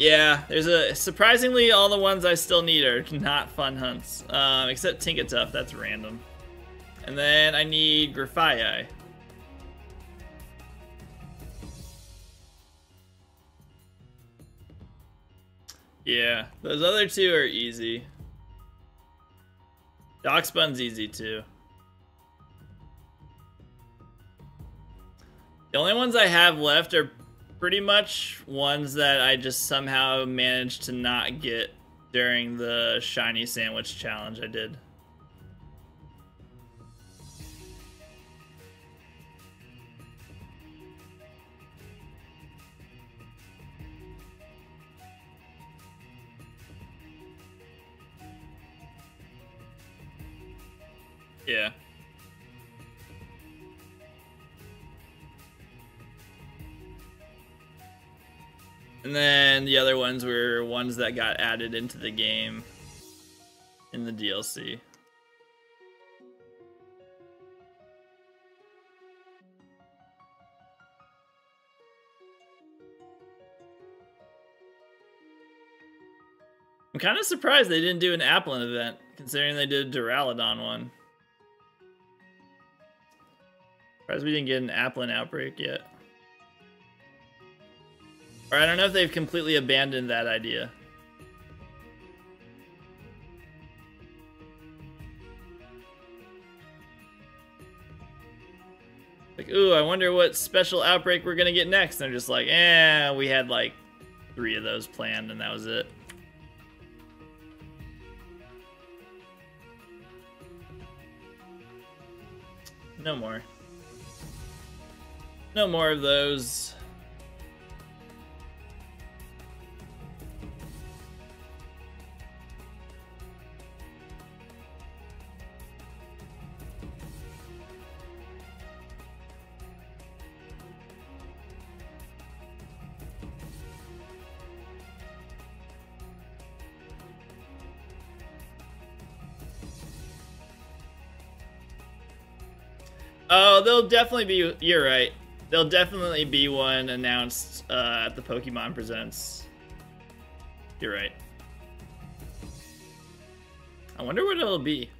[SPEAKER 1] Yeah, there's a surprisingly all the ones I still need are not fun hunts, except Tinkatuff. That's random. And then I need Grafaiai. Yeah, those other 2 are easy. Darkspun's easy too. The only ones I have left are pretty much ones that I just somehow managed to not get during the shiny sandwich challenge I did. Yeah. And then the other ones were ones that got added into the game in the DLC. I'm kind of surprised they didn't do an Applin event, considering they did a Duraludon one. Surprised we didn't get an Applin Outbreak yet. Or I don't know if they've completely abandoned that idea. Like, ooh, I wonder what special Outbreak we're gonna get next. And they're just like, we had like 3 of those planned and that was it. No more. No more of those. Oh, there'll definitely be, you're right. There'll definitely be one announced at the Pokemon Presents. You're right. I wonder what it'll be.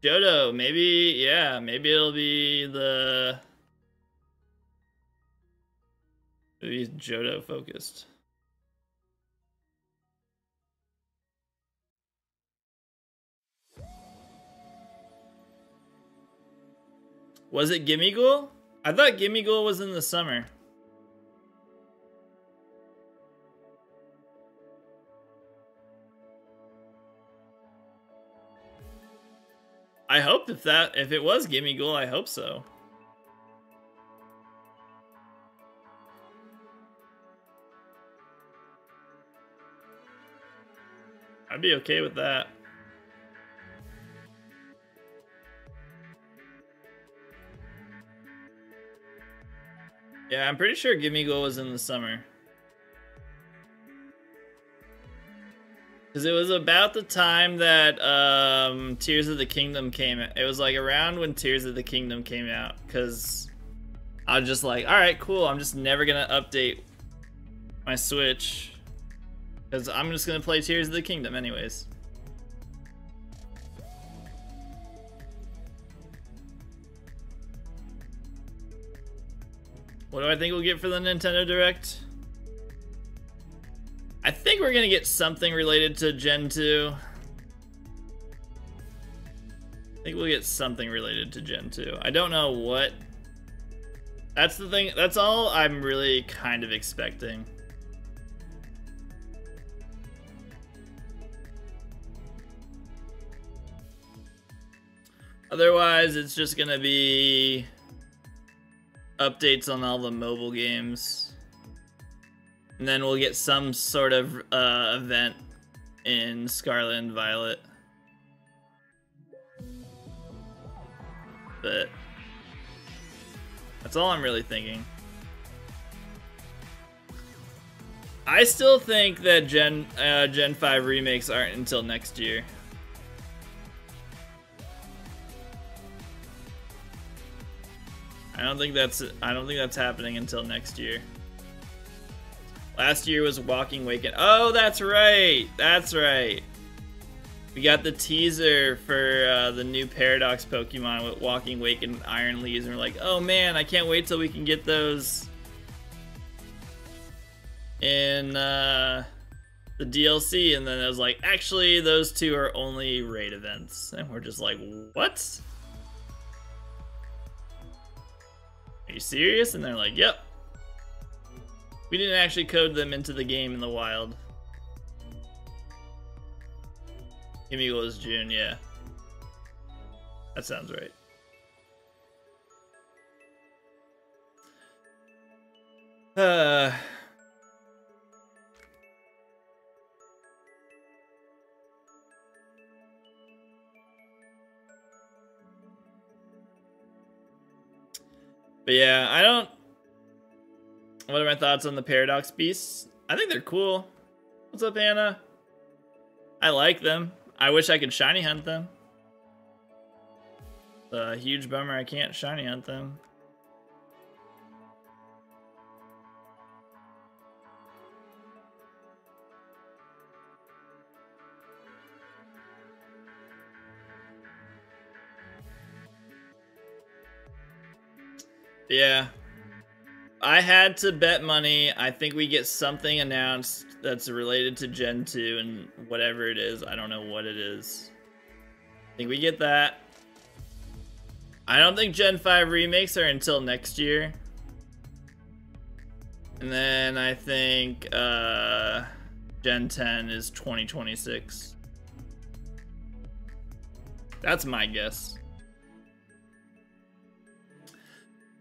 [SPEAKER 1] Johto, maybe, yeah, maybe it'll be the... Maybe Johto focused. Was it Gimmighoul? I thought Gimmighoul was in the summer. I hope if it was Gimmighoul, I hope so. I'd be okay with that. Yeah, I'm pretty sure Gimmighoul was in the summer. Because it was about the time that Tears of the Kingdom came out. It was like around when Tears of the Kingdom came out. Because I was just like, alright, cool. I'm just never going to update my Switch. Because I'm just going to play Tears of the Kingdom anyways. What do I think we'll get for the Nintendo Direct? I think we're gonna get something related to Gen 2. I think we'll get something related to Gen 2. I don't know what. That's the thing. That's all I'm really kind of expecting. Otherwise, it's just gonna be updates on all the mobile games. And then we'll get some sort of event in Scarlet and Violet. But that's all I'm really thinking. I still think that Gen 5 remakes aren't until next year. I don't think that's happening until next year. Last year was Walking Waken. Oh, that's right. That's right. We got the teaser for the new Paradox Pokemon with Walking Waken and Iron Leaves, and we're like, oh man, I can't wait till we can get those in the DLC. And then it was like, actually, those two are only raid events. And we're just like, what? Are you serious? And they're like, yep. We didn't actually code them into the game in the wild. Himiko is June, yeah. That sounds right. But yeah, I don't... What are my thoughts on the Paradox Beasts? I think they're cool. What's up, Anna? I like them. I wish I could shiny hunt them. It's a huge bummer I can't shiny hunt them. Yeah. I had to bet money. I think we get something announced that's related to Gen 2 and whatever it is. I don't know what it is. I think we get that. I don't think Gen 5 remakes are until next year. And then I think Gen 10 is 2026. That's my guess.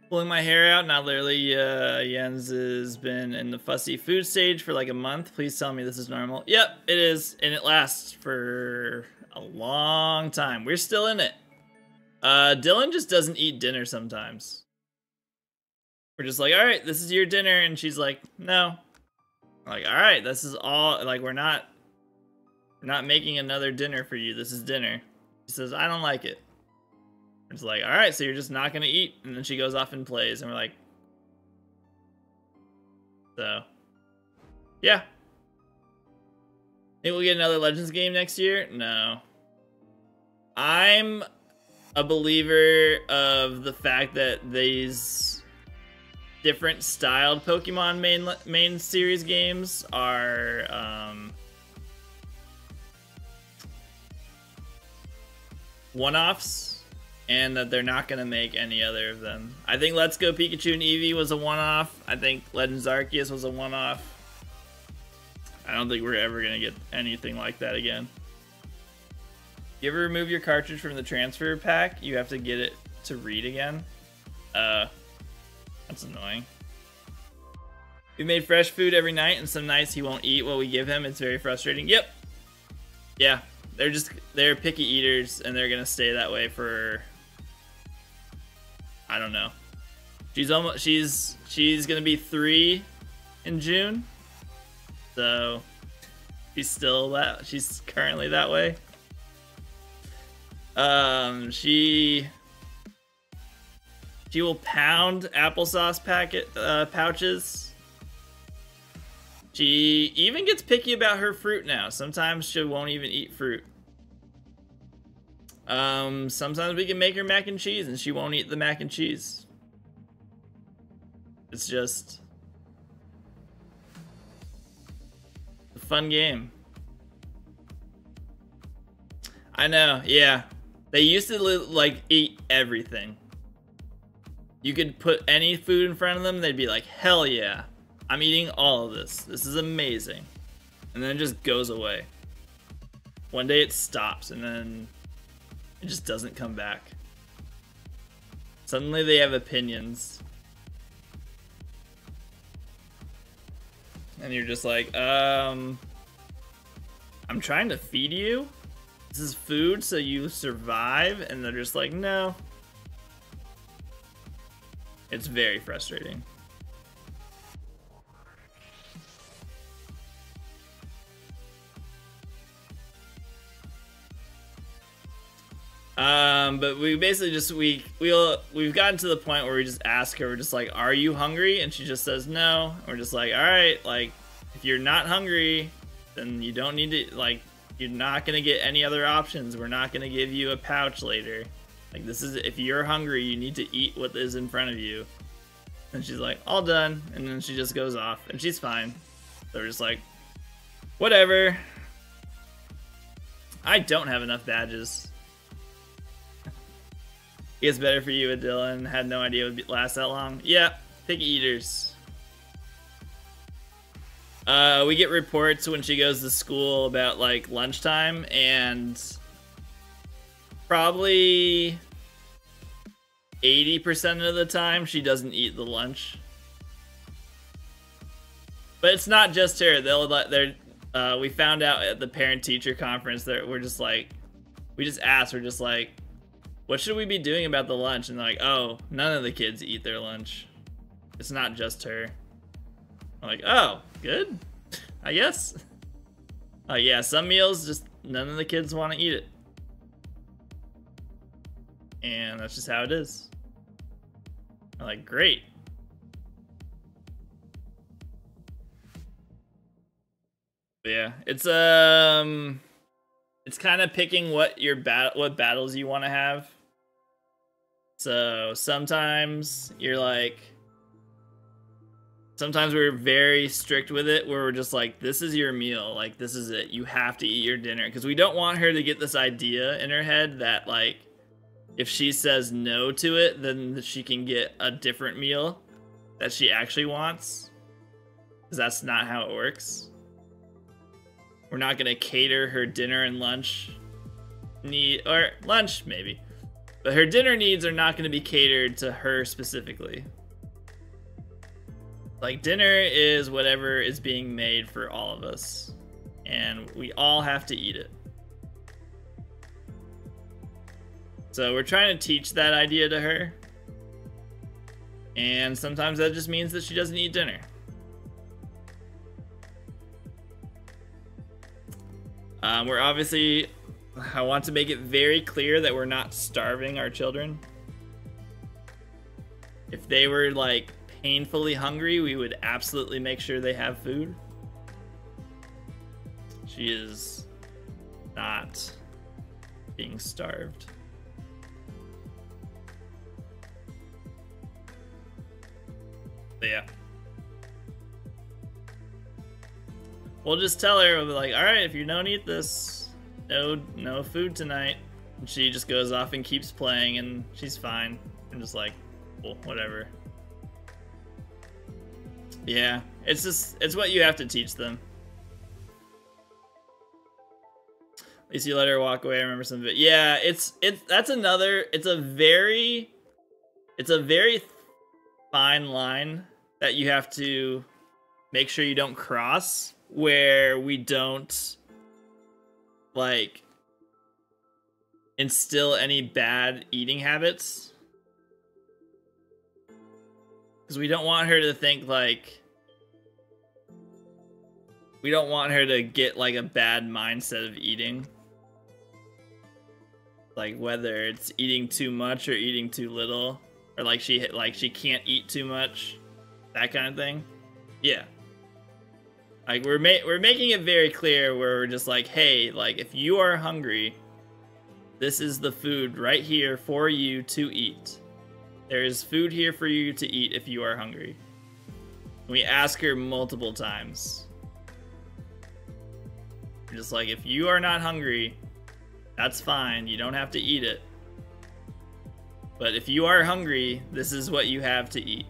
[SPEAKER 1] Pulling my hair out, not literally. Jens has been in the fussy food stage for like a month. Please tell me this is normal. Yep, it is, and it lasts for a long time. We're still in it. Dylan just doesn't eat dinner sometimes. We're just like, all right, this is your dinner, and she's like, no. I'm like, all right, this is all. Like, we're not making another dinner for you. This is dinner. She says, I don't like it. It's like, all right, so you're just not gonna eat, and then she goes off and plays, and we're like, so, yeah. Maybe we'll get another Legends game next year? No. I'm a believer of the fact that these different styled Pokemon main series games are one-offs. And that they're not going to make any other of them. I think Let's Go Pikachu and Eevee was a one-off. I think Legends Arceus was a one-off. I don't think we're ever going to get anything like that again. You ever remove your cartridge from the transfer pack? You have to get it to read again? That's annoying. We made fresh food every night, and some nights he won't eat what we give him. It's very frustrating. Yep. Yeah. They're picky eaters, and they're going to stay that way for... I don't know. She's gonna be 3 in June, so She's currently that way. She will pound applesauce pouches. She even gets picky about her fruit now. Sometimes she won't even eat fruit. Sometimes we can make her mac and cheese and she won't eat the mac and cheese. It's just a fun game. I know, yeah. They used to like eat everything. You could put any food in front of them, they'd be like, hell yeah, I'm eating all of this. This is amazing. And then it just goes away. One day it stops and then it just doesn't come back. Suddenly they have opinions. And you're just like, I'm trying to feed you. This is food so you survive. And they're just like, no. It's very frustrating. But we basically just we've gotten to the point where we just ask her, we're just like, are you hungry? And she just says no. And we're just like, all right, like if you're not hungry, then you don't need to, like, you're not gonna get any other options. We're not gonna give you a pouch later. Like, this is, if you're hungry, you need to eat what is in front of you. And she's like, all done. And then she just goes off and she's fine. So we're just like, whatever. I don't have enough badges. It's better for you, Dylan. Had no idea it would last that long. Yeah, picky eaters. We get reports when she goes to school about like lunchtime, and probably 80% of the time she doesn't eat the lunch. But it's not just her. We found out at the parent-teacher conference that we're just like, we just asked, we're just like, what should we be doing about the lunch? And they're like, oh, none of the kids eat their lunch. It's not just her. I'm like, oh, good, I guess. Yeah, some meals, just none of the kids want to eat it. And that's just how it is. I'm like, great. But yeah, it's kind of picking what battles you want to have. So sometimes you're like, sometimes we're very strict with it, where we're just like, this is your meal, like this is it, you have to eat your dinner, because we don't want her to get this idea in her head that like if she says no to it, then she can get a different meal that she actually wants, because that's not how it works. We're not gonna cater her dinner and lunch need, or lunch maybe, but her dinner needs are not gonna be catered to her specifically. Like, dinner is whatever is being made for all of us, and we all have to eat it. So we're trying to teach that idea to her, and sometimes that just means that she doesn't eat dinner. We're obviously, I want to make it very clear that we're not starving our children. If they were like painfully hungry, we would absolutely make sure they have food. She is not being starved. But yeah. We'll just tell her, we'll be like, all right, if you don't eat this, no food tonight. And she just goes off and keeps playing, and she's fine. I'm just like, well, whatever. Yeah, it's what you have to teach them. At least you let her walk away. I remember some of it. Yeah, it's a very fine line that you have to make sure you don't cross, where we don't like instill any bad eating habits. Because we don't want her to think like, we don't want her to get like a bad mindset of eating. Like whether it's eating too much or eating too little, or like she can't eat too much, that kind of thing. Yeah. Like we're making it very clear where we're just like, hey, like if you are hungry, this is the food right here for you to eat. There is food here for you to eat if you are hungry. We ask her multiple times. We're just like, if you are not hungry, that's fine. You don't have to eat it. But if you are hungry, this is what you have to eat.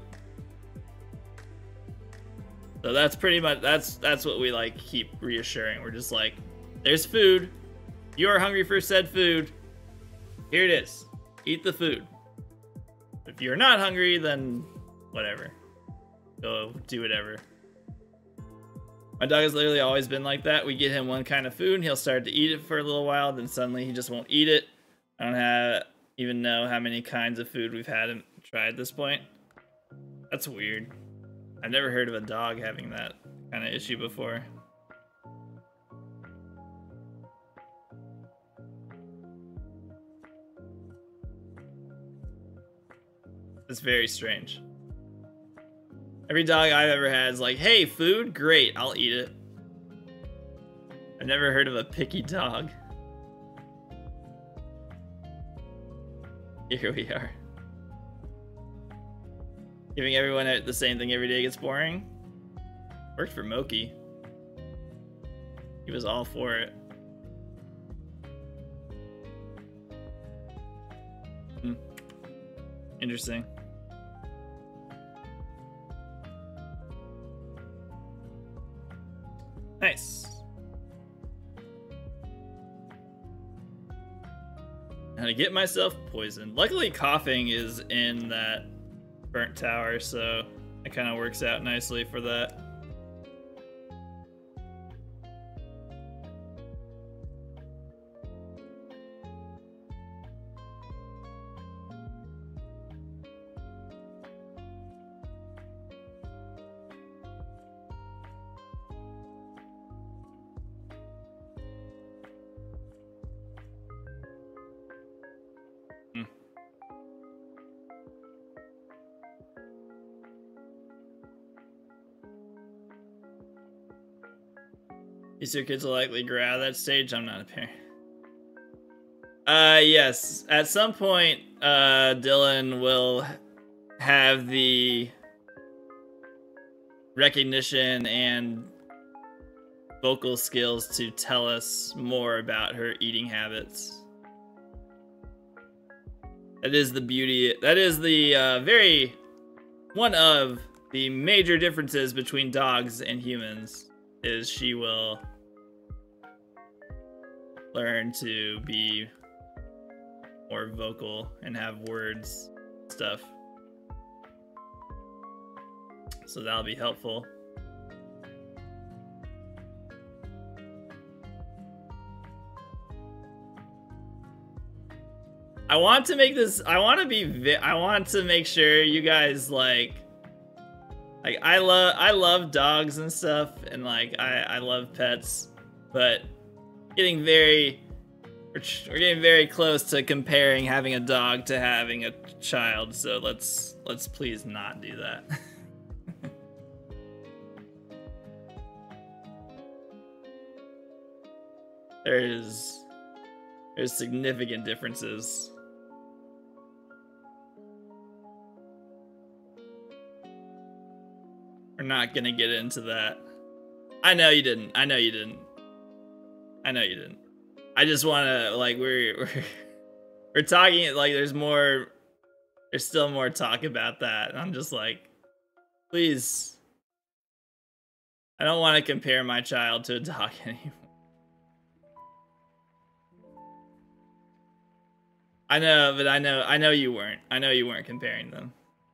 [SPEAKER 1] So that's pretty much, that's what we like keep reassuring. We're just like, there's food. You are hungry for said food. Here it is. Eat the food. If you're not hungry, then whatever. Go do whatever. My dog has literally always been like that. We get him one kind of food and he'll start to eat it for a little while, then suddenly he just won't eat it. I don't even know how many kinds of food we've had him try at this point. That's weird. I've never heard of a dog having that kind of issue before. It's very strange. Every dog I've ever had is like, hey, food? Great, I'll eat it. I've never heard of a picky dog. Here we are. Giving everyone the same thing every day gets boring. Worked for Moki. He was all for it. Interesting. Nice. And I get myself poisoned. Luckily, coughing is in that burnt tower, so it kind of works out nicely for that. These your kids will likely grow out of that stage. I'm not a parent. Yes. At some point, Dylan will have the recognition and vocal skills to tell us more about her eating habits. That is the beauty. That is the one of the major differences between dogs and humans is she will learn to be more vocal and have words stuff. So that'll be helpful. I want to make this, I want to make sure you guys like I love dogs and stuff, and like I love pets, but we're getting very close to comparing having a dog to having a child, so let's please not do that. There's significant differences. We're not gonna get into that. I know you didn't. I know you didn't. I know you didn't. I just wanna, like, we're talking, like, there's still more talk about that, and I'm just like, please. I don't want to compare my child to a dog anymore. I know, but I know you weren't. I know you weren't comparing them.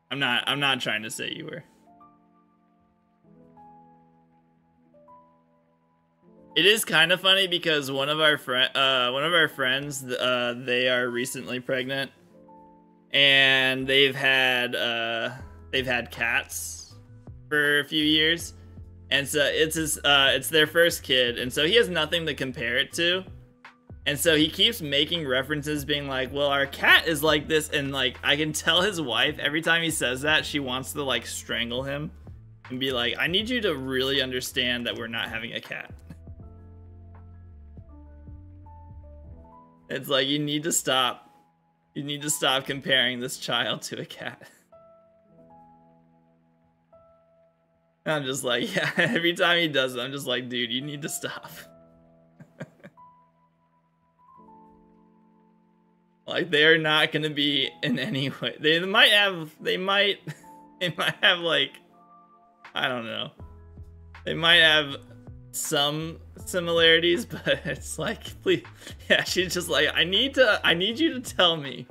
[SPEAKER 1] I'm not trying to say you were. It is kind of funny because one of our friends, they are recently pregnant, and they've had cats for a few years, And so it's their first kid, and so he has nothing to compare it to. And so he keeps making references being like, well, our cat is like this, and like I can tell his wife every time he says that, she wants to like strangle him and be like, I need you to really understand that we're not having a cat. It's like, you need to stop. You need to stop comparing this child to a cat. And I'm just like, yeah, every time he does it, I'm just like, dude, you need to stop. Like, they're not gonna be in any way. They might have like, I don't know. They might have some similarities, but it's like, please, yeah, she's just like, I need you to tell me.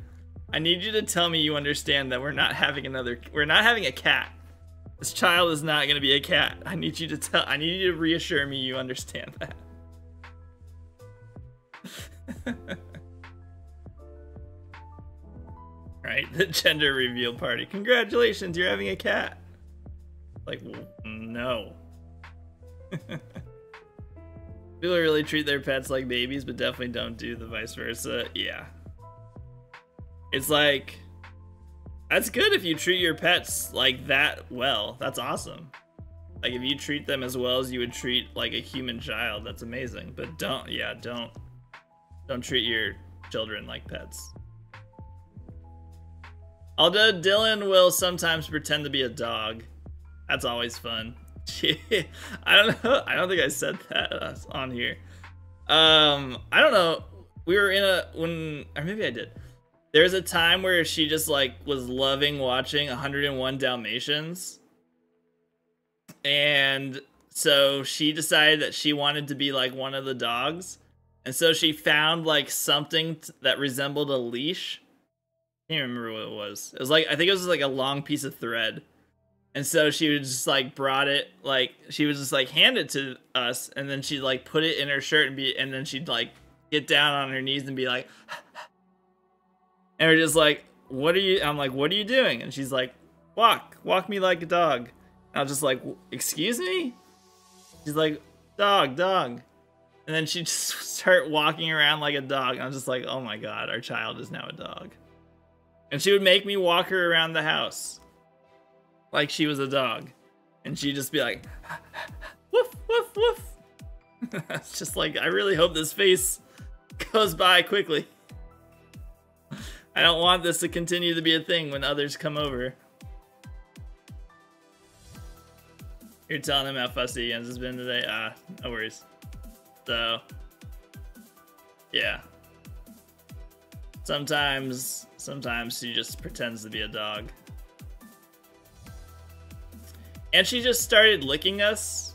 [SPEAKER 1] I need you to tell me you understand that we're not having a cat. This child is not gonna be a cat. I need you to reassure me you understand that. Right, the gender reveal party. Congratulations, you're having a cat. Like, no. People really treat their pets like babies, but definitely don't do the vice versa. Yeah. It's like, that's good if you treat your pets like that well. That's awesome. Like, if you treat them as well as you would treat like a human child, that's amazing. But don't treat your children like pets. Although Dylan will sometimes pretend to be a dog. That's always fun. I don't know. I don't think I said that on here. I don't know. We were in or maybe I did. There was a time where she just like was loving watching 101 Dalmatians. And so she decided that she wanted to be like one of the dogs. And so she found like something that resembled a leash. I can't remember what it was. It was like, I think it was like a long piece of thread. And so she would just like brought it, like she would just like hand it to us, and then she'd like put it in her shirt and then she'd like get down on her knees and be like, and we're just like, I'm like, what are you doing? And she's like, walk me like a dog. And I was just like, excuse me? She's like, dog. And then she'd just start walking around like a dog. And I was just like, oh my God, our child is now a dog. And she would make me walk her around the house like she was a dog. And she'd just be like, woof, woof, woof. It's just like, I really hope this face goes by quickly. I don't want this to continue to be a thing when others come over. You're telling him how fussy Jens has been today? No worries. So, yeah. Sometimes she just pretends to be a dog. And she just started licking us.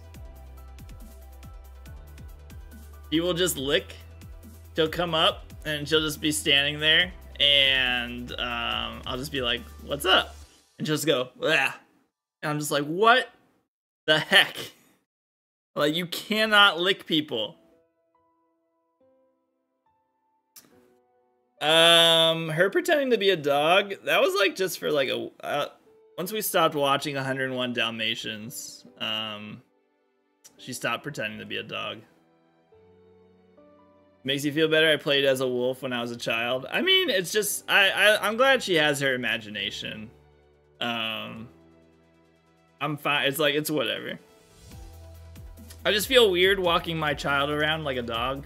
[SPEAKER 1] She will just lick. She'll come up and she'll just be standing there, and I'll just be like, what's up? And she'll just go, "Bleh." And I'm just like, what the heck? Like, you cannot lick people. Her pretending to be a dog, that was like just for like once we stopped watching 101 Dalmatians, she stopped pretending to be a dog. Makes you feel better. I played as a wolf when I was a child. I mean, it's just, I'm glad she has her imagination. I'm fine. It's like, it's whatever. I just feel weird walking my child around like a dog.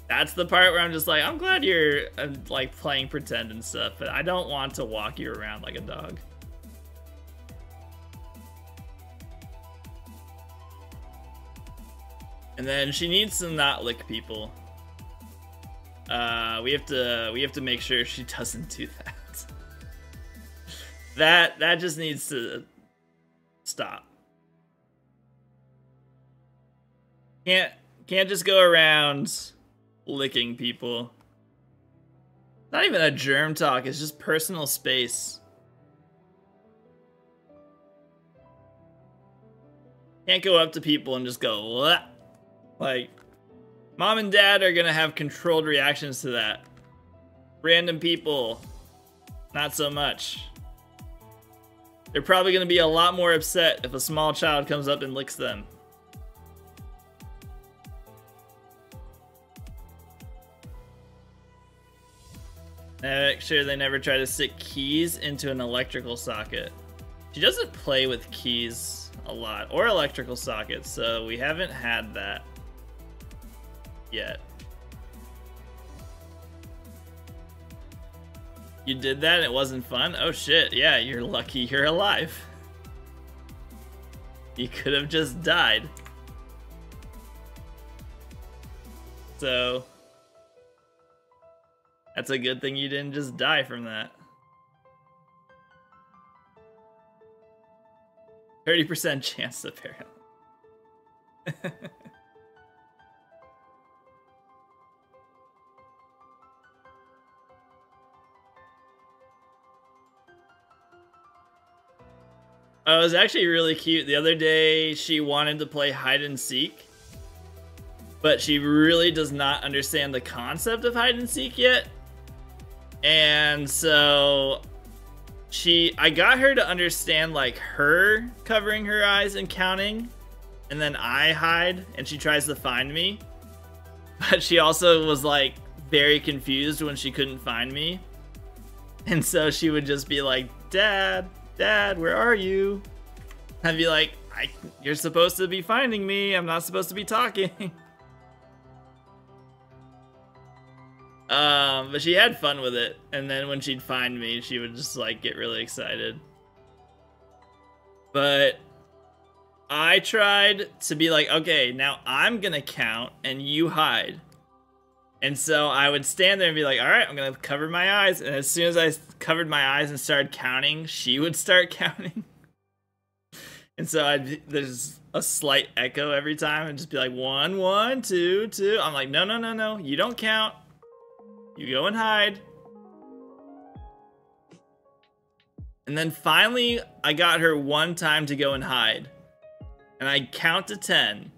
[SPEAKER 1] That's the part where I'm just like, I'm glad you're like playing pretend and stuff, but I don't want to walk you around like a dog. And then she needs to not lick people. We have to make sure she doesn't do that. That just needs to stop. Can't just go around licking people. Not even a germ talk, it's just personal space. Can't go up to people and just go, "Bleh." Like, mom and dad are gonna have controlled reactions to that. Random people, not so much. They're probably going to be a lot more upset if a small child comes up and licks them. Make sure they never try to stick keys into an electrical socket. She doesn't play with keys a lot, or electrical sockets, so we haven't had that yet. You did that and it wasn't fun? Oh shit, yeah, you're lucky you're alive. You could have just died. So, that's a good thing you didn't just die from that. 30% chance, apparently. Oh, it was actually really cute. The other day, she wanted to play hide and seek, but she really does not understand the concept of hide and seek yet. And so I got her to understand like her covering her eyes and counting, and then I hide and she tries to find me. But she also was like very confused when she couldn't find me. And so she would just be like, Dad, where are you? I'd be like, you're supposed to be finding me. I'm not supposed to be talking. But she had fun with it. And then when she'd find me, she would just like get really excited. But I tried to be like, okay, now I'm gonna count and you hide. And so I would stand there and be like, all right, I'm gonna cover my eyes. And as soon as I covered my eyes and started counting, she would start counting. And so there's a slight echo every time and just be like, 1, 1, 2, 2. I'm like, no, you don't count. You go and hide. And then finally, I got her one time to go and hide. And I count to 10.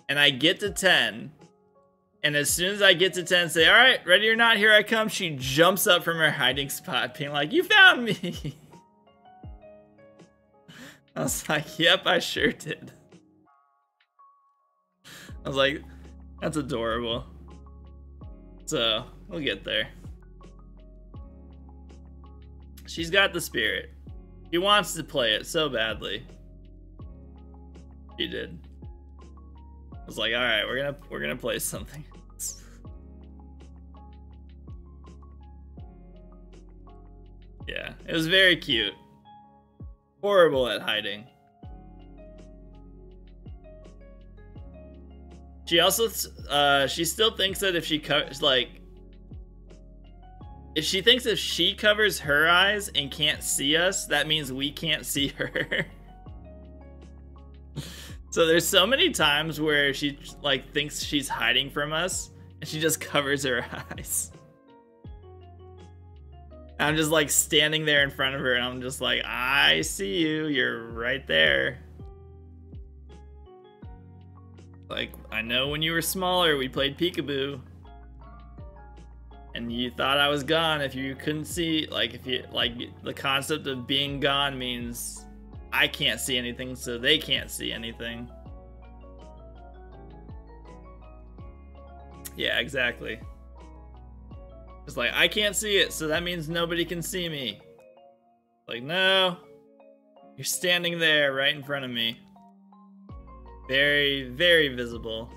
[SPEAKER 1] And I get to 10. And as soon as I get to 10, say, all right, ready or not, here I come. She jumps up from her hiding spot, being like, you found me. I was like, yep, I sure did. I was like, that's adorable. So, we'll get there. She's got the spirit. She wants to play it so badly. She did. I was like, all right, we're gonna play something else. Yeah, it was very cute. Horrible at hiding. She also, she still thinks that if she covers, like, if she thinks if she covers her eyes and can't see us, that means we can't see her. So there's so many times where she, like, thinks she's hiding from us, and she just covers her eyes. I'm just like standing there in front of her and I'm just like, I see you, you're right there. Like, I know when you were smaller, we played peekaboo. And you thought I was gone if you couldn't see, like, if you, like, the concept of being gone means I can't see anything, so they can't see anything. Yeah, exactly. It's like, I can't see it, so that means nobody can see me. Like, no. You're standing there right in front of me. Very, very visible.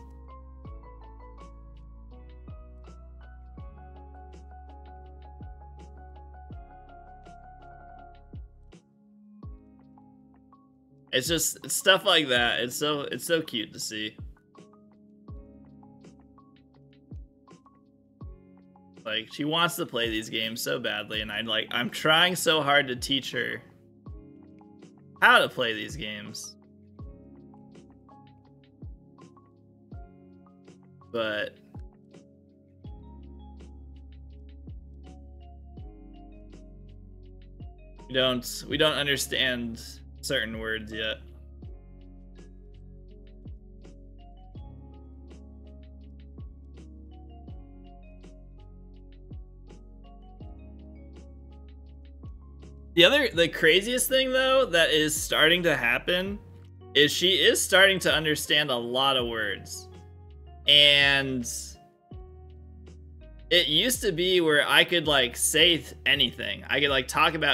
[SPEAKER 1] It's just stuff like that. It's so cute to see. Like, she wants to play these games so badly, and I'm trying so hard to teach her how to play these games. But we don't understand certain words yet. The craziest thing though that is starting to happen is she is starting to understand a lot of words. And it used to be where I could like say anything. I could like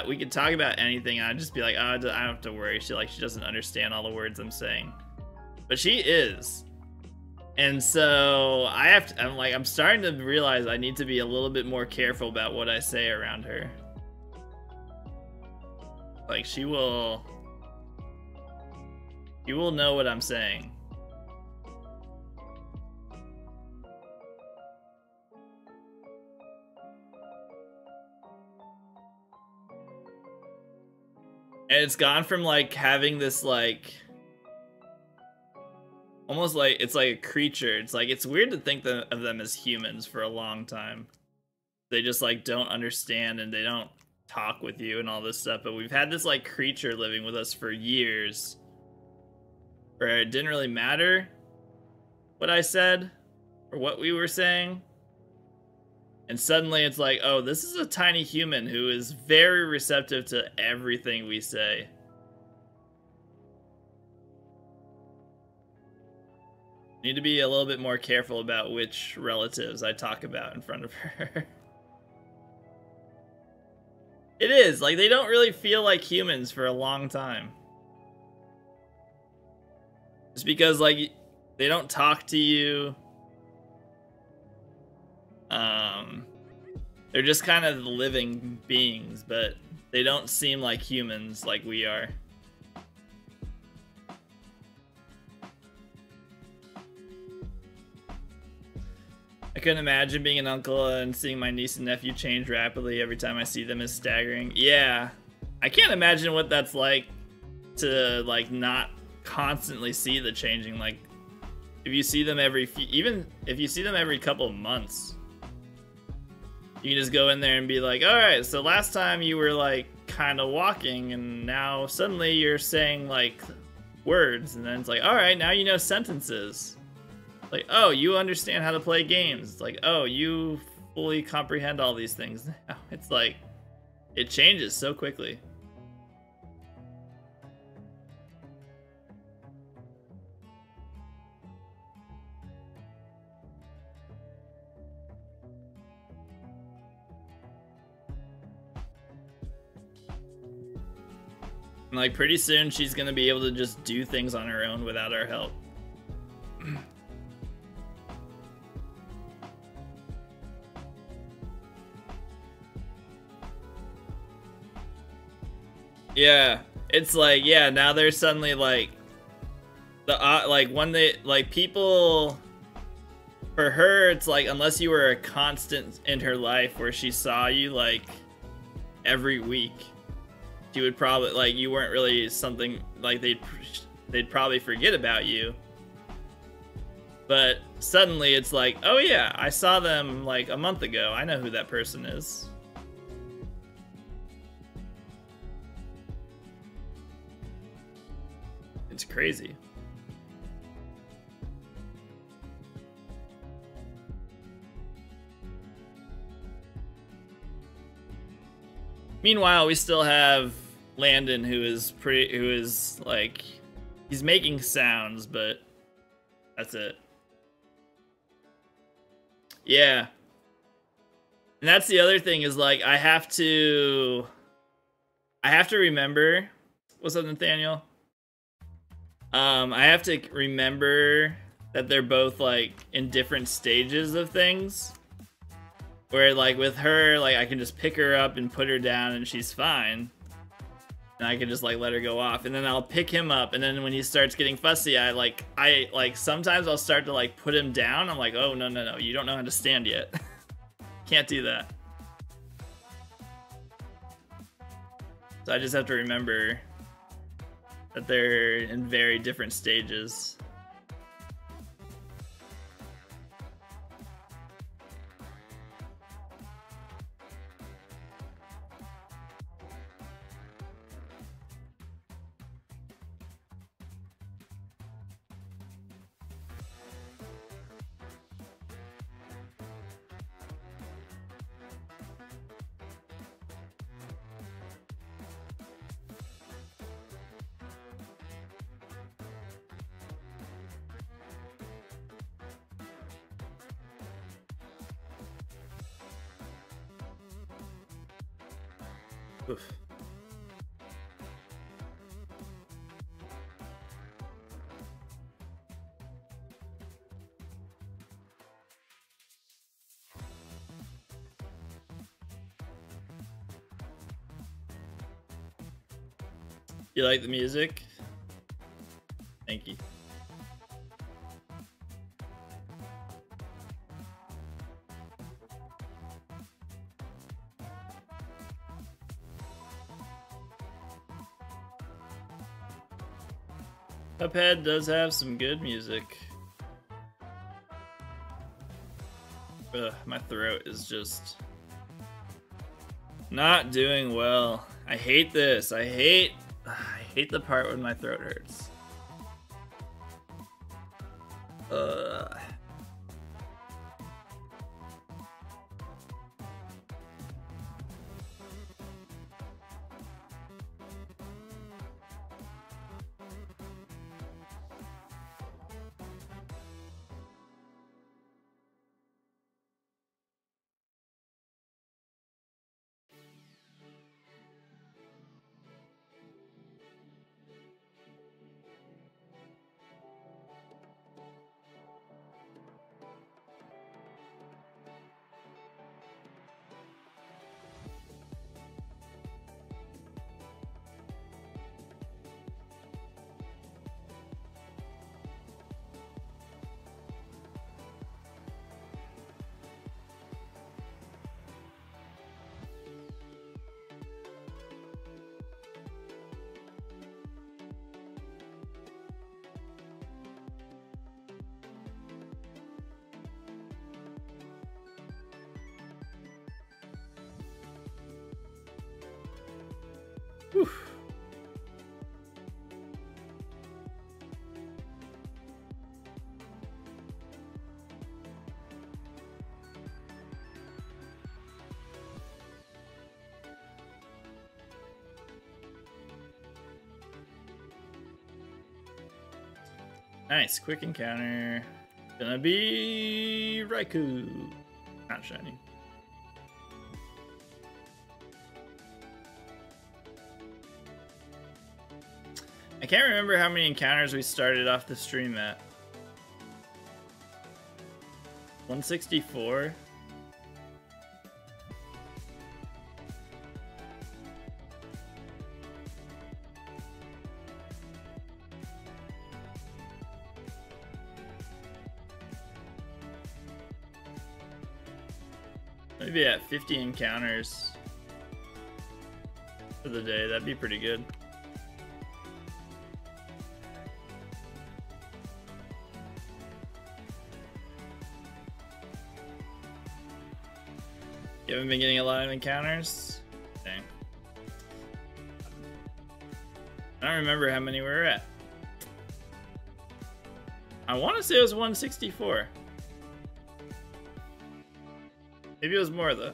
[SPEAKER 1] we could talk about anything and I'd just be like, oh, I don't have to worry. She doesn't understand all the words I'm saying. But she is. And so I'm starting to realize I need to be a little bit more careful about what I say around her. Like she will know what I'm saying. And it's gone from like having this like almost like it's like a creature. It's like it's weird to think of them as humans for a long time. They just like don't understand and they don't talk with you and all this stuff. But we've had this like creature living with us for years, where it didn't really matter what I said or what we were saying. And suddenly it's like, oh, this is a tiny human who is very receptive to everything we say. Need to be a little bit more careful about which relatives I talk about in front of her. It is, like, they don't really feel like humans for a long time. Just because, like, they don't talk to you. They're just kind of living beings, but they don't seem like humans like we are. I couldn't imagine being an uncle and seeing my niece and nephew change rapidly every time I see them is staggering. Yeah, I can't imagine what that's like to like not constantly see the changing. Like if you see them even if you see them every couple of months, you can just go in there and be like, all right, so last time you were like kind of walking and now suddenly you're saying like words, and then it's like, all right, now you know sentences. Like, oh, you understand how to play games. It's like, oh, you fully comprehend all these things now. It's like, it changes so quickly. And like pretty soon she's gonna be able to just do things on her own without our help. Yeah, it's like, yeah, now there's suddenly like the like when they like people, for her it's like unless you were a constant in her life where she saw you like every week, she would probably like you weren't really something like they'd probably forget about you. But suddenly it's like, oh yeah, I saw them like a month ago, I know who that person is. It's crazy. Meanwhile, we still have Landon, who is like, he's making sounds, but that's it. Yeah. And that's the other thing is like, I have to remember, what's up, Nathaniel? I have to remember that they're both like in different stages of things. Where like with her, like I can just pick her up and put her down and she's fine. And I can just like let her go off. And then I'll pick him up, and then when he starts getting fussy, I sometimes I'll start to like put him down. I'm like, oh no, you don't know how to stand yet. Can't do that. So I just have to remember that they're in very different stages. Oof. You like the music? Thank you. Cuphead does have some good music. Ugh, my throat is just not doing well. I hate this. I hate the part when my throat hurts. Whew. Nice, quick encounter. Gonna be Raikou. Not shiny. I can't remember how many encounters we started off the stream at. 164? Maybe at 50 encounters for the day. That'd be pretty good. You haven't been getting a lot of encounters? Dang. I don't remember how many we were at. I want to say it was 164. Maybe it was more though.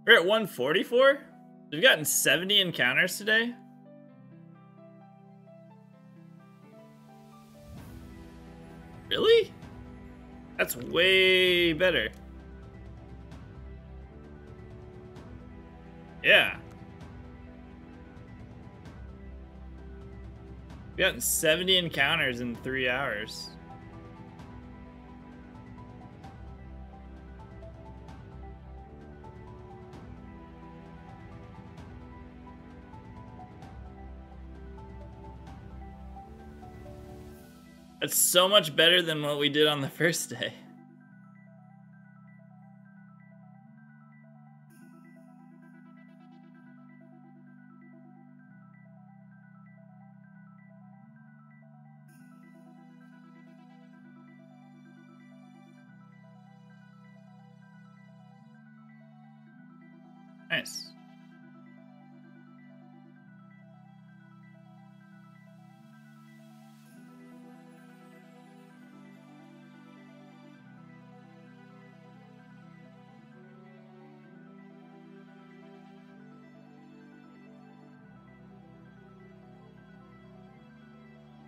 [SPEAKER 1] We're at 144? We've gotten 70 encounters today? Really? That's way better. Yeah. We've gotten 70 encounters in 3 hours. That's so much better than what we did on the first day. Nice.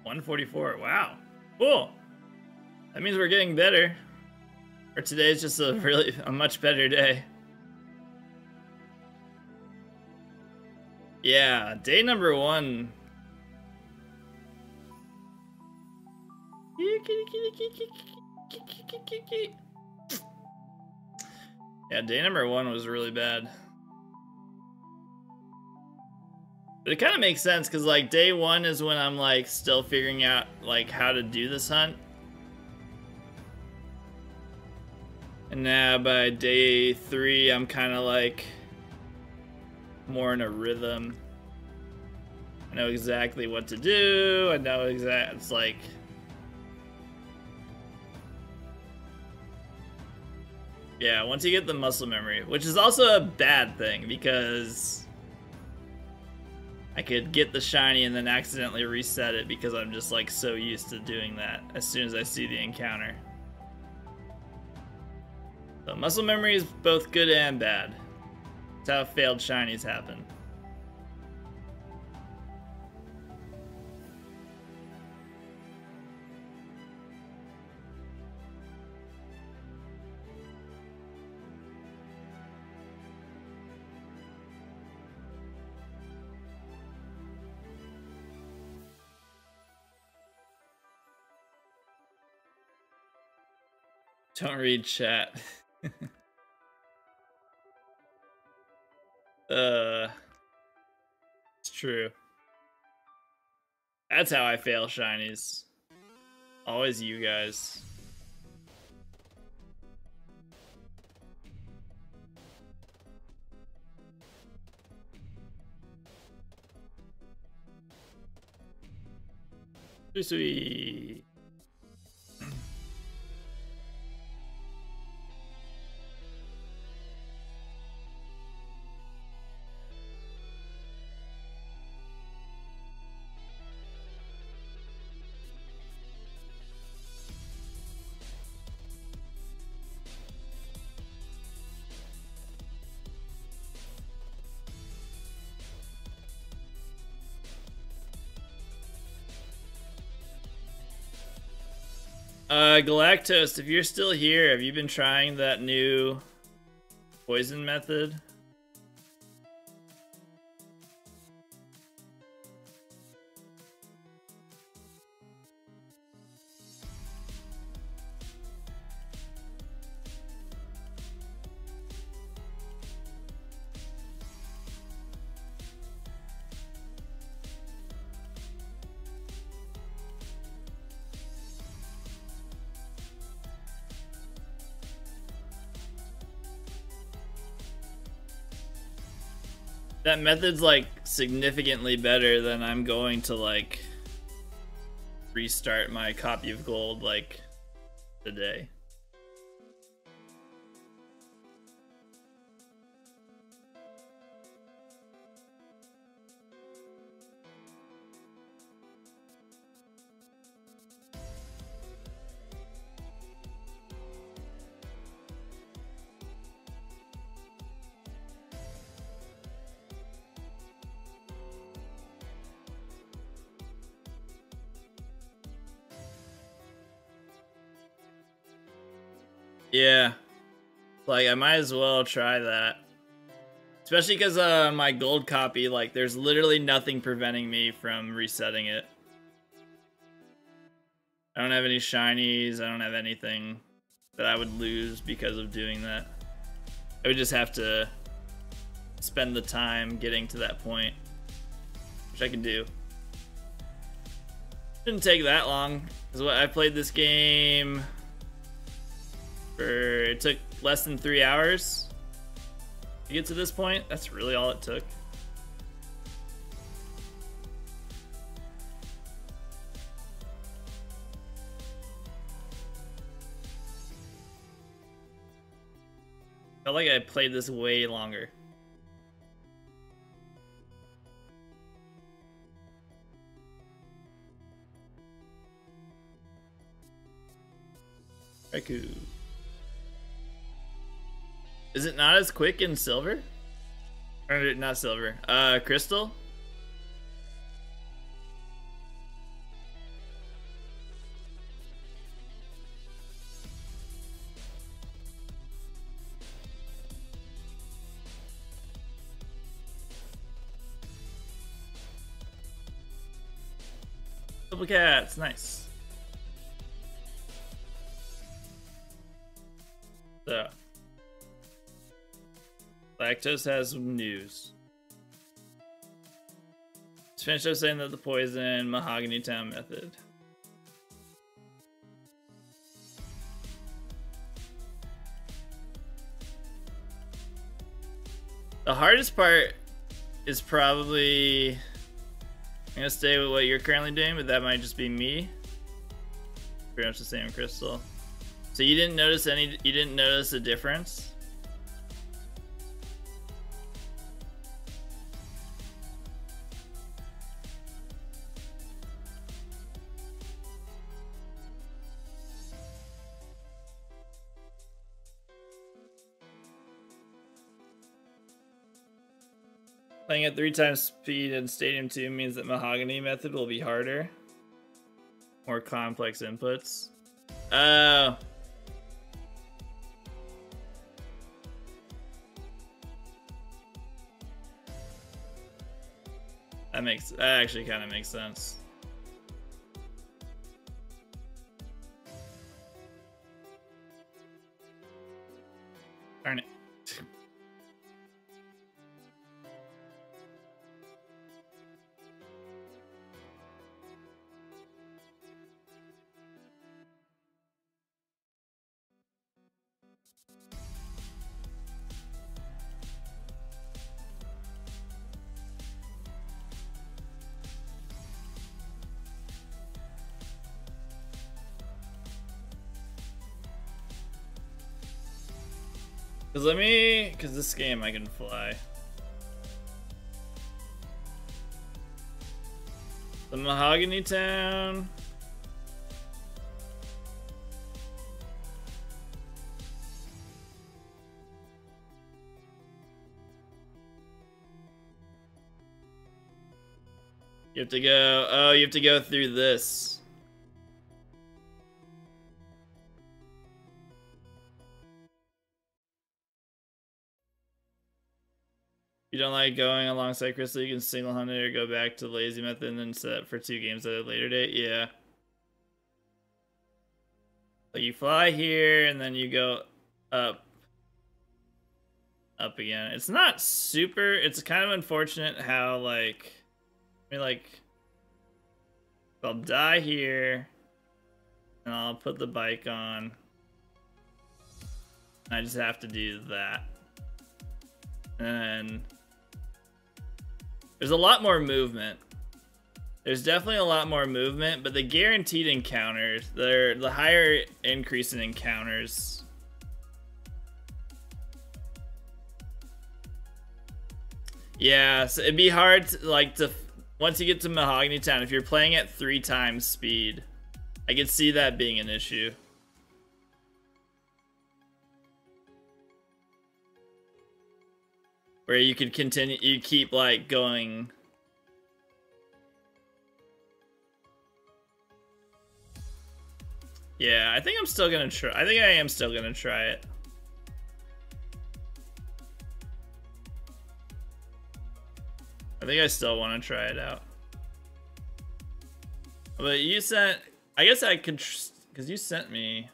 [SPEAKER 1] 144. Wow. Cool. That means we're getting better. Or today's just a much better day. Yeah, day number 1. Yeah, day number 1 was really bad. But it kind of makes sense because like day 1 is when I'm like still figuring out like how to do this hunt. And now by day 3, I'm kind of like more in a rhythm. I know exactly what to do. I know it's like yeah, once you get the muscle memory, which is also a bad thing because I could get the shiny and then accidentally reset it because I'm just like so used to doing that as soon as I see the encounter. So muscle memory is both good and bad. That's how failed shinies happen. Don't read chat. It's true. That's how I fail shinies. Always you guys. Sweet. Galactose, if you're still here, have you been trying that new poison method? That method's like significantly better than I'm going to like restart my copy of gold like today. Yeah, like I might as well try that. Especially because my gold copy, like there's literally nothing preventing me from resetting it. I don't have any shinies, I don't have anything that I would lose because of doing that. I would just have to spend the time getting to that point, which I can do. Didn't take that long, because I played this game it took less than 3 hours to get to this point. That's really all it took. Felt like I played this way longer. Raikou. Is it not as quick in silver? Or not silver. Crystal? Double cats, nice. So, Lactose has some news. Just finished up saying that the poison Mahogany Town method. The hardest part is probably, I'm gonna stay with what you're currently doing, but that might just be me. Pretty much the same crystal. So you didn't notice a difference? Playing at 3 times speed in Stadium 2 means that Mahogany method will be harder. More complex inputs. Oh. That actually kind of makes sense. Darn it. Cause this game I can fly. The Mahogany Town. You have to go, oh, you have to go through this. You don't like going alongside Crystal, you can single hunt it or go back to the lazy method and then set up for 2 games at a later date. Yeah. Like you fly here and then you go up again. It's not super, it's kind of unfortunate how like, I mean like, I'll die here and I'll put the bike on. I just have to do that. And there's a lot more movement. There's definitely a lot more movement, but the guaranteed encounters, the higher increase in encounters. Yeah, so it'd be hard to, once you get to Mahogany Town, if you're playing at 3 times speed, I could see that being an issue. Where you could continue, you keep like going. Yeah, I think I'm still gonna try. I think I am still gonna try it. I think I still want to try it out. But you sent, I guess I could, because you sent me.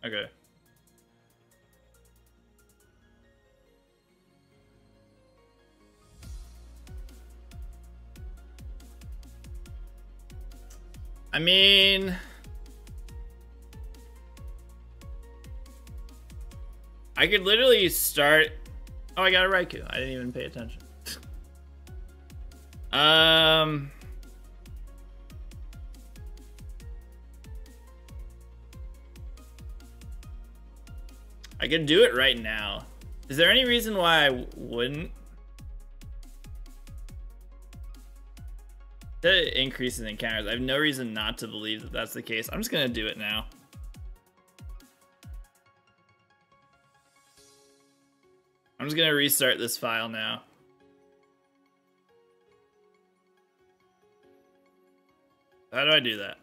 [SPEAKER 1] Okay. I mean, I could literally start. Oh, I got a Raikou. I didn't even pay attention. I could do it right now. Is there any reason why I wouldn't? The increase in encounters, I have no reason not to believe that that's the case. I'm just gonna do it now. I'm just gonna restart this file now. how do I do that?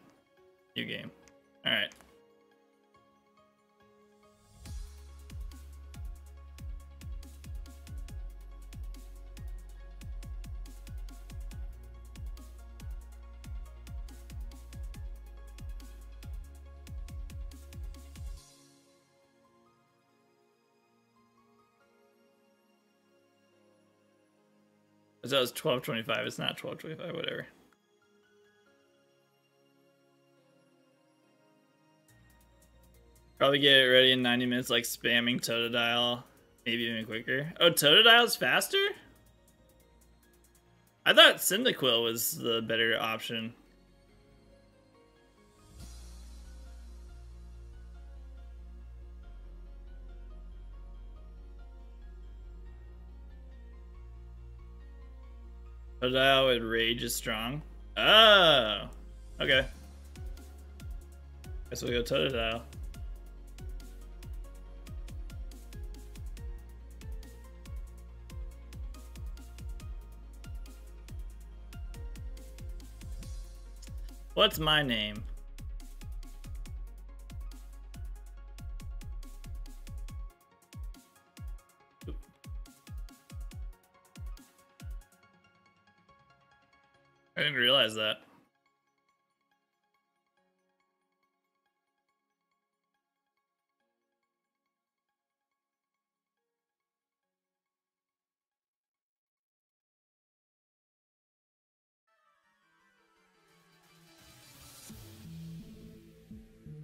[SPEAKER 1] New game. Alright. So it's 12:25. It's not 12:25. Whatever. Probably get it ready in 90 minutes, like spamming Totodile. Maybe even quicker. Oh, Totodile's faster? I thought Cyndaquil was the better option. Totodile with Rage is strong. Oh! Okay. Guess we'll go Totodile. What's my name? I didn't realize that.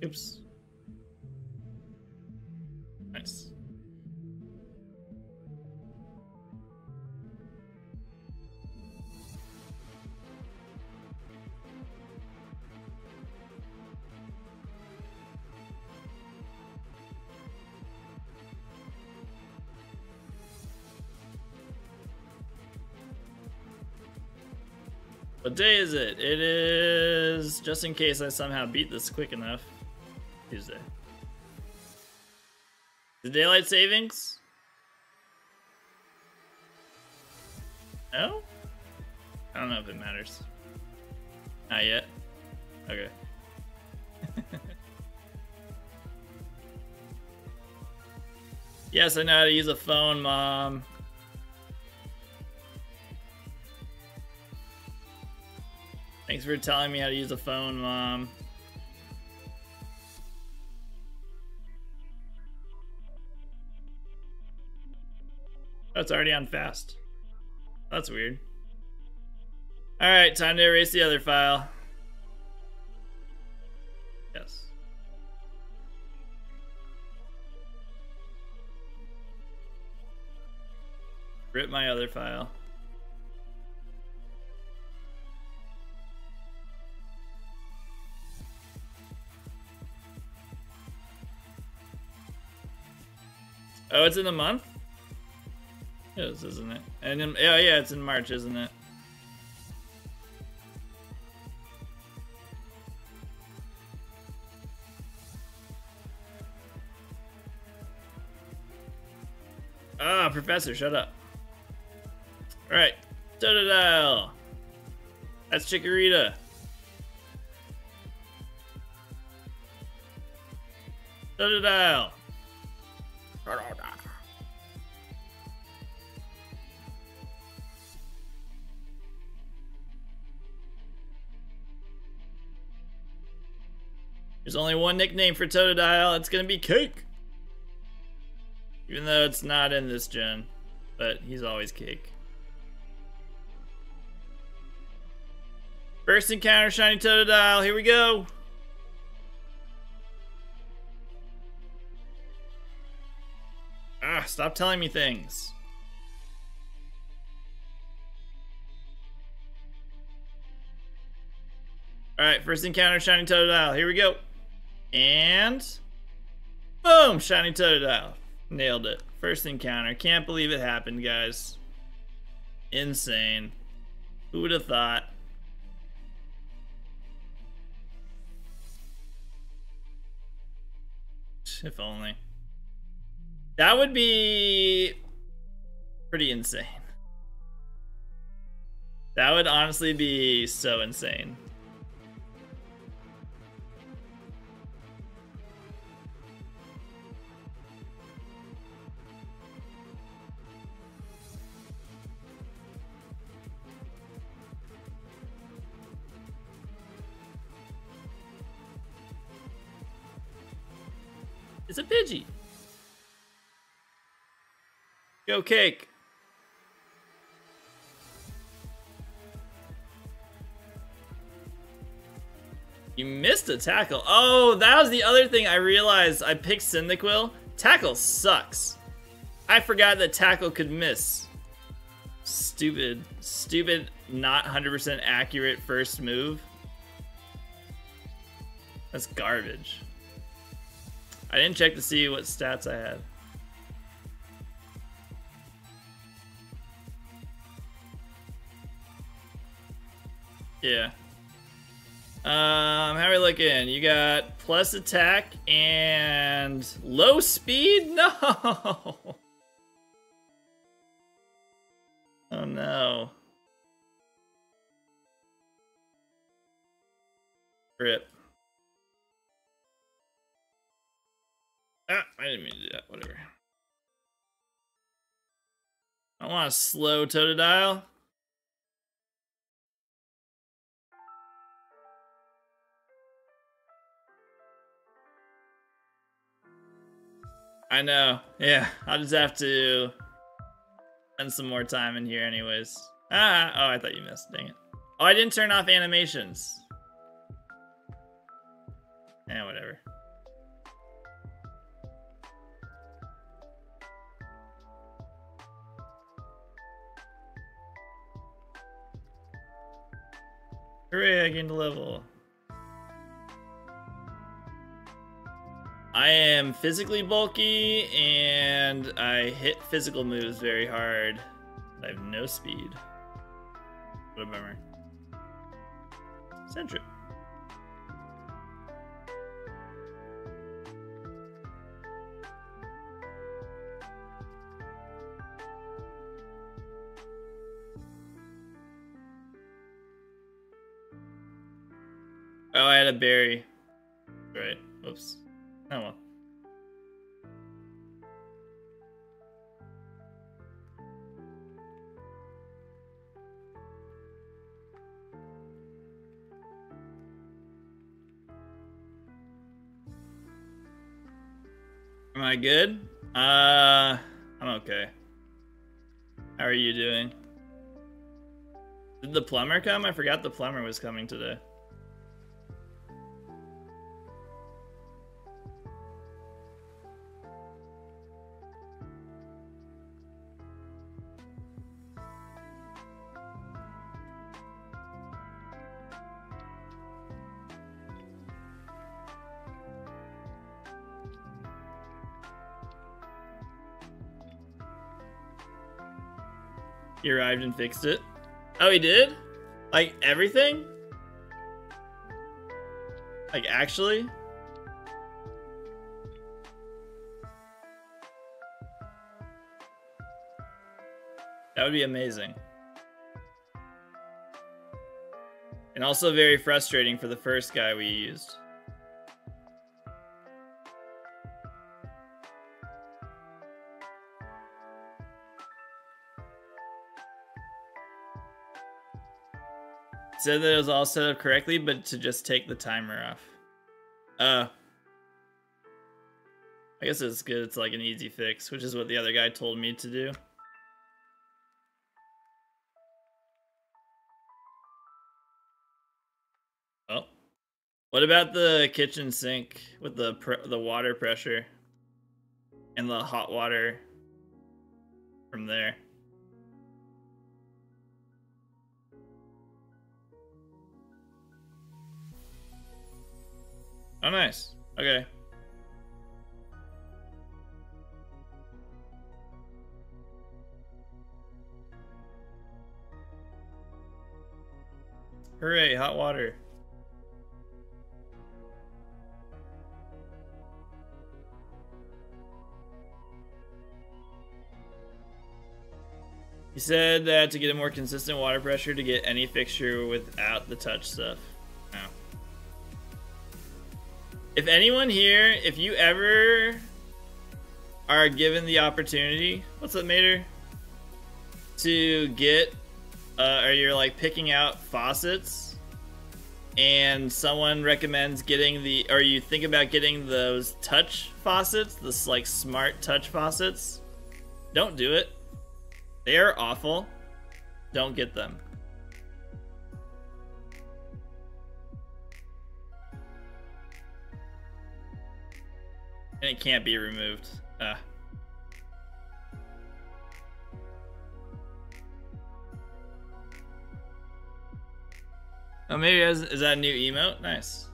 [SPEAKER 1] Oops. Nice. What day is it? It is, just in case I somehow beat this quick enough, Tuesday. The daylight savings? No? I don't know if it matters. Not yet. Okay. Yes, I know how to use a phone, Mom. Thanks for telling me how to use a phone, Mom. Oh, it's already on fast. That's weird. Alright, time to erase the other file. Yes. Rip my other file. Oh, it's in a month? It is, isn't it? And in, yeah, it's in March, isn't it? Ah, Professor, shut up. Alright, Totodile. That's Chikorita. Totodile. There's only one nickname for Totodile. It's gonna be Cake. Even though it's not in this gen, but he's always Cake. First encounter, shiny Totodile. Here we go. Ah, stop telling me things. Alright, first encounter, shiny Totodile. Here we go. And boom, shiny Totodile. Nailed it. First encounter. Can't believe it happened, guys. Insane. Who would have thought? If only. That would be pretty insane. That would honestly be so insane. It's a Pidgey. Go Cake. You missed a tackle. Oh, that was the other thing I realized. I picked Cyndaquil. Tackle sucks. I forgot that tackle could miss. Stupid, not 100% accurate first move. That's garbage. I didn't check to see what stats I had. Yeah. How are we looking? You got plus attack and low speed? No! Oh no. Rip. Ah, I didn't mean to do that. Whatever. I want a slow Totodile. I know. Yeah, I'll just have to spend some more time in here anyways. Ah, oh, I thought you missed. Dang it. Oh, I didn't turn off animations. Yeah, whatever. Hooray, I gained a level. I am physically bulky, and I hit physical moves very hard. I have no speed. What a bummer. Sentry. Oh, I had a berry. Right. Whoops. Oh well. Am I good? I'm okay. How are you doing? Did the plumber come? I forgot the plumber was coming today. He arrived and fixed it. Oh, he did? Like, everything? Like, actually? That would be amazing. And also very frustrating for the first guy we used. Said that it was all set up correctly, but to just take the timer off. I guess it's good. It's like an easy fix, which is what the other guy told me to do. Oh, what about the kitchen sink with the water pressure and the hot water from there? Oh, nice. Okay. Hooray, hot water. He said that to get a more consistent water pressure to get any fixture without the touch stuff. No. If anyone here, if you ever are given the opportunity, what's up, Mater? To get, or you're like picking out faucets and someone recommends getting the, or you think about getting those touch faucets, this like smart touch faucets, don't do it. They are awful. Don't get them. And it can't be removed. Oh, maybe is that a new emote? Nice.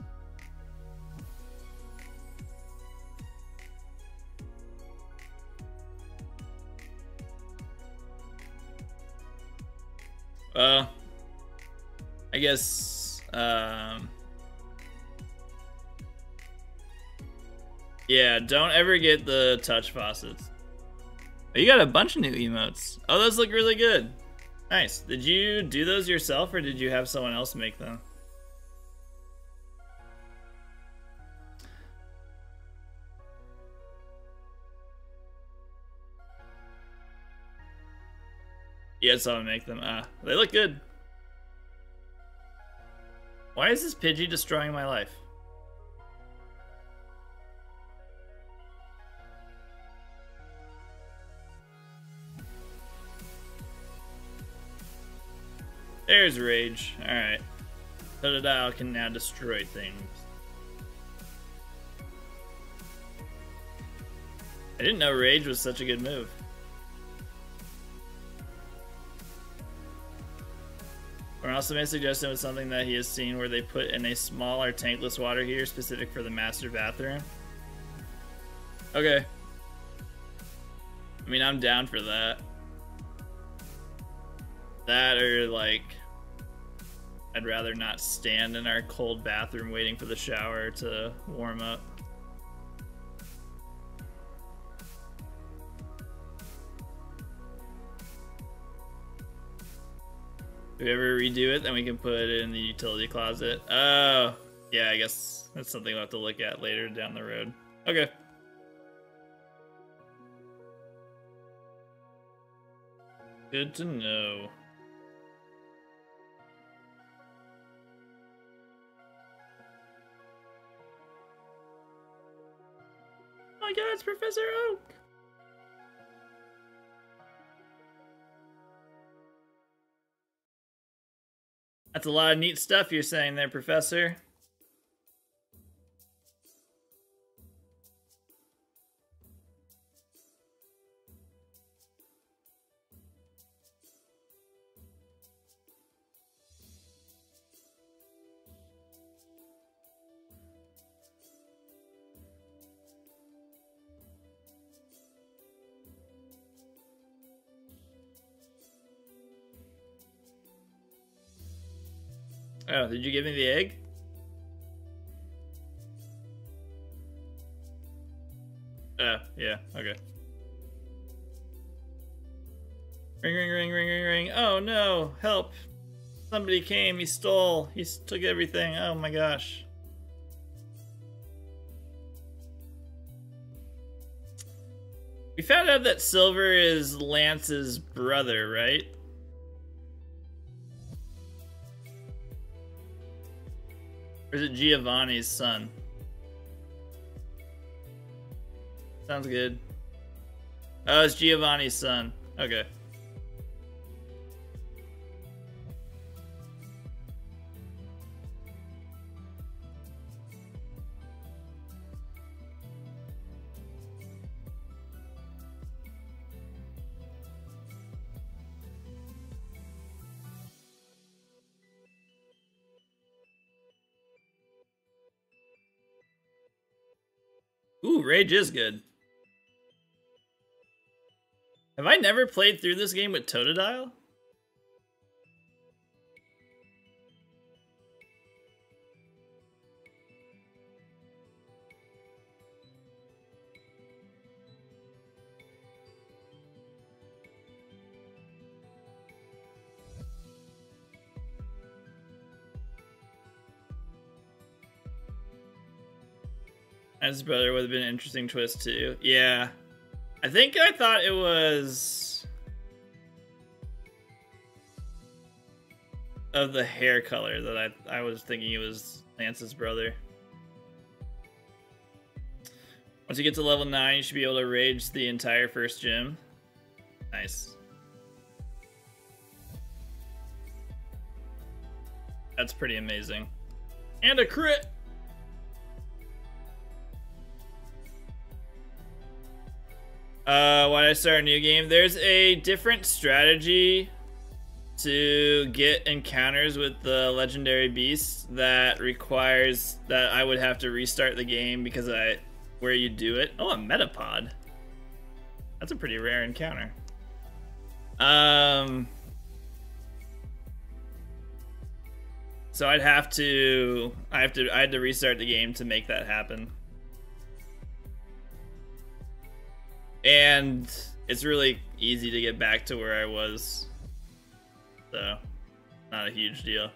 [SPEAKER 1] Well, I guess, yeah, don't ever get the touch faucets. Oh, you got a bunch of new emotes. Oh, those look really good. Nice. Did you do those yourself, or did you have someone else make them? You had someone make them. They look good. Why is this Pidgey destroying my life? There's Rage. Alright. Totodile can now destroy things. I didn't know Rage was such a good move. Or also made a suggestion with something that he has seen where they put in a smaller tankless water heater specific for the master bathroom. Okay. I mean, I'm down for that. That or like, I'd rather not stand in our cold bathroom waiting for the shower to warm up. If we ever redo it, then we can put it in the utility closet. Oh, yeah, I guess that's something we'll have to look at later down the road. Okay. Good to know. Oh my god, it's Professor Oak! That's a lot of neat stuff you're saying there, Professor. Oh, did you give me the egg? Oh, yeah, okay. Ring, ring, ring, ring, ring, ring. Oh no, help. Somebody came, he stole, he took everything. Oh my gosh. We found out that Silver is Lance's brother, right? Or is it Giovanni's son? Sounds good. Oh, it's Giovanni's son. Okay. Ooh, Rage is good. Have I never played through this game with Totodile? His brother would have been an interesting twist too. Yeah. I think I thought it was... of the hair color that I was thinking it was Lance's brother. Once you get to level 9, you should be able to rage the entire first gym. Nice. That's pretty amazing. And a crit! Why did I start a new game? There's a different strategy to get encounters with the legendary beasts that requires that I would have to restart the game because where you do it. Oh, a Metapod. That's a pretty rare encounter. So I had to restart the game to make that happen. And it's really easy to get back to where I was. So, not a huge deal.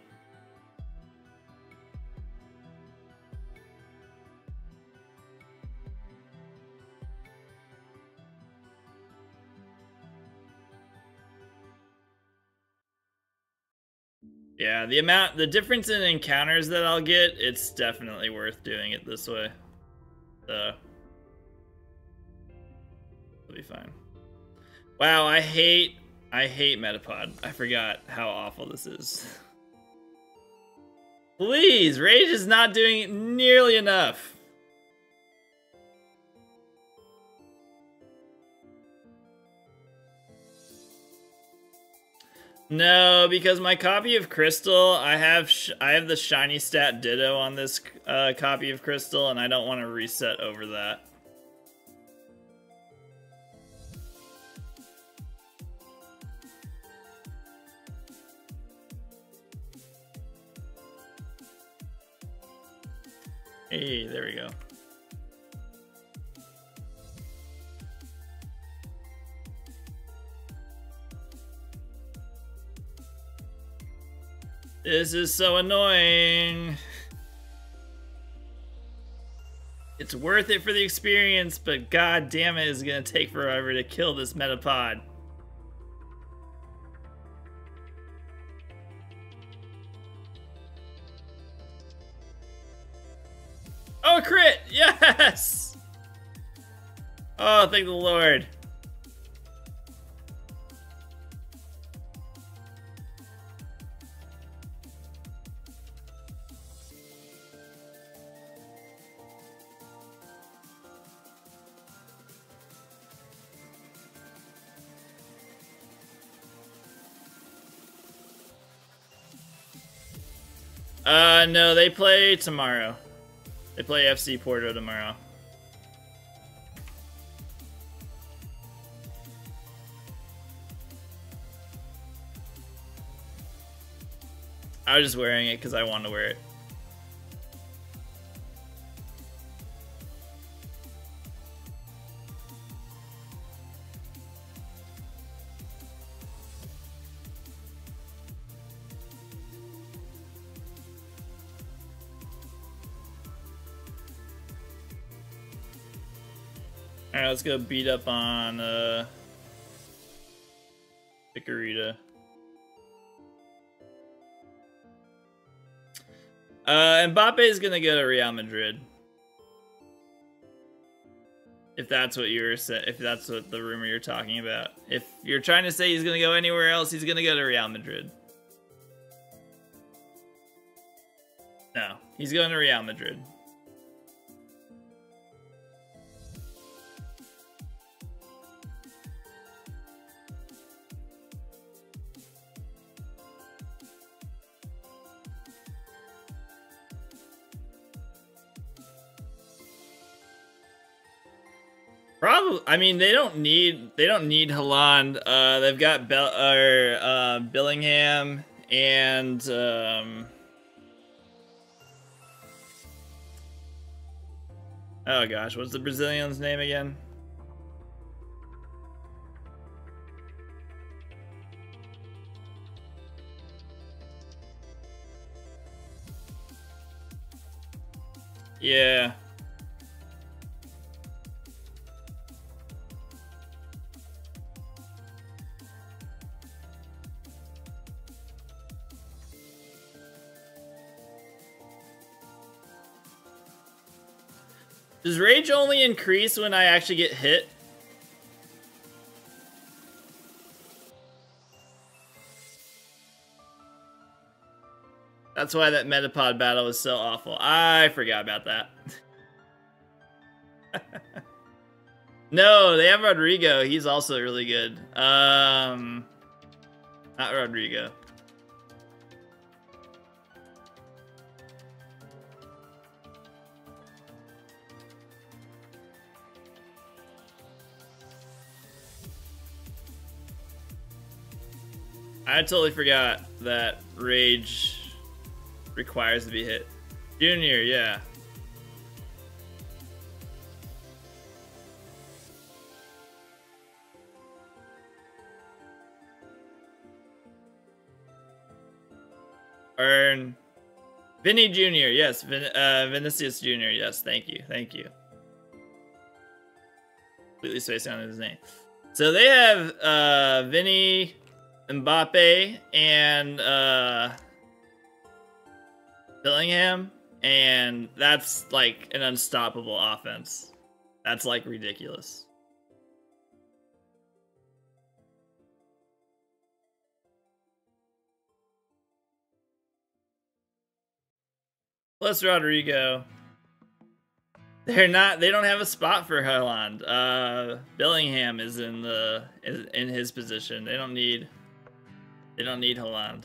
[SPEAKER 1] Yeah, the difference in encounters that I'll get, it's definitely worth doing it this way. So, it'll be fine. Wow, I hate Metapod. I forgot how awful this is. Please, Rage is not doing nearly enough. No, because my copy of Crystal, I have the shiny stat Ditto on this copy of Crystal, and I don't want to reset over that. Hey, there we go. This is so annoying. It's worth it for the experience, but god damn it, it's gonna take forever to kill this Metapod. Oh, crit! Yes! Oh, thank the Lord. No, they play tomorrow. They play FC Porto tomorrow. I was just wearing it because I wanted to wear it. Alright, let's go beat up on Picarita. Mbappe is gonna go to Real Madrid. If that's what if that's what the rumor you're talking about. If you're trying to say he's gonna go anywhere else, he's gonna go to Real Madrid. No, he's going to Real Madrid. Probably. I mean, they don't need Haaland. They've got Bellingham and oh gosh, what's the Brazilian's name again? Yeah. Does rage only increase when I actually get hit? That's why that Metapod battle was so awful. I forgot about that. No, they have Rodrigo. He's also really good. Not Rodrigo. I totally forgot that rage requires to be hit. Junior, yeah. Earn. Vinny Jr., yes. Vinicius Jr., yes. Thank you. Thank you. Completely spaced on his name. So they have Vinny, Mbappe, and Bellingham, and that's like an unstoppable offense. That's like ridiculous. Plus Rodrigo. They don't have a spot for Haaland. Bellingham is in his position. They don't need Haaland.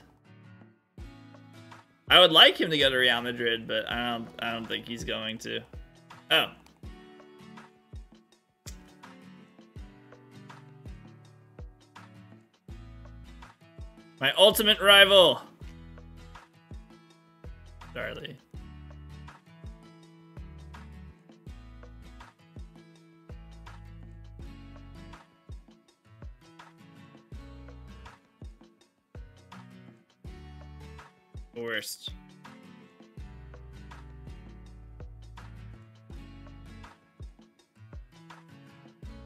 [SPEAKER 1] I would like him to go to Real Madrid, but I don't think he's going to. Oh. My ultimate rival. Charlie. Worst.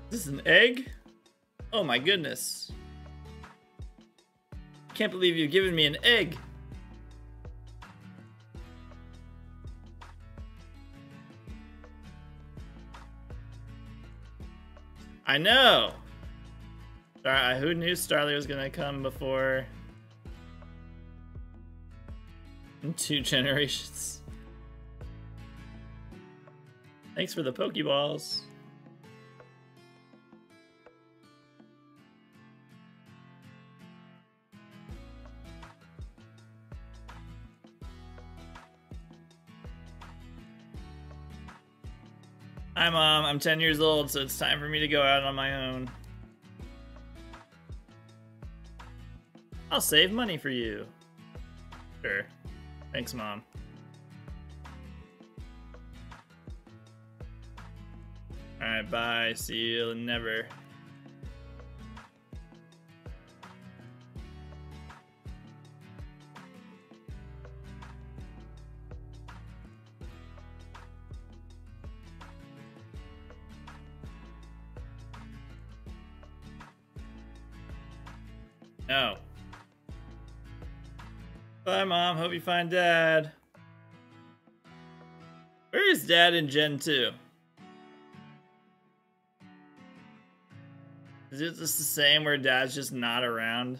[SPEAKER 1] This is an egg? Oh my goodness. Can't believe you've given me an egg. I know. Who knew Starly was gonna come before? In 2 generations. Thanks for the Pokeballs. Hi, Mom. I'm 10 years old, so it's time for me to go out on my own. I'll save money for you. Sure. Thanks, Mom. Alright, bye. See you never. No. Bye, Mom. Hope you find Dad. Where is Dad in Gen 2? Is it just the same where Dad's just not around?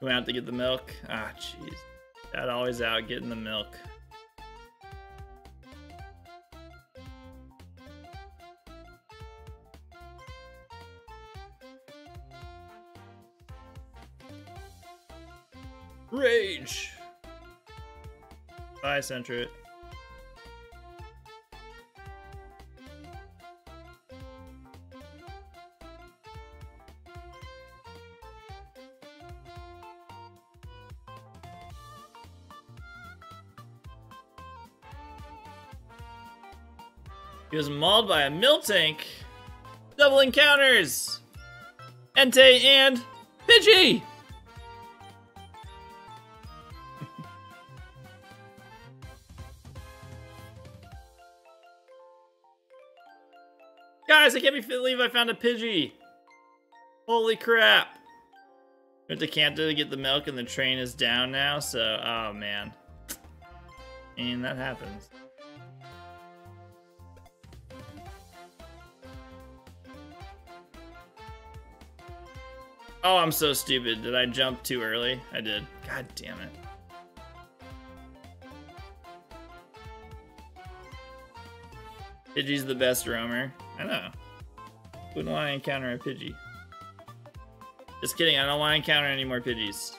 [SPEAKER 1] Went out to get the milk. Ah, jeez. Dad always out getting the milk. Rage! Bye, Centrit. He was mauled by a Miltank. Double encounters! Entei and Pidgey! Guys, I can't believe I found a Pidgey. Holy crap. Went to Kanto to get the milk and the train is down now, so oh man. And that happens. Oh, I'm so stupid. Did I jump too early? I did. God damn it. Pidgey's the best roamer. I know. Wouldn't want to encounter a Pidgey. Just kidding, I don't want to encounter any more Pidgeys.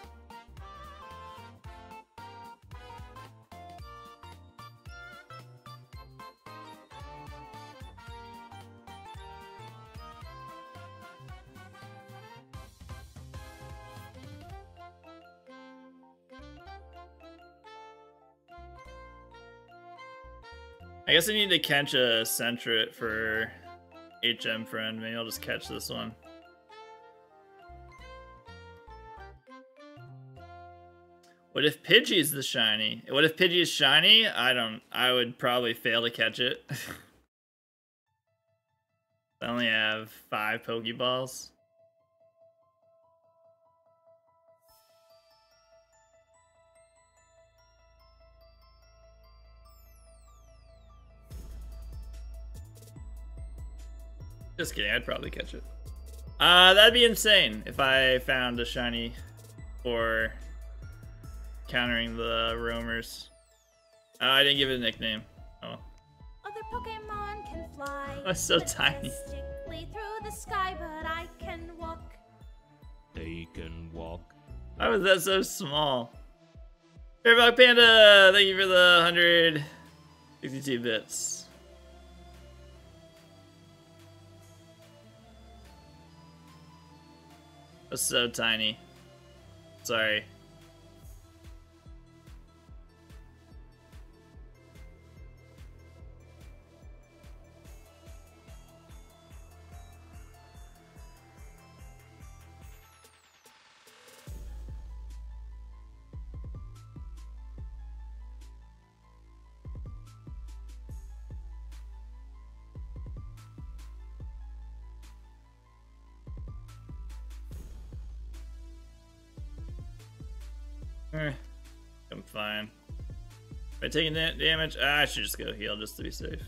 [SPEAKER 1] I guess I need to catch a Sentret for HM friend. Maybe I'll just catch this one. What if Pidgey's the shiny? What if Pidgey is shiny? I would probably fail to catch it. I only have 5 Pokeballs. Just kidding, I'd probably catch it. That'd be insane if I found a shiny for countering the roamers. Oh, I didn't give it a nickname. Oh.
[SPEAKER 3] Other Pokemon can fly.
[SPEAKER 1] Oh, it's so tiny.
[SPEAKER 3] Majestically through the sky, but I can walk.
[SPEAKER 4] They can walk.
[SPEAKER 1] Why was that so small? Fairbuck Panda, thank you for the 162 bits. That's so tiny. Sorry. I'm fine. Am I taking that damage? I should just go heal just to be safe.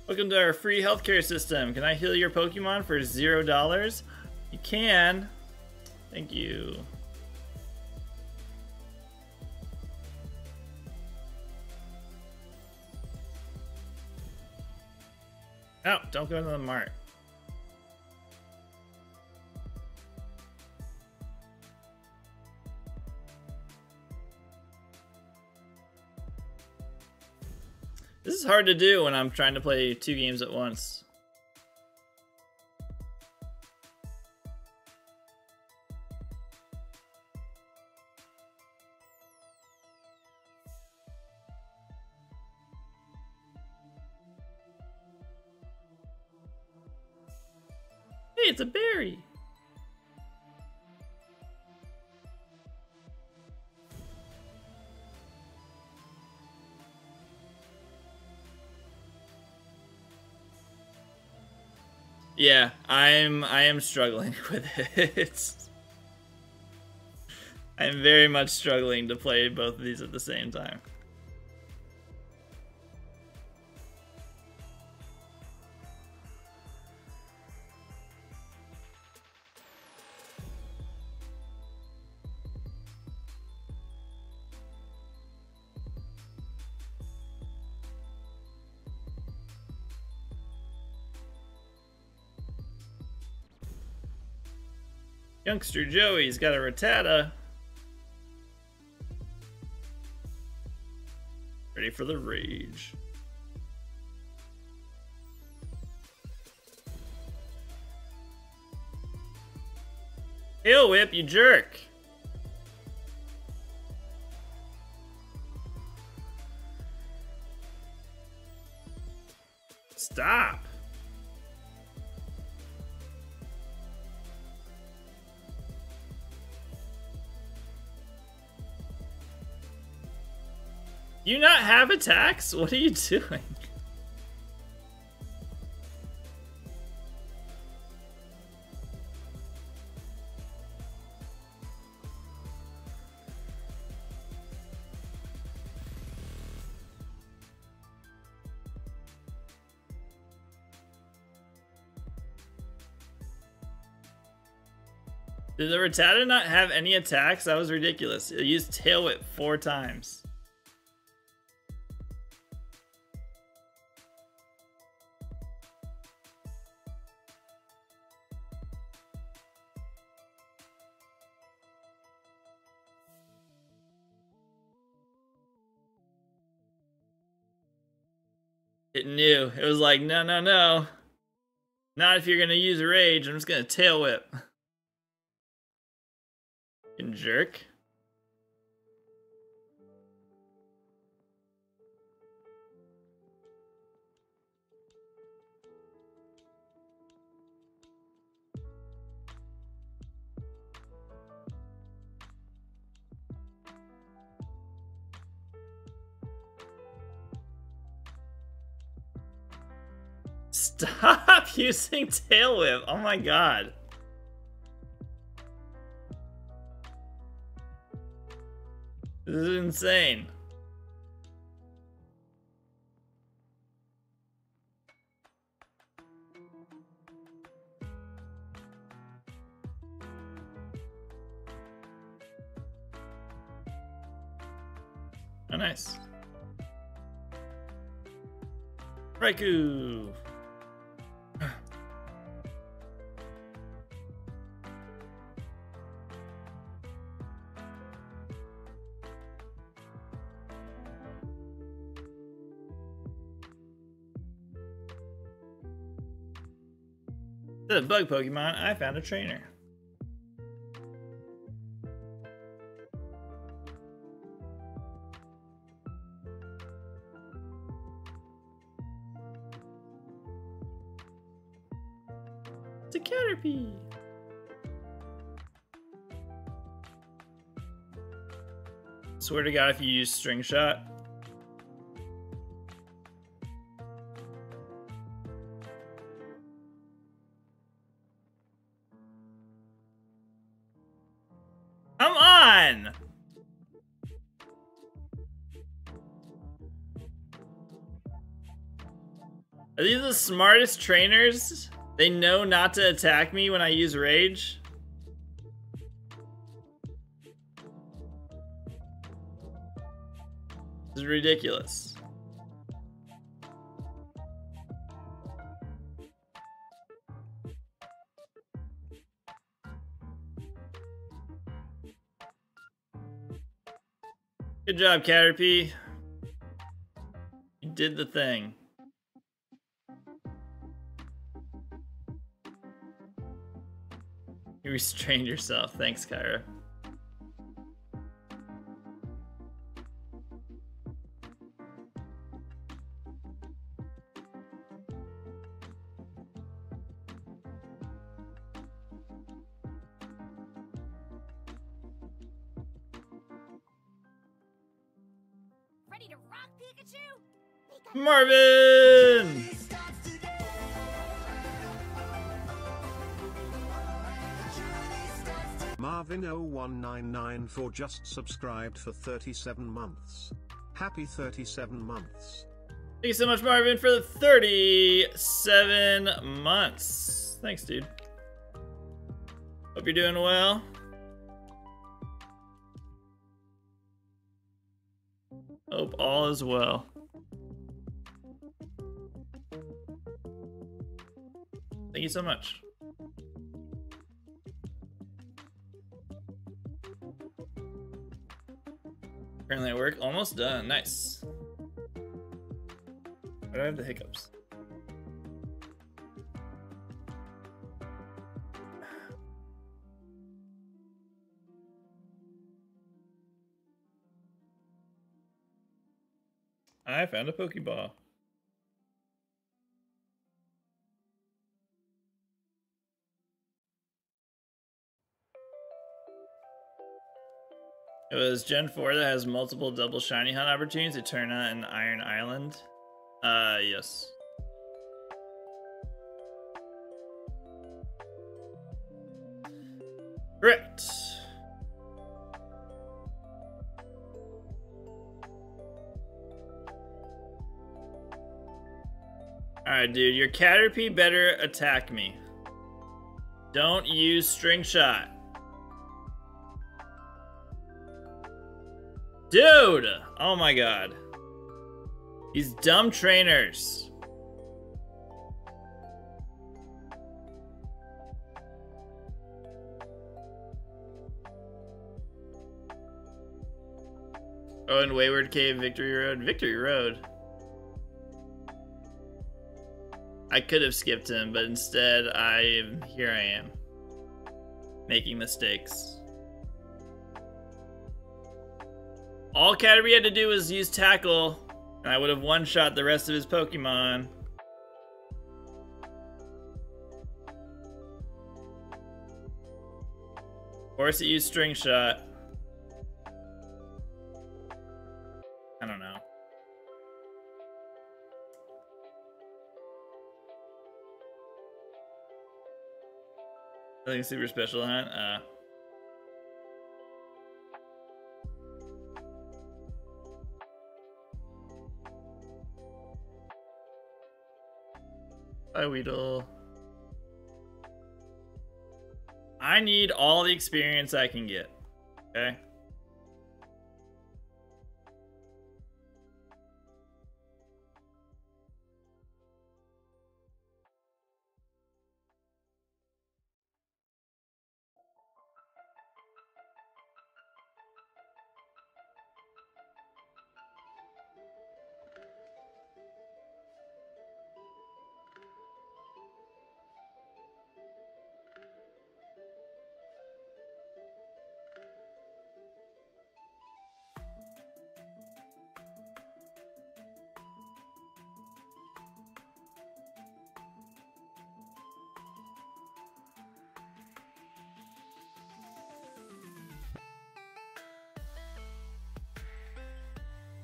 [SPEAKER 1] Welcome to our free healthcare system. Can I heal your Pokemon for $0? You can. Thank you. Oh, don't go to the mart. This is hard to do when I'm trying to play 2 games at once. Hey, it's a berry. Yeah, I am struggling with it. I'm very much struggling to play both of these at the same time. Youngster Joey's got a Rattata. Ready for the rage. Tail whip, you jerk. Stop. You not have attacks? What are you doing? Did the Rattata not have any attacks? That was ridiculous. It used Tail Whip 4 times. It knew. It was like, no, no, no. Not if you're gonna use Rage. I'm just gonna Tail Whip. Fucking jerk. Stop using Tail Whip. Oh my god. This is insane. Oh, nice. Raikou. The bug Pokemon, I found a trainer. It's a Caterpie. Swear to God, if you use String Shot. Come on! Are these the smartest trainers? They know not to attack me when I use Rage? This is ridiculous. Good job, Caterpie. You did the thing. You restrained yourself. Thanks, Kyra.
[SPEAKER 3] Ready to rock, Pikachu?
[SPEAKER 1] Marvin!
[SPEAKER 2] Marvin0199 just subscribed for 37 months. Happy 37 months.
[SPEAKER 1] Thank you so much, Marvin, for the 37 months. Thanks, dude. Hope you're doing well. Hope all is well. Thank you so much. Currently at work, almost done. Nice. Why do I have the hiccups? I found a Pokeball. It was Gen 4 that has multiple double shiny hunt opportunities, Eterna and Iron Island. Yes. Correct. Alright, dude, your Caterpie better attack me. Don't use String Shot. Dude! Oh my god. These dumb trainers. Oh, and Wayward Cave, Victory Road. Victory Road. I could have skipped him, but instead here I am. Making mistakes. All Caterpie had to do was use Tackle, and I would have one-shot the rest of his Pokemon. Force it use String Shot. I don't know. I think super special hunt. Hi, Weedle. I need all the experience I can get. Okay.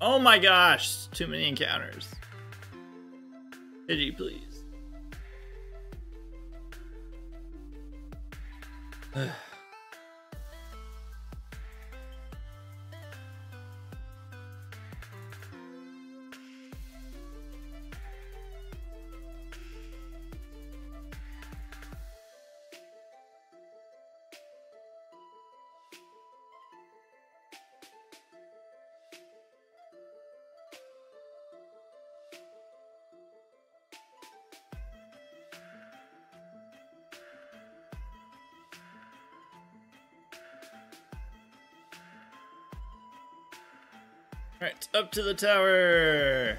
[SPEAKER 1] Oh my gosh, too many encounters. Pity, please. Alright, up to the tower.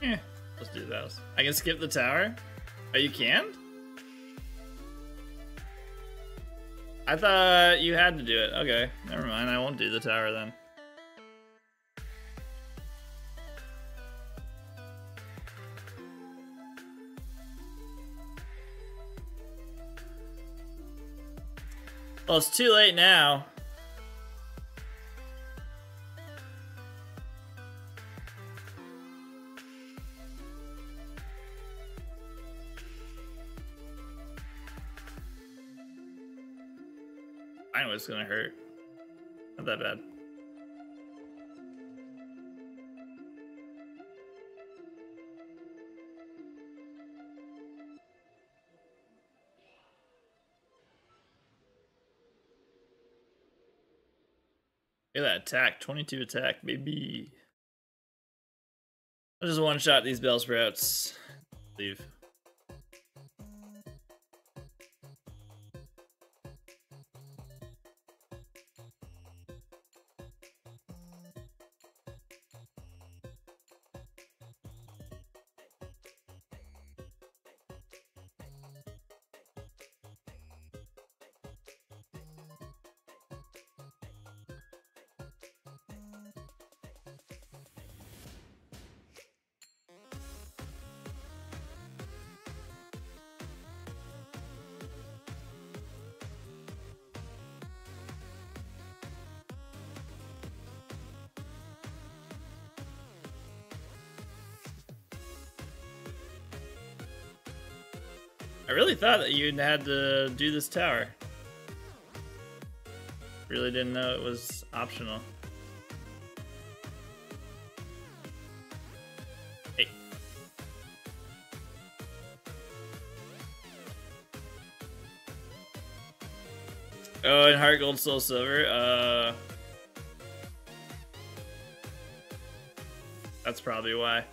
[SPEAKER 1] Yeah, let's do those. I can skip the tower? Oh, you can? I thought you had to do it. Okay, never mind. I won't do the tower then. Well, it's too late now. I know it's gonna hurt. Not that bad. Look at that attack, 22 attack, baby. I'll just one-shot these Bellsprouts. Leave. I really thought that you had to do this tower. Really didn't know it was optional. Hey. Oh, and Heart Gold, Soul Silver. That's probably why.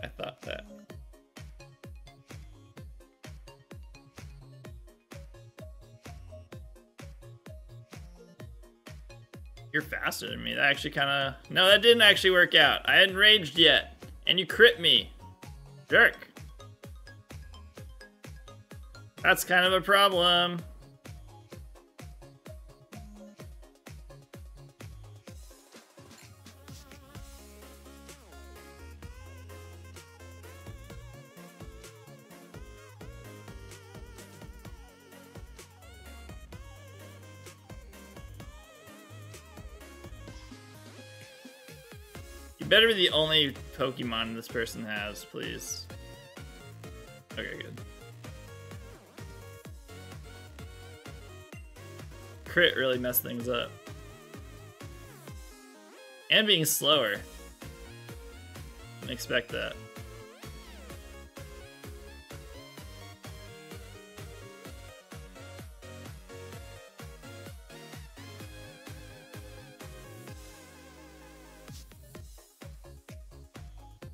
[SPEAKER 1] I thought that. You're faster than me. That actually kind of... No, that didn't actually work out. I hadn't raged yet. And you crit me. Jerk. That's kind of a problem. You better be the only Pokemon this person has, please. Okay, good. Crit really messed things up. And being slower. Didn't expect that.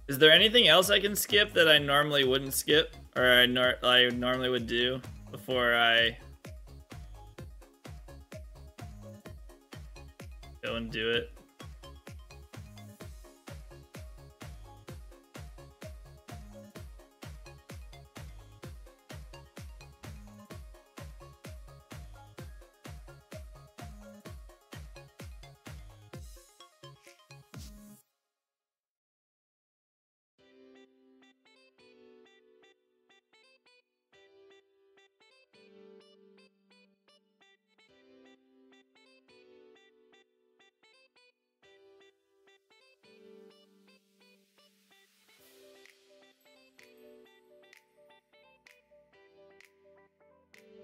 [SPEAKER 1] Is there anything else I can skip that I normally wouldn't skip? Or I normally would do before I go and do it?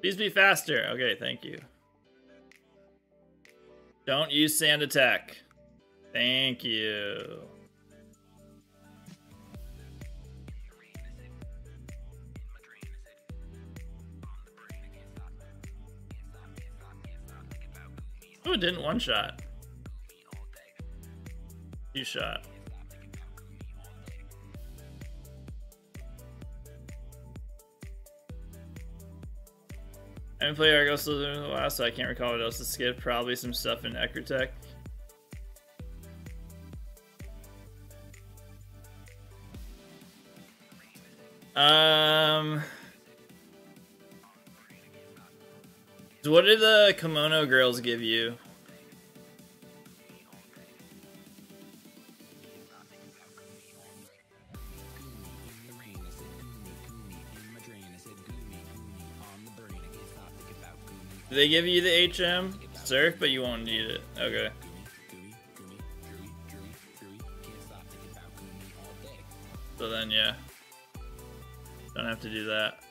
[SPEAKER 1] Please be faster. Okay, thank you. Don't use Sand Attack. Thank you. Oh, it didn't one shot. Two shot. I haven't played Argos in a while, so I can't recall what else to skip. Probably some stuff in Ecrotech. So what did the Kimono Girls give you? Did they give you the HM Surf, but you won't need it? Okay. So then, yeah. Don't have to do that.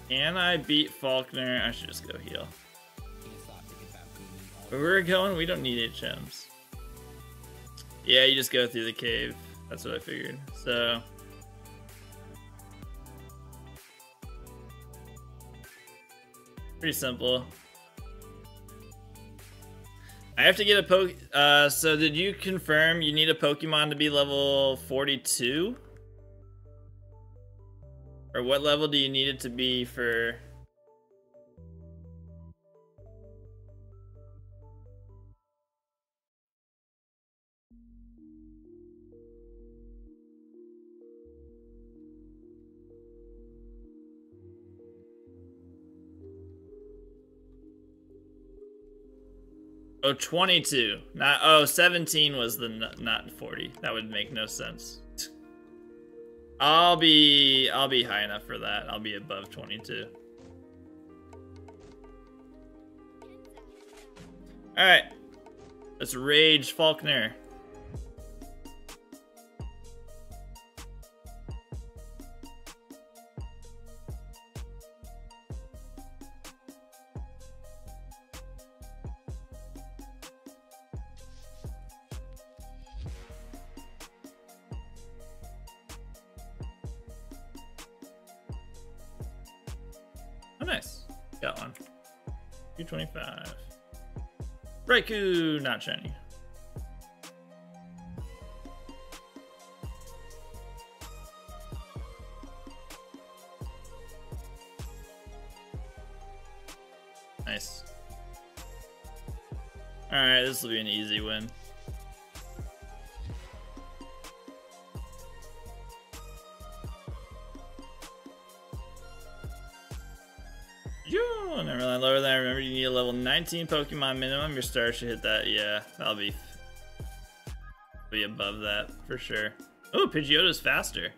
[SPEAKER 1] Can I beat Faulkner? I should just go heal. Where we're going, we don't need HMs. Yeah, you just go through the cave. That's what I figured. So... pretty simple. I have to get a so did you confirm you need a Pokemon to be level 42? Or what level do you need it to be for... Oh, 22. Not, oh, 17 was the not 40. That would make no sense. I'll be high enough for that. I'll be above 22. All right. Let's rage Falkner. Oh, nice. Got one. 225. Raikou, not shiny. Nice. Alright, this will be an easy win. Never mind, lower than I remember. You need a level 19 Pokemon minimum. Your star should hit that. Yeah, that'll be above that for sure. Oh, Pidgeotto's faster.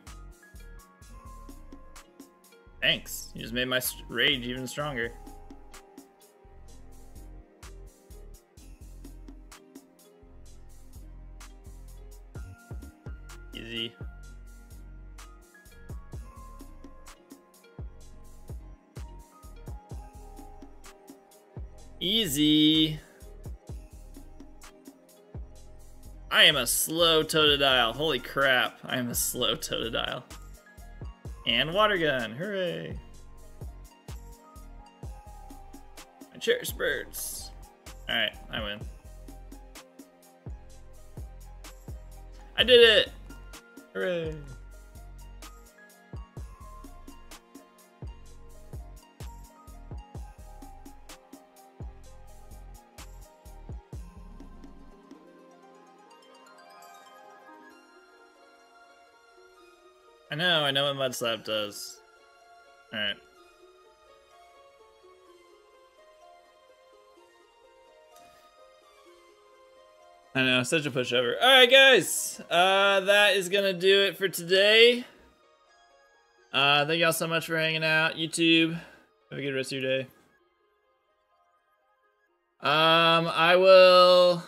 [SPEAKER 1] Thanks. You just made my rage even stronger. Easy. Easy. I am a slow Totodile. Holy crap. I am a slow Totodile. And water gun. Hooray. My Cherry Spurts. Alright, I win. I did it. Hooray. I know what Mud Slap does. Alright. I know, such a pushover. Alright guys, that is gonna do it for today. Thank y'all so much for hanging out. YouTube, have a good rest of your day. I will